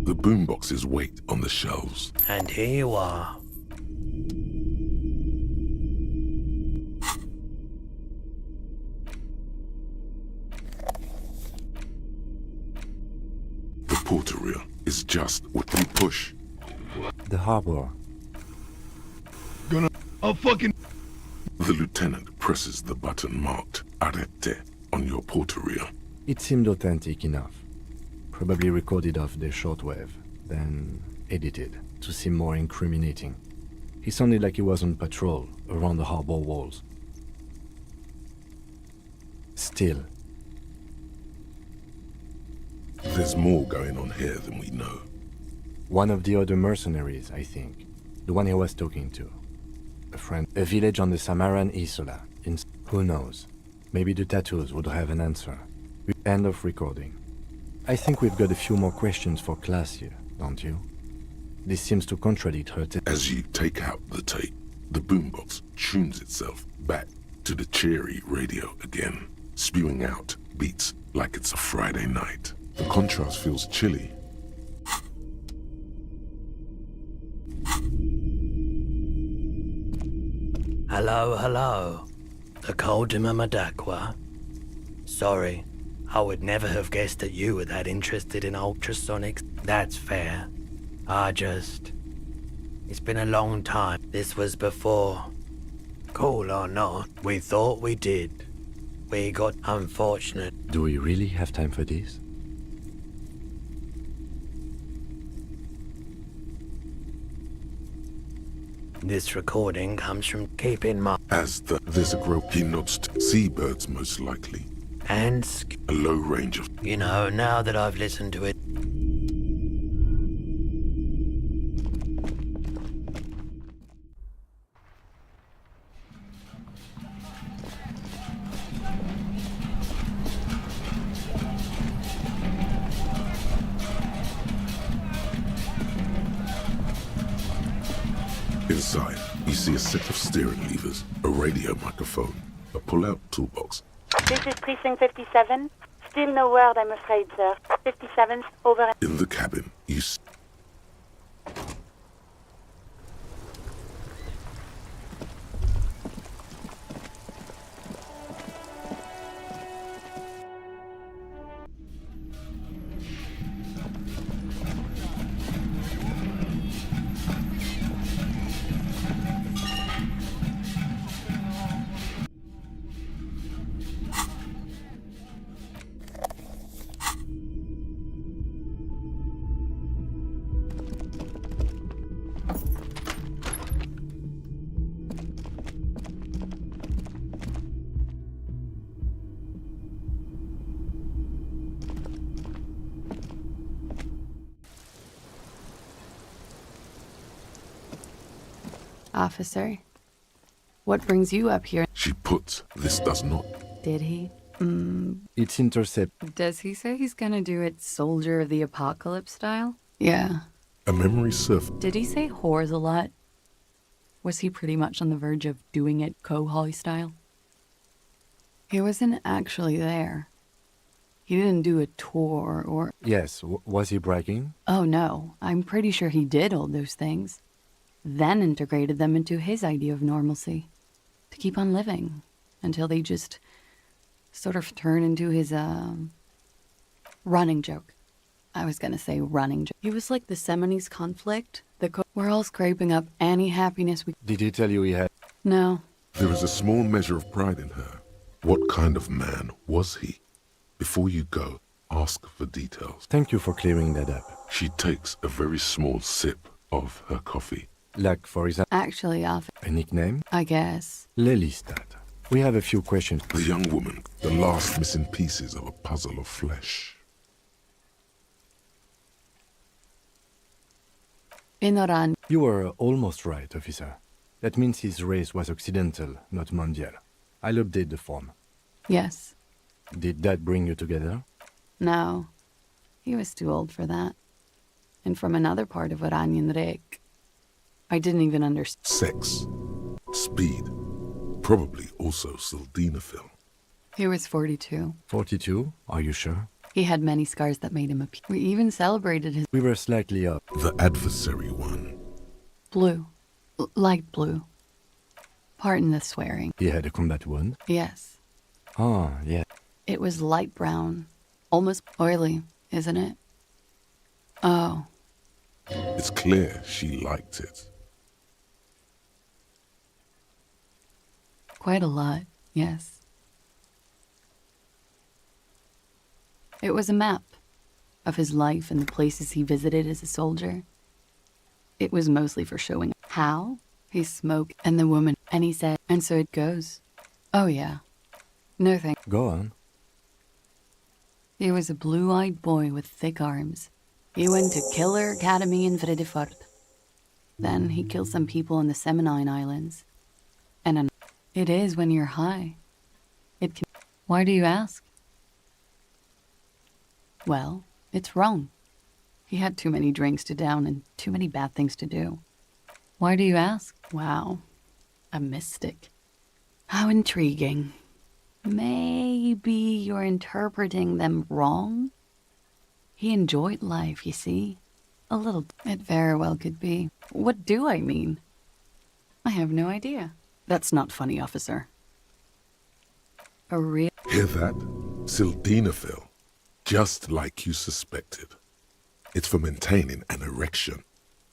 The boomboxes wait on the shelves. And here you are. The porter reel is just what you push. The harbor. I'll fucking... The lieutenant presses the button marked Arrete on your porter reel. It seemed authentic enough. Probably recorded off the shortwave, then edited to seem more incriminating. He sounded like he was on patrol around the harbor walls. Still. There's more going on here than we know. One of the other mercenaries, I think. The one he was talking to. A friend. A village on the Samaran Isola. Who knows? Maybe the tattoos would have an answer. End of recording. I think we've got a few more questions for class here, don't you? This seems to contradict her. As you take out the tape, the boombox tunes itself back to the cheery radio again, spewing out beats like it's a Friday night. The contrast feels chilly. Hello, hello. The Coldima Madakwa. Sorry, I would never have guessed that you were that interested in ultrasonics. That's fair. It's been a long time. This was before. Cool or not, we thought we did. We got unfortunate. Do we really have time for this? This recording comes from Keep in Mind. There's a group he nods to. Seabirds, most likely. And a low range of... You know, now that I've listened to it... Inside, you see a set of steering levers, a radio microphone, a pull-out toolbox. This is Precinct 57. Still no word, I'm afraid, sir. 57, over. In the cabin, you Officer, what brings you up here? She puts, this does not. Did he? It's intercept. Does he say he's gonna do it Soldier of the Apocalypse style? Yeah. A memory surf. Did he say whores a lot? Was he pretty much on the verge of doing it Koh-Holly style? He wasn't actually there. He didn't do a tour or... Yes, was he bragging? Oh no, I'm pretty sure he did all those things. Then integrated them into his idea of normalcy. To keep on living. Until they just sort of turn into his, running joke. I was gonna say running joke. He was like the Seminoles conflict. We're all scraping up any happiness we... Did he tell you he had... No. There is a small measure of pride in her. What kind of man was he? Before you go, ask for details. Thank you for clearing that up. She takes a very small sip of her coffee. Like, for example... Actually, off... A nickname? I guess. Lelystad. We have a few questions. The young woman, the last missing pieces of a puzzle of flesh. Inoran. You were almost right, officer. That means his race was occidental, not mondial. I'll update the form. Yes. Did that bring you together? No. He was too old for that. And from another part of Oranien Rek. I didn't even understand. Sex. Speed. Probably also sildenafil. He was 42. 42? Are you sure? He had many scars that made him a... We even celebrated his... We were slightly up. The adversary one. Blue. Light blue. Pardon the swearing. He had a combat wound? Yes. Oh, yeah. It was light brown. Almost oily, isn't it? Oh. It's clear she liked it. Quite a lot, yes. It was a map of his life and the places he visited as a soldier. It was mostly for showing how he smoked and the woman, and he said, and so it goes. Oh yeah. No thank. Go on. He was a blue-eyed boy with thick arms. He went to Killer Academy in Vredefort. Then he killed some people in the Seminine Islands. And it is when you're high. It can... Why do you ask? Well, it's wrong. He had too many drinks to down and too many bad things to do. Why do you ask? Wow, a mystic. How intriguing. Maybe you're interpreting them wrong? He enjoyed life, you see. A little. It very well could be. What do I mean? I have no idea. That's not funny, officer. A real... Hear that? Sildenafil. Just like you suspected. It's for maintaining an erection.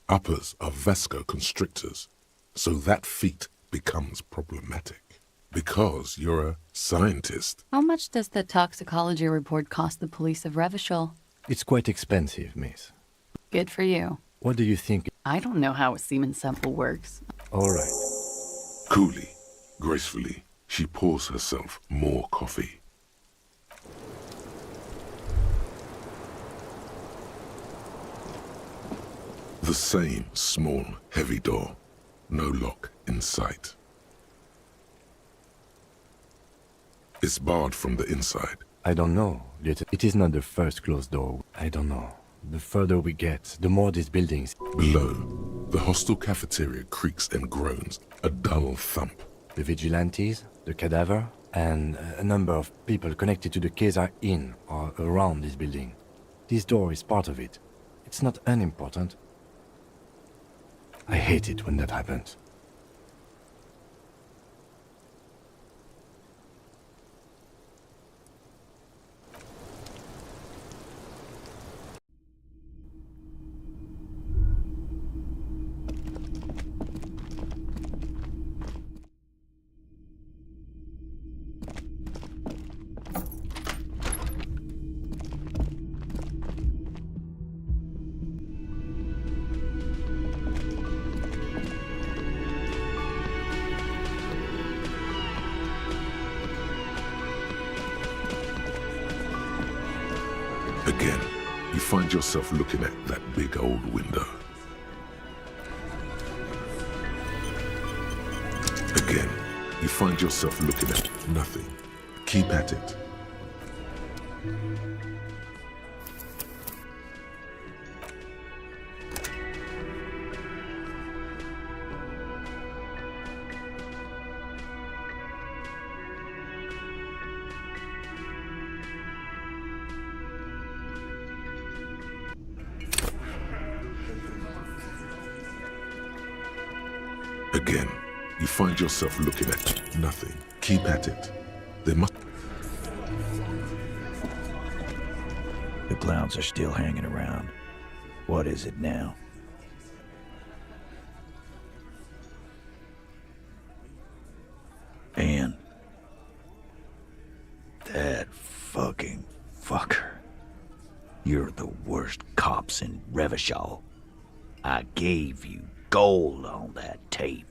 Uppers are vasoconstrictors, so that feat becomes problematic. Because you're a scientist. How much does the toxicology report cost the police of Revachol? It's quite expensive, miss. Good for you. What do you think? I don't know how a semen sample works. All right. Coolly, gracefully, she pours herself more coffee. The same small, heavy door. No lock in sight. It's barred from the inside. I don't know. It is not the first closed door. I don't know. The further we get, the more these buildings... Below, the hostel cafeteria creaks and groans, a dull thump. The vigilantes, the cadaver, and a number of people connected to the case are in or around this building. This door is part of it. It's not unimportant. I hate it when that happens. Again, you find yourself looking at that big old window. Again, you find yourself looking at nothing. Keep at it. Again, you find yourself looking at nothing. Keep at it. There must... The clowns are still hanging around. What is it now? And that fucking fucker. You're the worst cops in Revachol. I gave you gold on that tape.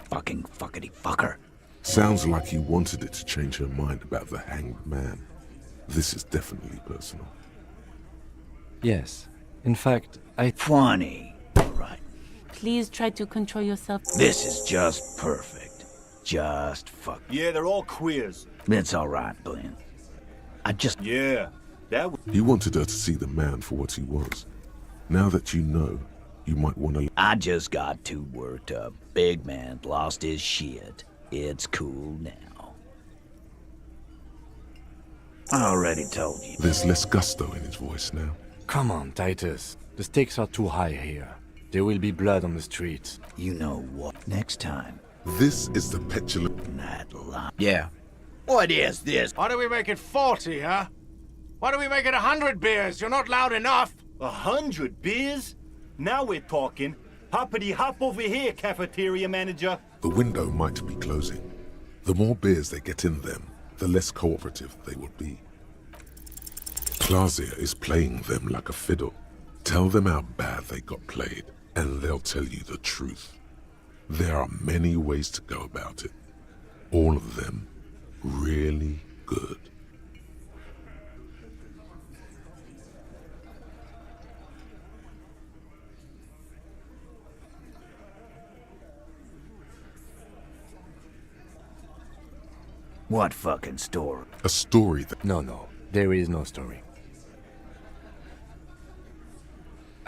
Fucking fuckity fucker. Sounds like you wanted it to change her mind about the hanged man. This is definitely personal. Yes. In fact, Funny. Right. Please try to control yourself. This is just perfect. Just fuck. Yeah, they're all queers. It's alright, Glenn. I just... Yeah, that... You wanted her to see the man for what he was. Now that you know, you might want to... I just got too worked up. Big man lost his shit. It's cool now. I already told you. There's less gusto in his voice now. Come on, Titus. The stakes are too high here. There will be blood on the streets. You know what? Next time. This is the petulant... That line. Yeah. What is this? Why do we make it 40, huh? Why do we make it 100 beers? You're not loud enough. 100 beers? Now we're talking. Hoppity hop over here, cafeteria manager. The window might be closing. The more beers they get in them, the less cooperative they will be. Clausia is playing them like a fiddle. Tell them how bad they got played, and they'll tell you the truth. There are many ways to go about it. All of them really good. What fucking story? A story that... No, there is no story.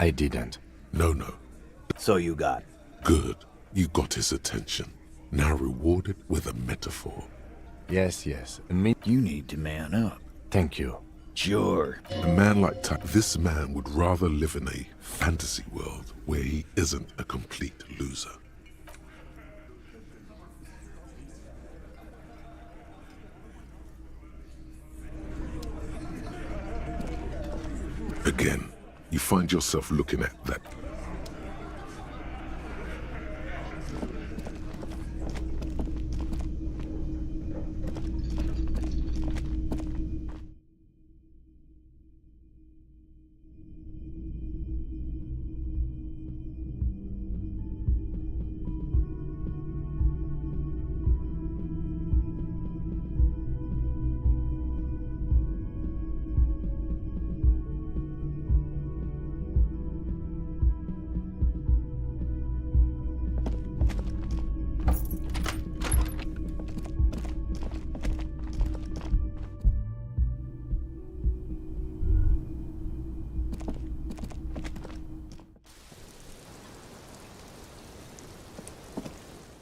I didn't. No. So you got... Good. You got his attention. Now reward it with a metaphor. Yes. You need to man up. Thank you. Sure. A man like this man would rather live in a fantasy world where he isn't a complete loser. Again, you find yourself looking at that.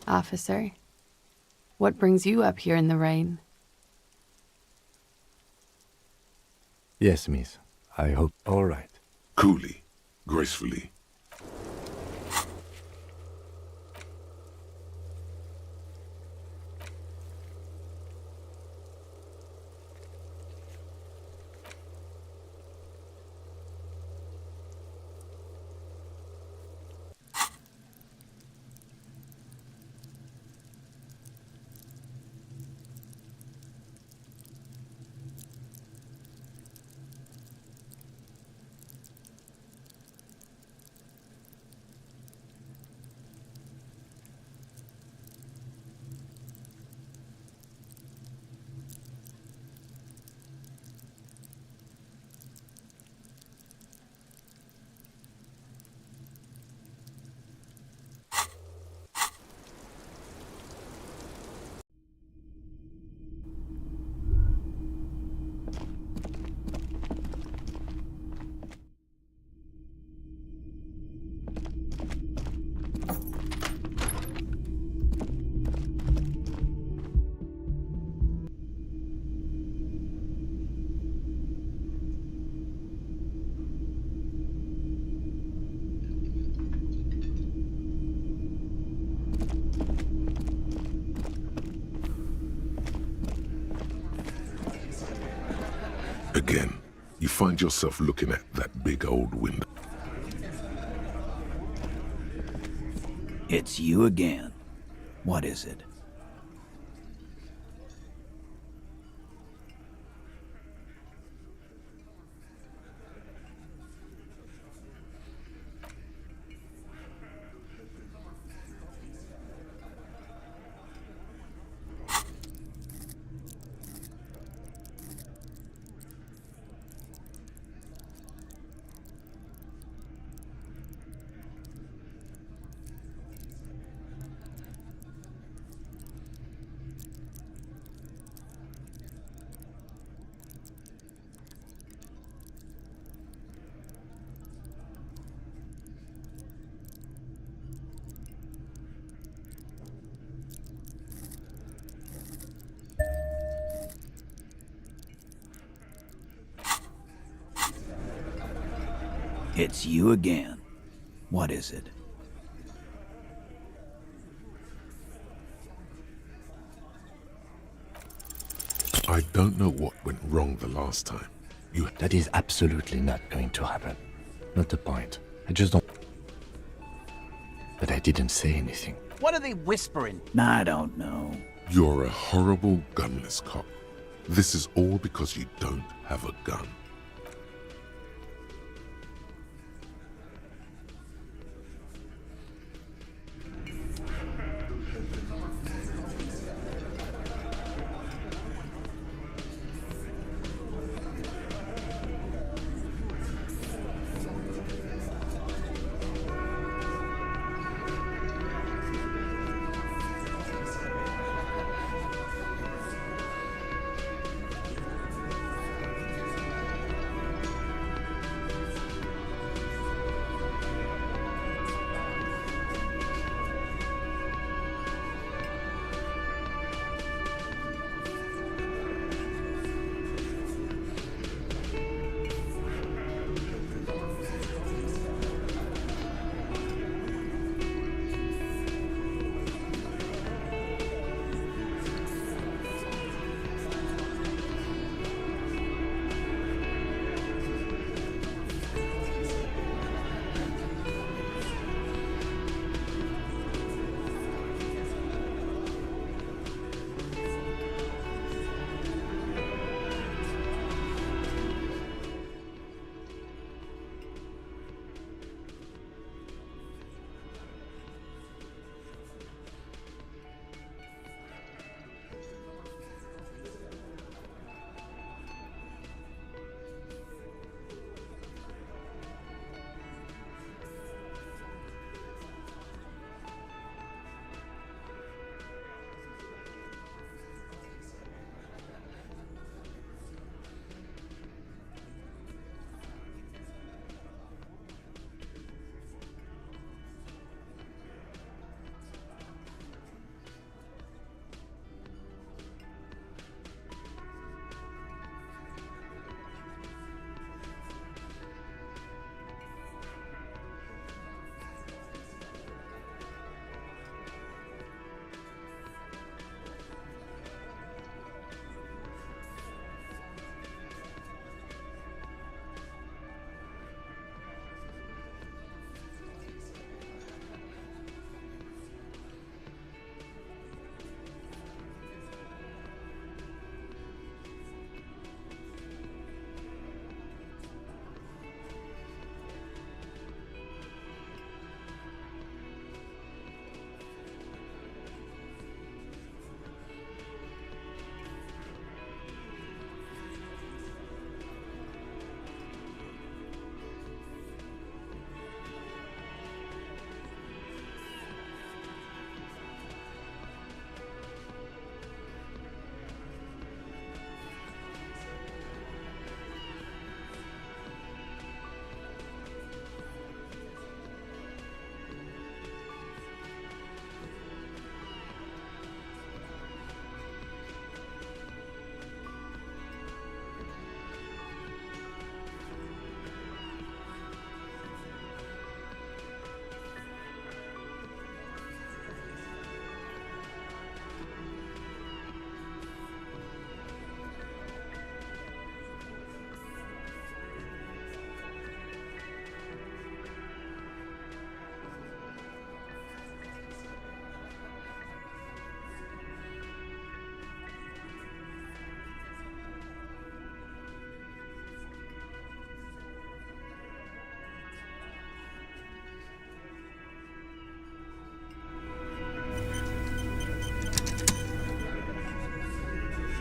Officer, what brings you up here in the rain? Yes, miss. I hope all right. Coolly, gracefully. Again, you find yourself looking at that big old window. It's you again. What is it? It's you again. What is it? I don't know what went wrong the last time. That is absolutely not going to happen. Not the point. I just don't... But I didn't say anything. What are they whispering? I don't know. You're a horrible gunless cop. This is all because you don't have a gun.